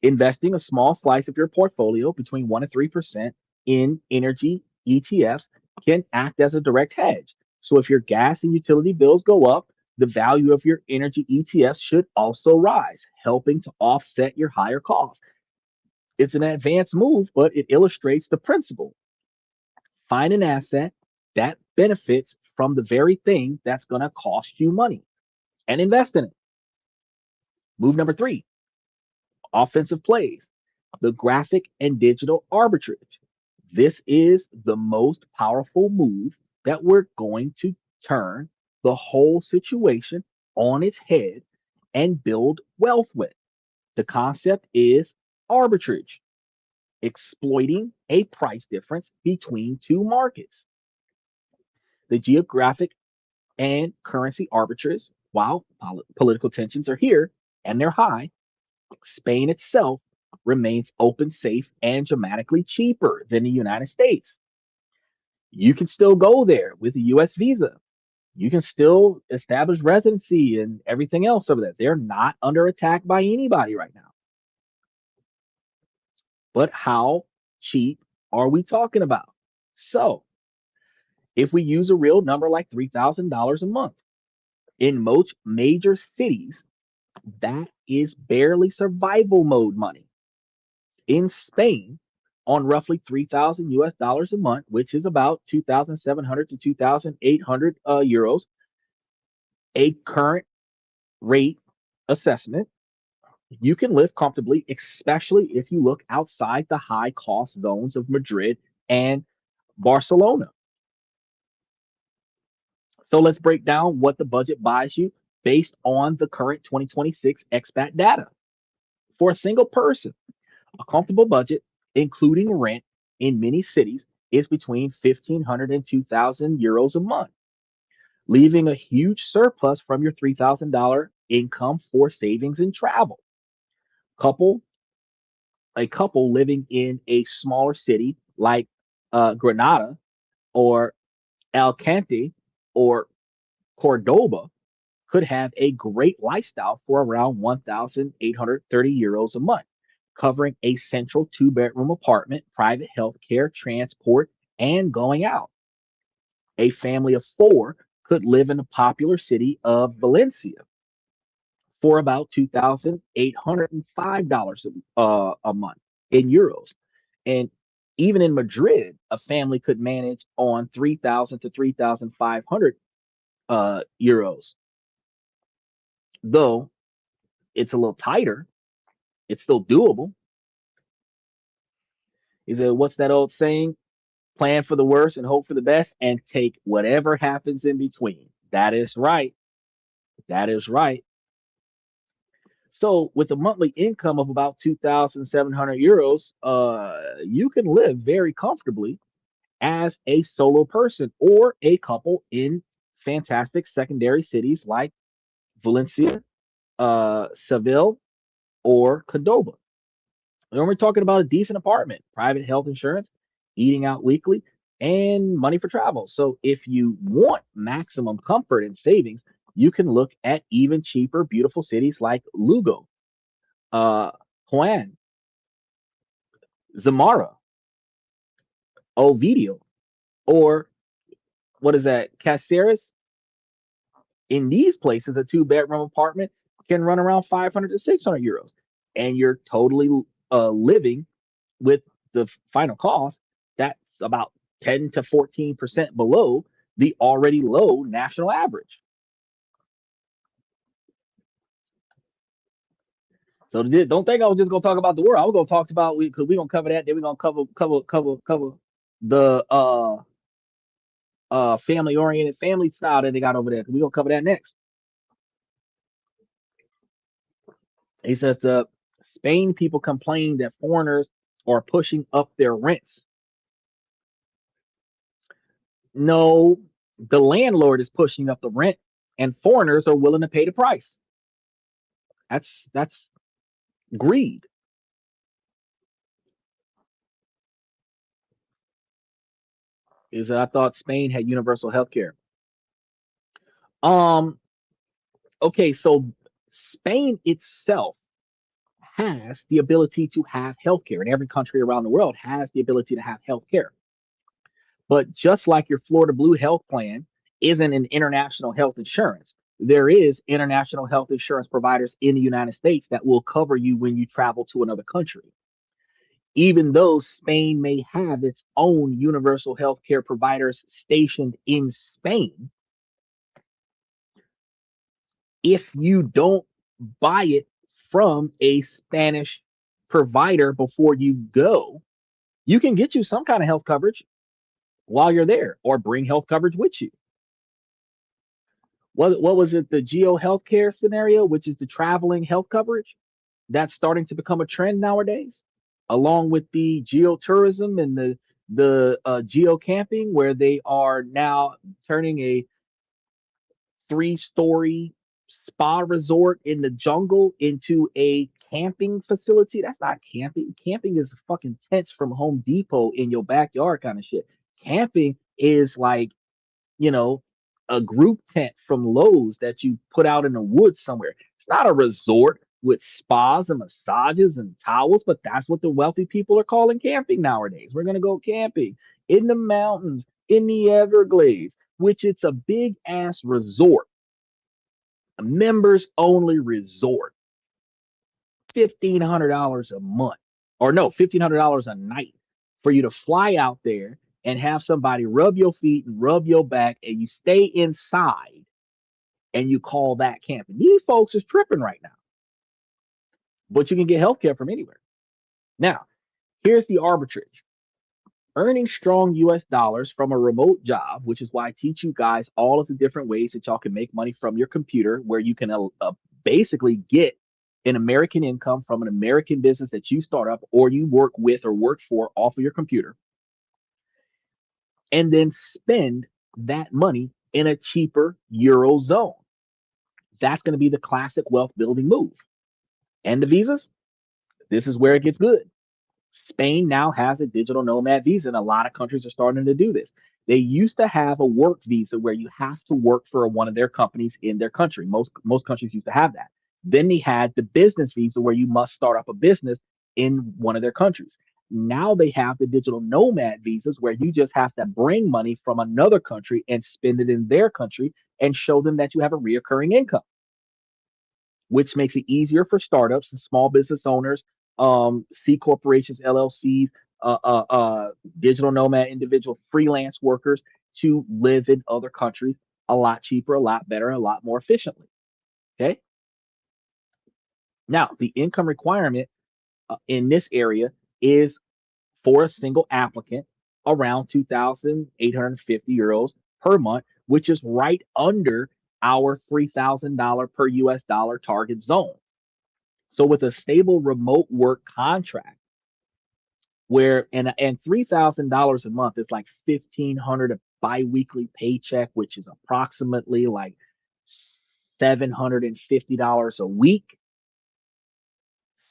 investing a small slice of your portfolio between 1 and 3% in energy ETFs can act as a direct hedge. So if your gas and utility bills go up, the value of your energy ETFs should also rise, helping to offset your higher costs. It's an advanced move, but it illustrates the principle. Find an asset that benefits from the very thing that's going to cost you money and invest in it. Move number three, offensive plays, the graphic and digital arbitrage. This is the most powerful move that we're going to turn the whole situation on its head and build wealth with. The concept is arbitrage. exploiting a price difference between two markets. The geographic and currency arbitrage, while political tensions are here and they're high, Spain itself remains open, safe, and dramatically cheaper than the United States. You can still go there with a US visa. You can still establish residency and everything else over there. They're not under attack by anybody right now. But how cheap are we talking about? So, if we use a real number like $3,000 a month, in most major cities, that is barely survival mode money. In Spain, on roughly 3,000 US dollars a month, which is about 2,700 to 2,800 euros, a current rate assessment, you can live comfortably, especially if you look outside the high cost zones of Madrid and Barcelona. So let's break down what the budget buys you based on the current 2026 expat data. For a single person, a comfortable budget, including rent in many cities, is between 1,500 and 2,000 euros a month, leaving a huge surplus from your $3,000 income for savings and travel. Couple a couple living in a smaller city like Granada or Alicante or Cordoba could have a great lifestyle for around 1,830 euros a month, covering a central two-bedroom apartment, private health care, transport, and going out. A family of four could live in the popular city of Valencia for about $2,805 a month in euros. And even in Madrid, a family could manage on 3,000 to 3,500 euros. Though it's a little tighter, it's still doable. He said, what's that old saying? Plan for the worst and hope for the best and take whatever happens in between. That is right. That is right. So, with a monthly income of about 2,700 euros, you can live very comfortably as a solo person or a couple in fantastic secondary cities like Valencia, Seville, or Cordoba. And we're talking about a decent apartment, private health insurance, eating out weekly, and money for travel. So if you want maximum comfort and savings, you can look at even cheaper, beautiful cities like Lugo, uh, Juan, Zamora, Ovidio, or what is that, Caceres? In these places, a two-bedroom apartment can run around 500 to 600 euros, and you're totally living with the final cost, that's about 10 to 14% below the already low national average. So don't think I was just gonna talk about the world. I was gonna talk about we because we're gonna cover that. Then we're gonna cover the family oriented family style that they got over there. We're gonna cover that next. He says the Spain people complain that foreigners are pushing up their rents. No, the landlord is pushing up the rent, and foreigners are willing to pay the price. That's greed. Is that I thought Spain had universal health care. Um, okay, so Spain itself has the ability to have healthcare, and every country around the world has the ability to have healthcare. But just like your Florida Blue health plan isn't an international health insurance, there is international health insurance providers in the United States that will cover you when you travel to another country. Even though Spain may have its own universal health care providers stationed in Spain, if you don't buy it from a Spanish provider before you go, you can get you some kind of health coverage while you're there or bring health coverage with you. What was it? The geo healthcare scenario, which is the traveling health coverage that's starting to become a trend nowadays. along with the geotourism and the geo camping, where they are now turning a 3-story spa resort in the jungle into a camping facility. That's not camping. Camping is fucking tents from Home Depot in your backyard kind of shit. Camping is like, you know, a group tent from Lowe's that you put out in the woods somewhere. It's not a resort with spas and massages and towels, but that's what the wealthy people are calling camping nowadays. We're gonna go camping in the mountains, in the Everglades, which it's a big ass resort, a members only resort. $1,500 a month, or no, $1,500 a night for you to fly out there and have somebody rub your feet and rub your back, and you stay inside and you call that camping. These folks is tripping right now, but you can get healthcare from anywhere. Now, here's the arbitrage. Earning strong US dollars from a remote job, which is why I teach you guys all of the different ways that y'all can make money from your computer, where you can basically get an American income from an American business that you start up or you work with or work for off of your computer, and then spend that money in a cheaper Eurozone. That's going to be the classic wealth building move. And the visas, this is where it gets good. Spain now has a digital nomad visa, and a lot of countries are starting to do this. They used to have a work visa where you have to work for one of their companies in their country. Most countries used to have that. Then they had the business visa where you must start up a business in one of their countries. Now they have the digital nomad visas where you just have to bring money from another country and spend it in their country and show them that you have a reoccurring income, which makes it easier for startups and small business owners, C corporations, LLCs, uh, uh, uh, digital nomad individual freelance workers to live in other countries a lot cheaper, a lot better, a lot more efficiently. Okay. Now, the income requirement in this area is for a single applicant around 2,850 euros per month, which is right under our $3,000 per US dollar target zone. So with a stable remote work contract, where and $3,000 a month is like 1,500 a biweekly paycheck, which is approximately like $750 a week.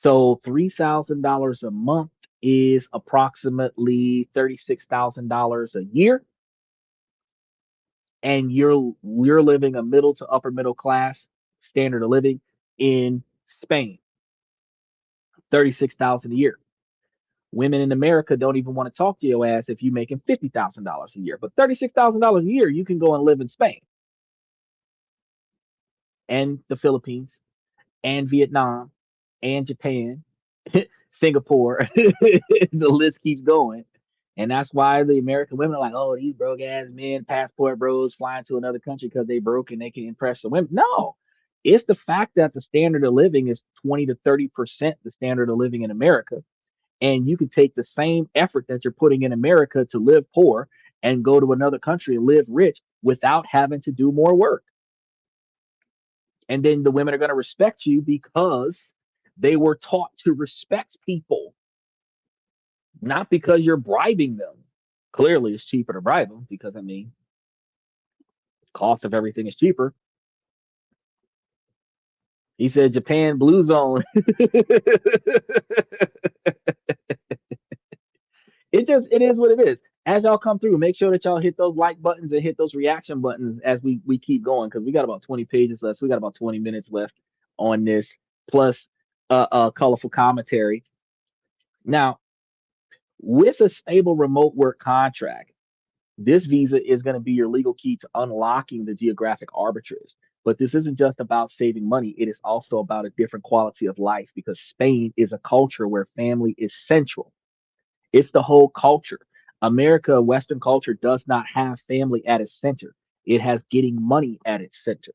So $3,000 a month is approximately $36,000 a year, and you're living a middle to upper middle class standard of living in Spain, 36,000 a year. Women in America don't even want to talk to your ass if you're making $50,000 a year. But $36,000 a year, you can go and live in Spain and the Philippines and Vietnam and Japan, Singapore. The list keeps going. And that's why the American women are like, oh, these broke ass men, passport bros flying to another country because they broke and they can impress the women. No, it's the fact that the standard of living is 20 to 30% the standard of living in America, and you can take the same effort that you're putting in America to live poor and go to another country and live rich without having to do more work. And then the women are going to respect you because they were taught to respect people, not because you're bribing them. Clearly, it's cheaper to bribe them because, I mean, cost of everything is cheaper. He said Japan blue zone. It is what it is. As y'all come through, make sure that y'all hit those like buttons and hit those reaction buttons as we keep going, because we got about 20 pages left. So we got about 20 minutes left on this, plus colorful commentary. Now, with a stable remote work contract, this visa is going to be your legal key to unlocking the geographic arbitrage. But this isn't just about saving money, it is also about a different quality of life, because Spain is a culture where family is central. It's the whole culture. America, Western culture, does not have family at its center. It has getting money at its center.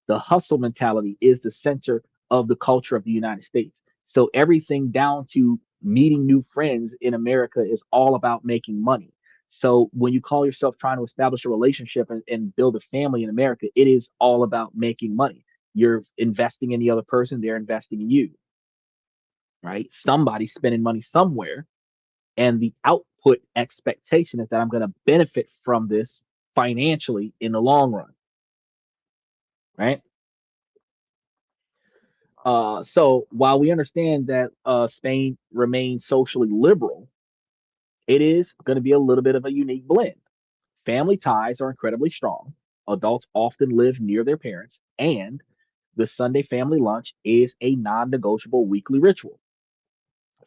The hustle mentality is the center of the culture of the United States. So everything down to meeting new friends in America is all about making money. So when you call yourself trying to establish a relationship and build a family in America, it is all about making money. You're investing in the other person, they're investing in you. right? Somebody's spending money somewhere, and the output expectation is that I'm going to benefit from this financially in the long run, right? So while we understand that Spain remains socially liberal, it is going to be a little bit of a unique blend. Family ties are incredibly strong. Adults often live near their parents, and the Sunday family lunch is a non negotiable weekly ritual.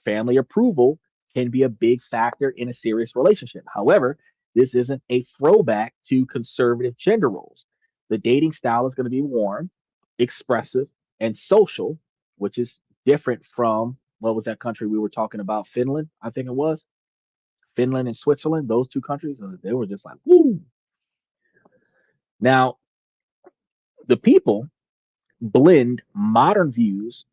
Family approval can be a big factor in a serious relationship. However, this isn't a throwback to conservative gender roles. The dating style is going to be warm, expressive, and social, which is different from what was that country we were talking about? Finland, I think it was. Finland and Switzerland, those two countries, they were just like, woo. Now, the people blend modern views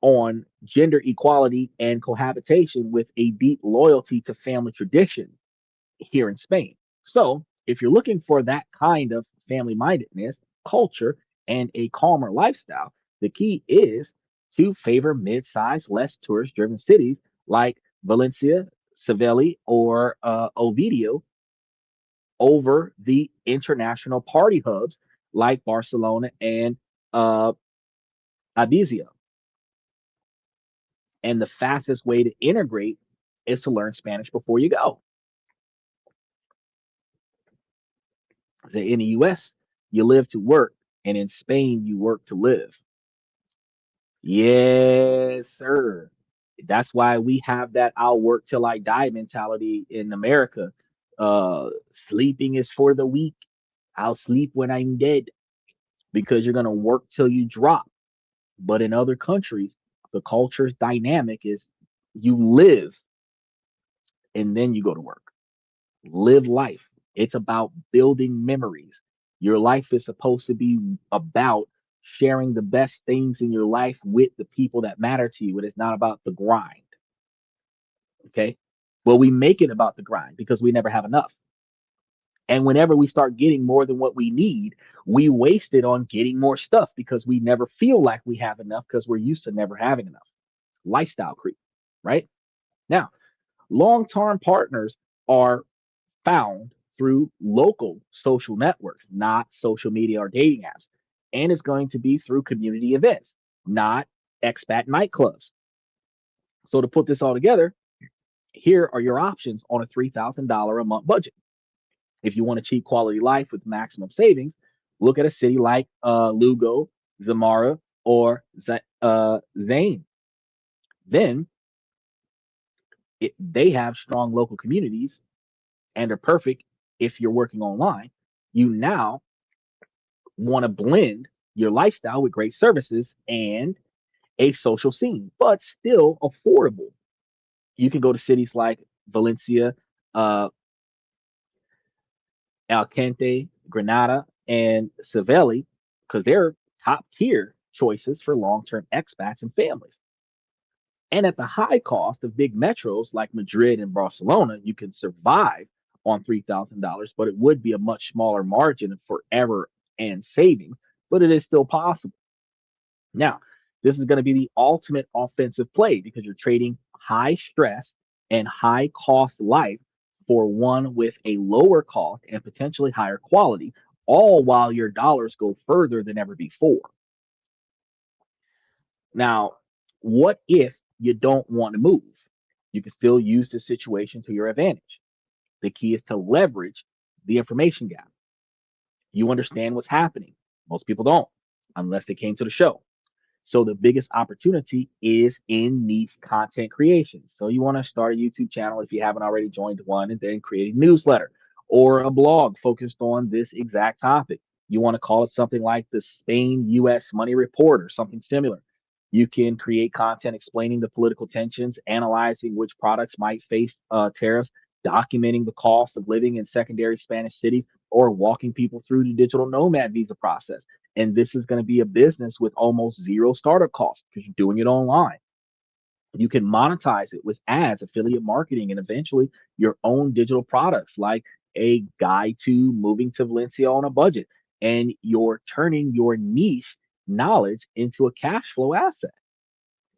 on gender equality and cohabitation with a deep loyalty to family tradition here in Spain. So, if you're looking for that kind of family mindedness, culture, and a calmer lifestyle, the key is to favor mid sized, less tourist driven cities like Valencia, Seville, or Oviedo over the international party hubs like Barcelona and uh, Ibiza. And the fastest way to integrate is to learn Spanish before you go. In the US, you live to work, and in Spain, you work to live. Yes, sir. That's why we have that I'll work till I die mentality in America. Sleeping is for the weak. I'll sleep when I'm dead because you're going to work till you drop. But in other countries, the culture's dynamic is you live and then you go to work. Live life. It's about building memories. Your life is supposed to be about sharing the best things in your life with the people that matter to you. It is not about the grind. Okay. Well, we make it about the grind because we never have enough. And whenever we start getting more than what we need, we waste it on getting more stuff because we never feel like we have enough because we're used to never having enough. Lifestyle creep, right? Now, long term partners are found through local social networks, not social media or dating apps. And it's going to be through community events, not expat nightclubs. So, to put this all together, here are your options on a $3,000 a month budget. If you want a cheap quality life with maximum savings, look at a city like Lugo, Zamora, or Zane. Then they have strong local communities and are perfect if you're working online. You now want to blend your lifestyle with great services and a social scene, but still affordable. You can go to cities like Valencia, uh, Alcante, Granada, and Seville because they're top tier choices for long term expats and families. And at the high cost of big metros like Madrid and Barcelona, you can survive on $3,000, but it would be a much smaller margin for error and saving, but it is still possible. Now, this is going to be the ultimate offensive play because you're trading high stress and high cost life for one with a lower cost and potentially higher quality, all while your dollars go further than ever before. Now, what if you don't want to move? You can still use the situation to your advantage. The key is to leverage the information gap. You understand what's happening. Most people don't, unless they came to the show. So the biggest opportunity is in niche content creation. So you want to start a YouTube channel if you haven't already joined one, and then create a newsletter or a blog focused on this exact topic. You want to call it something like the Spain US Money Report or something similar. You can create content explaining the political tensions, analyzing which products might face tariffs, documenting the cost of living in secondary Spanish cities, or walking people through the digital nomad visa process. And this is going to be a business with almost zero startup costs because you're doing it online. You can monetize it with ads, affiliate marketing, and eventually your own digital products like a guide to moving to Valencia on a budget. And you're turning your niche knowledge into a cash flow asset.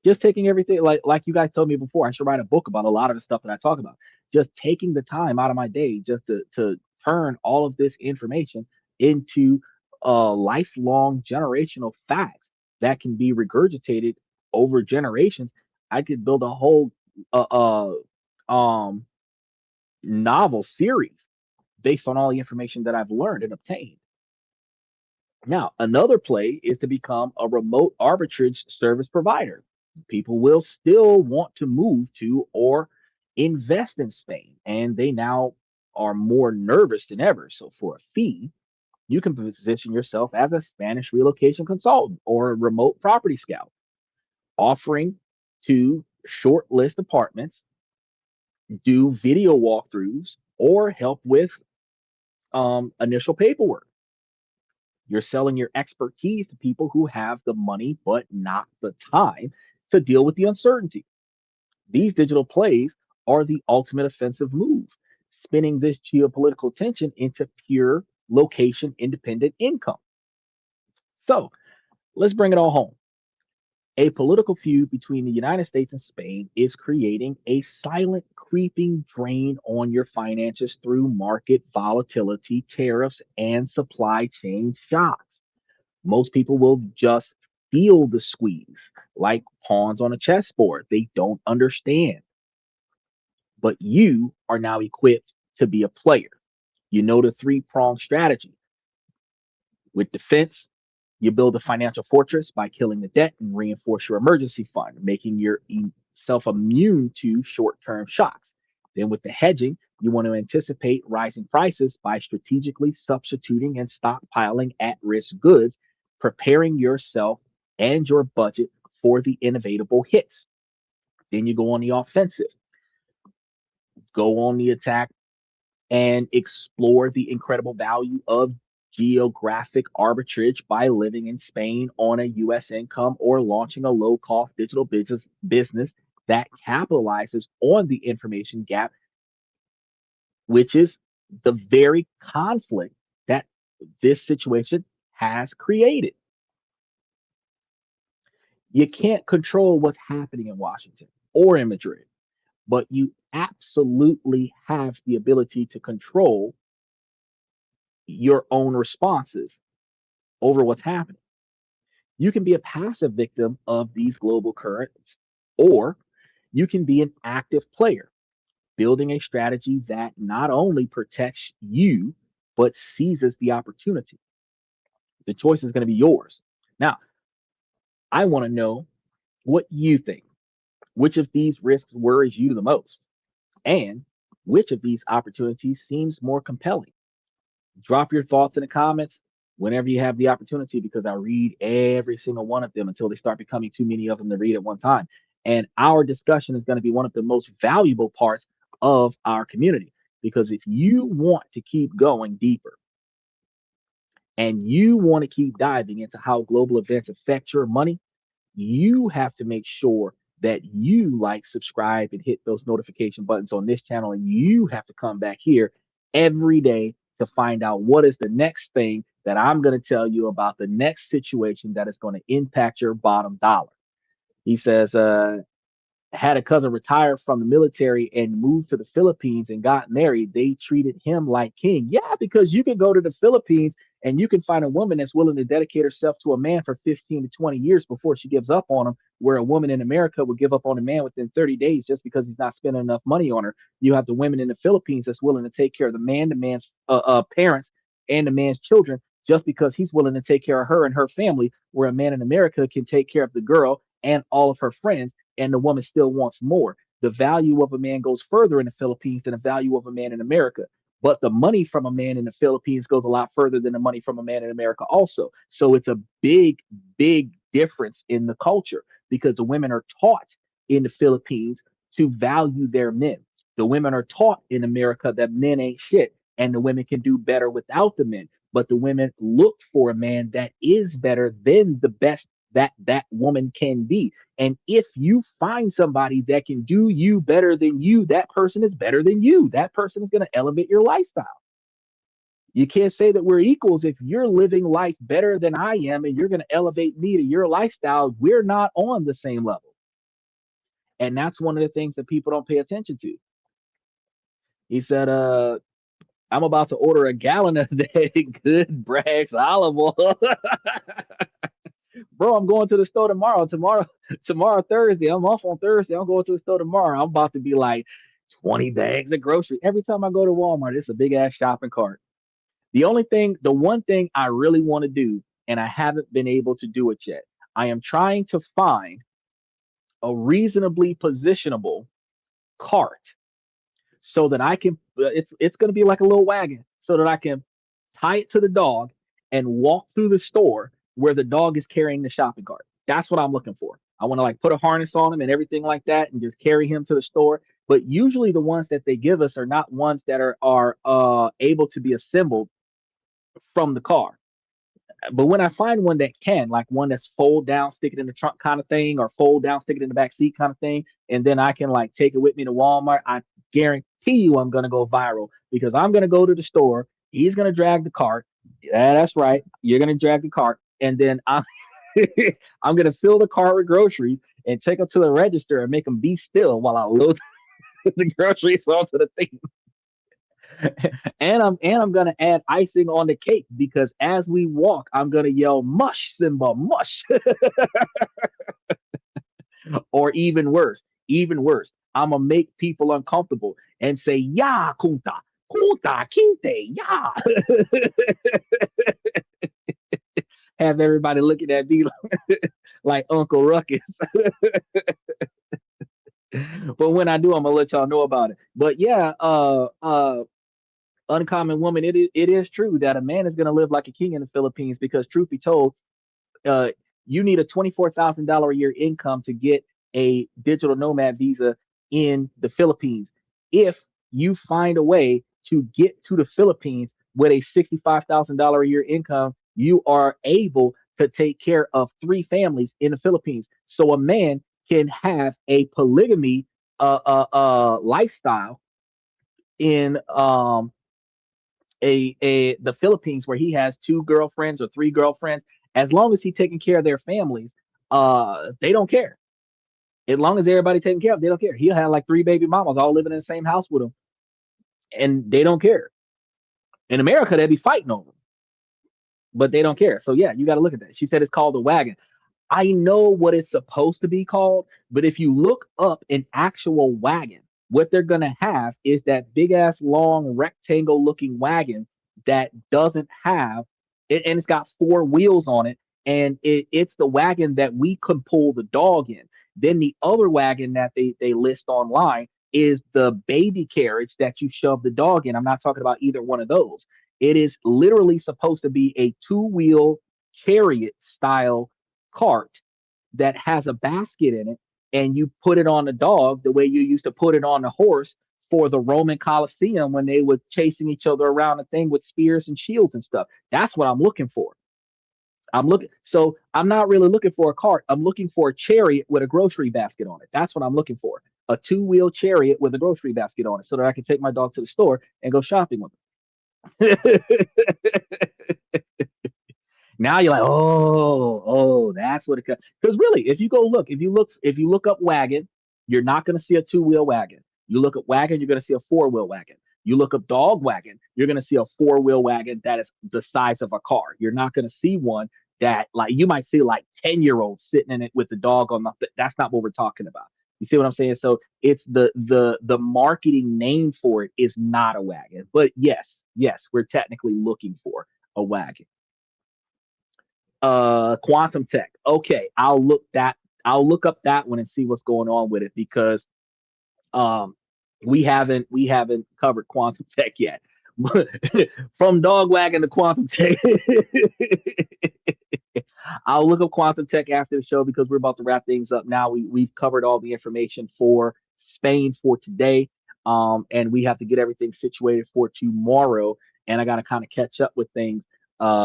Just taking everything, like you guys told me before, I should write a book about a lot of the stuff that I talk about. Just taking the time out of my day just to turn all of this information into lifelong generational facts that can be regurgitated over generations. I could build a whole um novel series based on all the information that I've learned and obtained. Now, another play is to become a remote arbitrage service provider. People will still want to move to or invest in Spain, and they now are more nervous than ever. So, for a fee, you can position yourself as a Spanish relocation consultant or a remote property scout, offering to shortlist apartments, do video walkthroughs, or help with initial paperwork. You're selling your expertise to people who have the money but not the time to deal with the uncertainty. These digital plays are the ultimate offensive move, spinning this geopolitical tension into pure location independent income. So let's bring it all home. A political feud between the United States and Spain is creating a silent, creeping drain on your finances through market volatility, tariffs, and supply chain shocks. Most people will just feel the squeeze like pawns on a chessboard. They don't understand. But you are now equipped to be a player. You know the three-pronged strategy. With defense, you build a financial fortress by killing the debt and reinforce your emergency fund, making yourself immune to short-term shocks. Then with the hedging, you want to anticipate rising prices by strategically substituting and stockpiling at-risk goods, preparing yourself and your budget for the inevitable hits. Then you go on the offensive, go on the attack and explore the incredible value of geographic arbitrage by living in Spain on a US income or launching a low cost digital business that capitalizes on the information gap, which is the very conflict that this situation has created. You can't control what's happening in Washington or in Madrid, but you absolutely have the ability to control your own responses over what's happening. You can be a passive victim of these global currents, or you can be an active player, building a strategy that not only protects you, but seizes the opportunity. The choice is going to be yours. Now, I want to know what you think. Which of these risks worries you the most? And which of these opportunities seems more compelling? Drop your thoughts in the comments whenever you have the opportunity because I read every single one of them until they start becoming too many of them to read at one time. And our discussion is going to be one of the most valuable parts of our community because if you want to keep going deeper and you want to keep diving into how global events affect your money, you have to make sure that you like, subscribe, and hit those notification buttons on this channel. And you have to come back here every day to find out what is the next thing that I'm going to tell you about the next situation that is going to impact your bottom dollar. He says, had a cousin retire from the military and moved to the Philippines and got married, they treated him like king. Yeah, because you can go to the Philippines and you can find a woman that's willing to dedicate herself to a man for 15 to 20 years before she gives up on him, where a woman in America would give up on a man within 30 days just because he's not spending enough money on her. You have the women in the Philippines that's willing to take care of the man, the man's parents, and the man's children just because he's willing to take care of her and her family, where a man in America can take care of the girl and all of her friends and the woman still wants more. The value of a man goes further in the Philippines than the value of a man in America. But the money from a man in the Philippines goes a lot further than the money from a man in America, also. So it's a big, big difference in the culture because the women are taught in the Philippines to value their men. The women are taught in America that men ain't shit and the women can do better without the men. But the women look for a man that is better than the best that woman can be. And if you find somebody that can do you better than you, that person is better than you. That person is going to elevate your lifestyle. You can't say that we're equals if you're living life better than I am and you're going to elevate me to your lifestyle. We're not on the same level. And that's one of the things that people don't pay attention to. He said, I'm about to order a gallon a day. Good Bragg's olive oil. Bro, I'm going to the store tomorrow. Tomorrow Thursday. I'm off on Thursday. I'm going to the store tomorrow. I'm about to be like 20 bags of groceries. Every time I go to Walmart, it's a big ass shopping cart. The one thing I really want to do, and I haven't been able to do it yet, I am trying to find a reasonably positionable cart so that I can. It's going to be like a little wagon, so that I can tie it to the dog and walk through the store where the dog is carrying the shopping cart. That's what I'm looking for. I want to like put a harness on him and everything like that, and just carry him to the store. But usually the ones that they give us are not ones that are able to be assembled from the car. But when I find one that can, like one that's fold down, stick it in the trunk kind of thing, or fold down, stick it in the back seat kind of thing, and then I can like take it with me to Walmart, I guarantee you I'm gonna go viral because I'm gonna go to the store. He's gonna drag the cart. Yeah, that's right. You're gonna drag the cart, and then I'm I'm gonna fill the cart with groceries and take them to the register and make them be still while I load the groceries onto the thing. And I'm gonna add icing on the cake because as we walk, I'm gonna yell "mush, Simba, mush," or even worse, I'm gonna make people uncomfortable and say "ya kunta, kunta kinte ya." Have everybody looking at me like Uncle Ruckus. But when I do, I'm gonna let y'all know about it. But yeah, uncommon woman, it is true that a man is gonna live like a king in the Philippines because truth be told, uh, you need a $24,000 a year income to get a digital nomad visa in the Philippines. If you find a way to get to the Philippines with a $65,000 a year income, you are able to take care of three families in the Philippines. So a man can have a polygamy lifestyle in the Philippines where he has two girlfriends or three girlfriends, as long as he's taking care of their families, they don't care. As long as everybody's taken care of, they don't care. He'll have like three baby mamas all living in the same house with him, and they don't care. In America, they'd be fighting over him, but they don't care. So yeah, you got to look at that. She said it's called a wagon. I know what it's supposed to be called, but if you look up an actual wagon, what they're going to have is that big ass long rectangle looking wagon that doesn't have it, and it's got four wheels on it, and it's the wagon that we could pull the dog in. Then the other wagon that they list online is the baby carriage that you shove the dog in. I'm not talking about either one of those. It is literally supposed to be a two-wheel chariot style cart that has a basket in it, and you put it on the dog the way you used to put it on the horse for the Roman Colosseum when they were chasing each other around the thing with spears and shields and stuff. That's what I'm looking for. I'm not really looking for a cart. I'm looking for a chariot with a grocery basket on it. That's what I'm looking for. A two-wheel chariot with a grocery basket on it so that I can take my dog to the store and go shopping with him. Now you're like, oh, that's what it. Because really, if you look up wagon, you're not going to see a two-wheel wagon. You look up wagon, you're going to see a four-wheel wagon. You look up dog wagon, you're going to see a four-wheel wagon that is the size of a car. You're not going to see one that like you might see like 10-year-olds sitting in it with the dog on the. That's not what we're talking about. You see what I'm saying? So it's the marketing name for it is not a wagon, but yes, we're technically looking for a wagon. Quantum Tech. Okay, I'll look up that one and see what's going on with it because um we haven't covered Quantum Tech yet. From dog wagon to Quantum Tech. I'll look up Quantum Tech after the show because we're about to wrap things up now. We've covered all the information for Spain for today. And we have to get everything situated for tomorrow. And I got to kind of catch up with things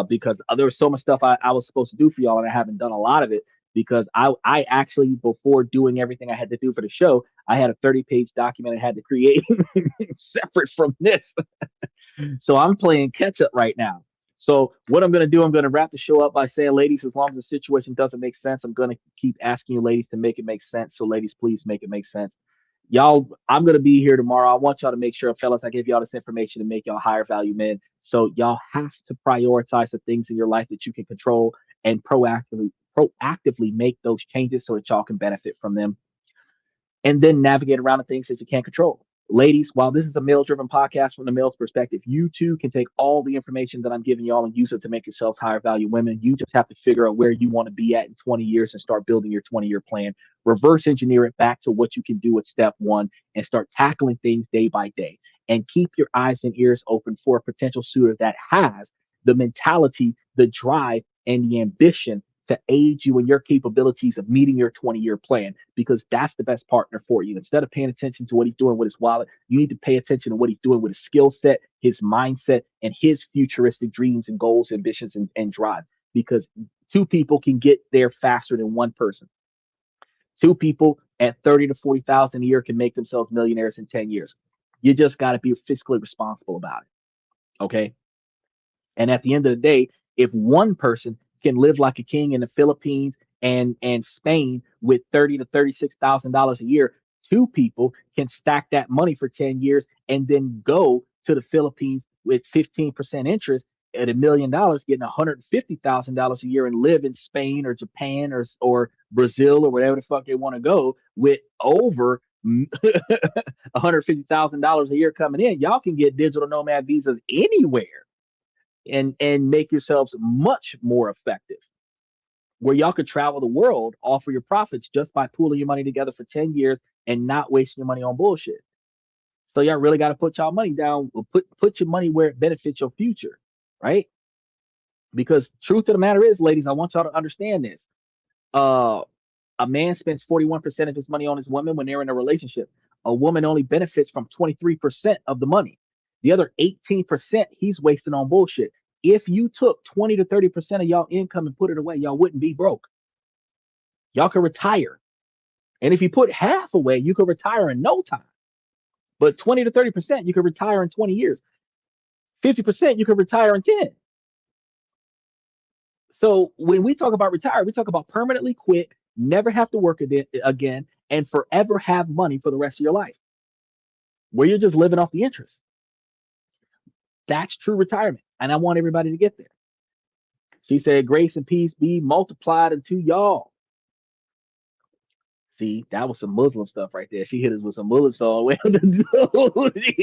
because there was so much stuff I was supposed to do for y'all, and I haven't done a lot of it because I actually, before doing everything I had to do for the show, I had a 30-page document I had to create separate from this. So I'm playing catch up right now. So what I'm going to do, I'm going to wrap the show up by saying, ladies, as long as the situation doesn't make sense, I'm going to keep asking you ladies to make it make sense. So ladies, please make it make sense. Y'all, I'm going to be here tomorrow. I want y'all to make sure, fellas, I give y'all this information to make y'all higher value men. So y'all have to prioritize the things in your life that you can control and proactively make those changes so that y'all can benefit from them and then navigate around the things that you can't control. Ladies, while this is a male driven podcast from the male's perspective, you too can take all the information that I'm giving y'all and use it to make yourselves higher value women. You just have to figure out where you want to be at in 20 years and start building your 20-year plan. Reverse engineer it back to what you can do at step one and start tackling things day by day. And keep your eyes and ears open for a potential suitor that has the mentality, the drive, and the ambition to aid you in your capabilities of meeting your 20-year plan, because that's the best partner for you. Instead of paying attention to what he's doing with his wallet, you need to pay attention to what he's doing with his skill set, his mindset, and his futuristic dreams and goals, ambitions, and drive. Because two people can get there faster than one person. Two people at 30 to 40,000 a year can make themselves millionaires in 10 years. You just got to be fiscally responsible about it. Okay. And at the end of the day, if one person can live like a king in the Philippines and Spain with $30 to $36,000 a year, two people can stack that money for 10 years and then go to the Philippines with 15% interest at $1 million, getting $150,000 a year and live in Spain or Japan or Brazil or wherever the fuck they want to go with over $150,000 a year coming in. Y'all can get digital nomad visas anywhere and make yourselves much more effective, where y'all could travel the world off of your profits just by pooling your money together for 10 years and not wasting your money on bullshit. So y'all really got to put y'all money down, put your money where it benefits your future, right? Because truth of the matter is, ladies, I want y'all to understand this. Uh, a man spends 41% of his money on his woman when they're in a relationship. A woman only benefits from 23% of the money. The other 18% he's wasting on bullshit. If you took 20 to 30% of y'all income and put it away, y'all wouldn't be broke. Y'all could retire. And if you put half away, you could retire in no time. But 20 to 30%, you could retire in 20 years. 50%, you could retire in 10. So when we talk about retire, we talk about permanently quit, never have to work again, and forever have money for the rest of your life, where you're just living off the interest. That's true retirement. And I want everybody to get there. She said, grace and peace be multiplied unto y'all. See, that was some Muslim stuff right there. She hit us with some Muslim song. She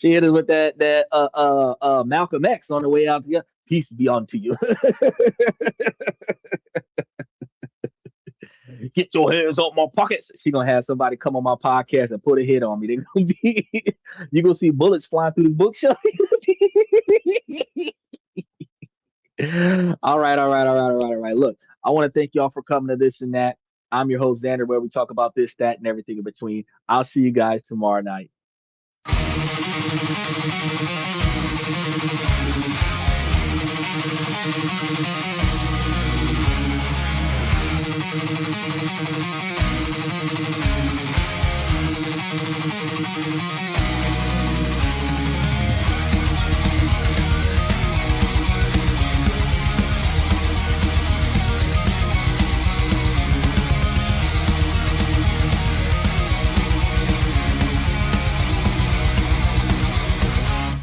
hit us with that Malcolm X on the way out here. Peace be unto you. Get your hands off my pockets. She gonna have somebody come on my podcast and put a hit on me. They gonna be, you gonna see bullets flying through the bookshelf. All right. Look, I want to thank y'all for coming to this and that. I'm your host Xander, where we talk about this, that, and everything in between. I'll see you guys tomorrow night.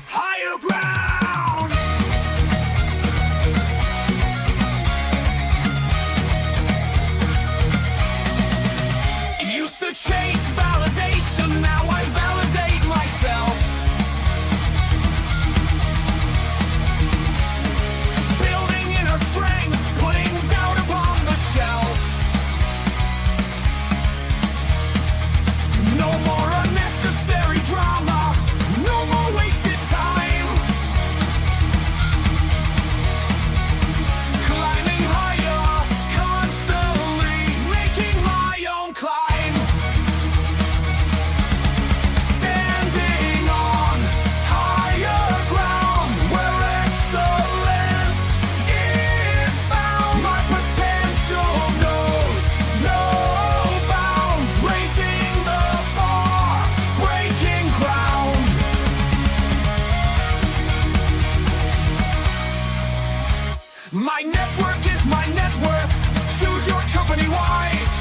Higher ground. Used to chase validation, now I validate My network is my net worth. Choose your company wise.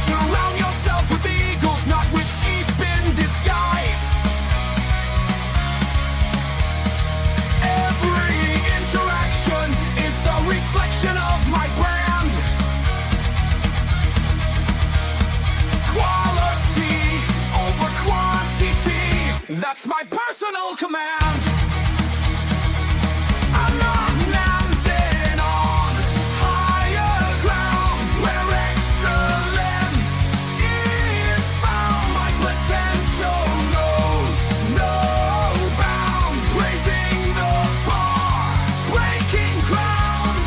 Surround yourself with eagles, not with sheep in disguise. Every interaction is a reflection of my brand. Quality over quantity, that's my personal command. I'm not landing on higher ground where excellence is found. My potential knows no bounds, raising the bar, breaking ground.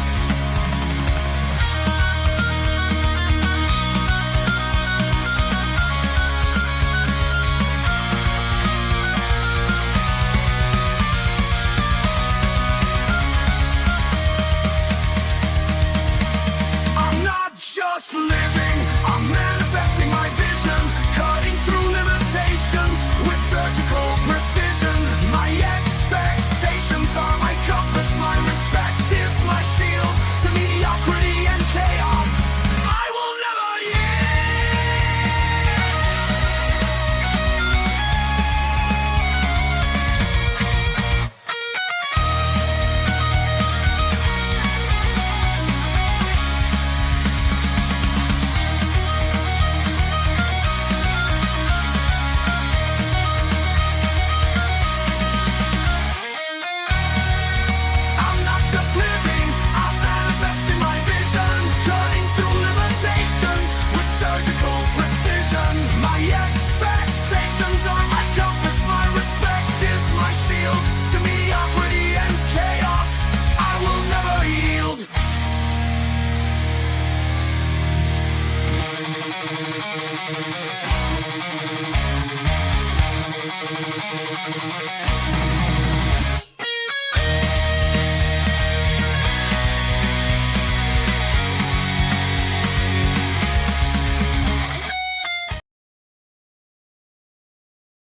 I'm not just living, I'm manifesting my vision, cutting through limitations with surgical precision. My expectations are my compass, my respect is my shield to mediocrity and chaos. I will never I'm not just living, I'm manifesting my vision, cutting through limitations with surgical precision. My expectations are my compass, my respect is my shield to mediocrity and chaos. I will never yield.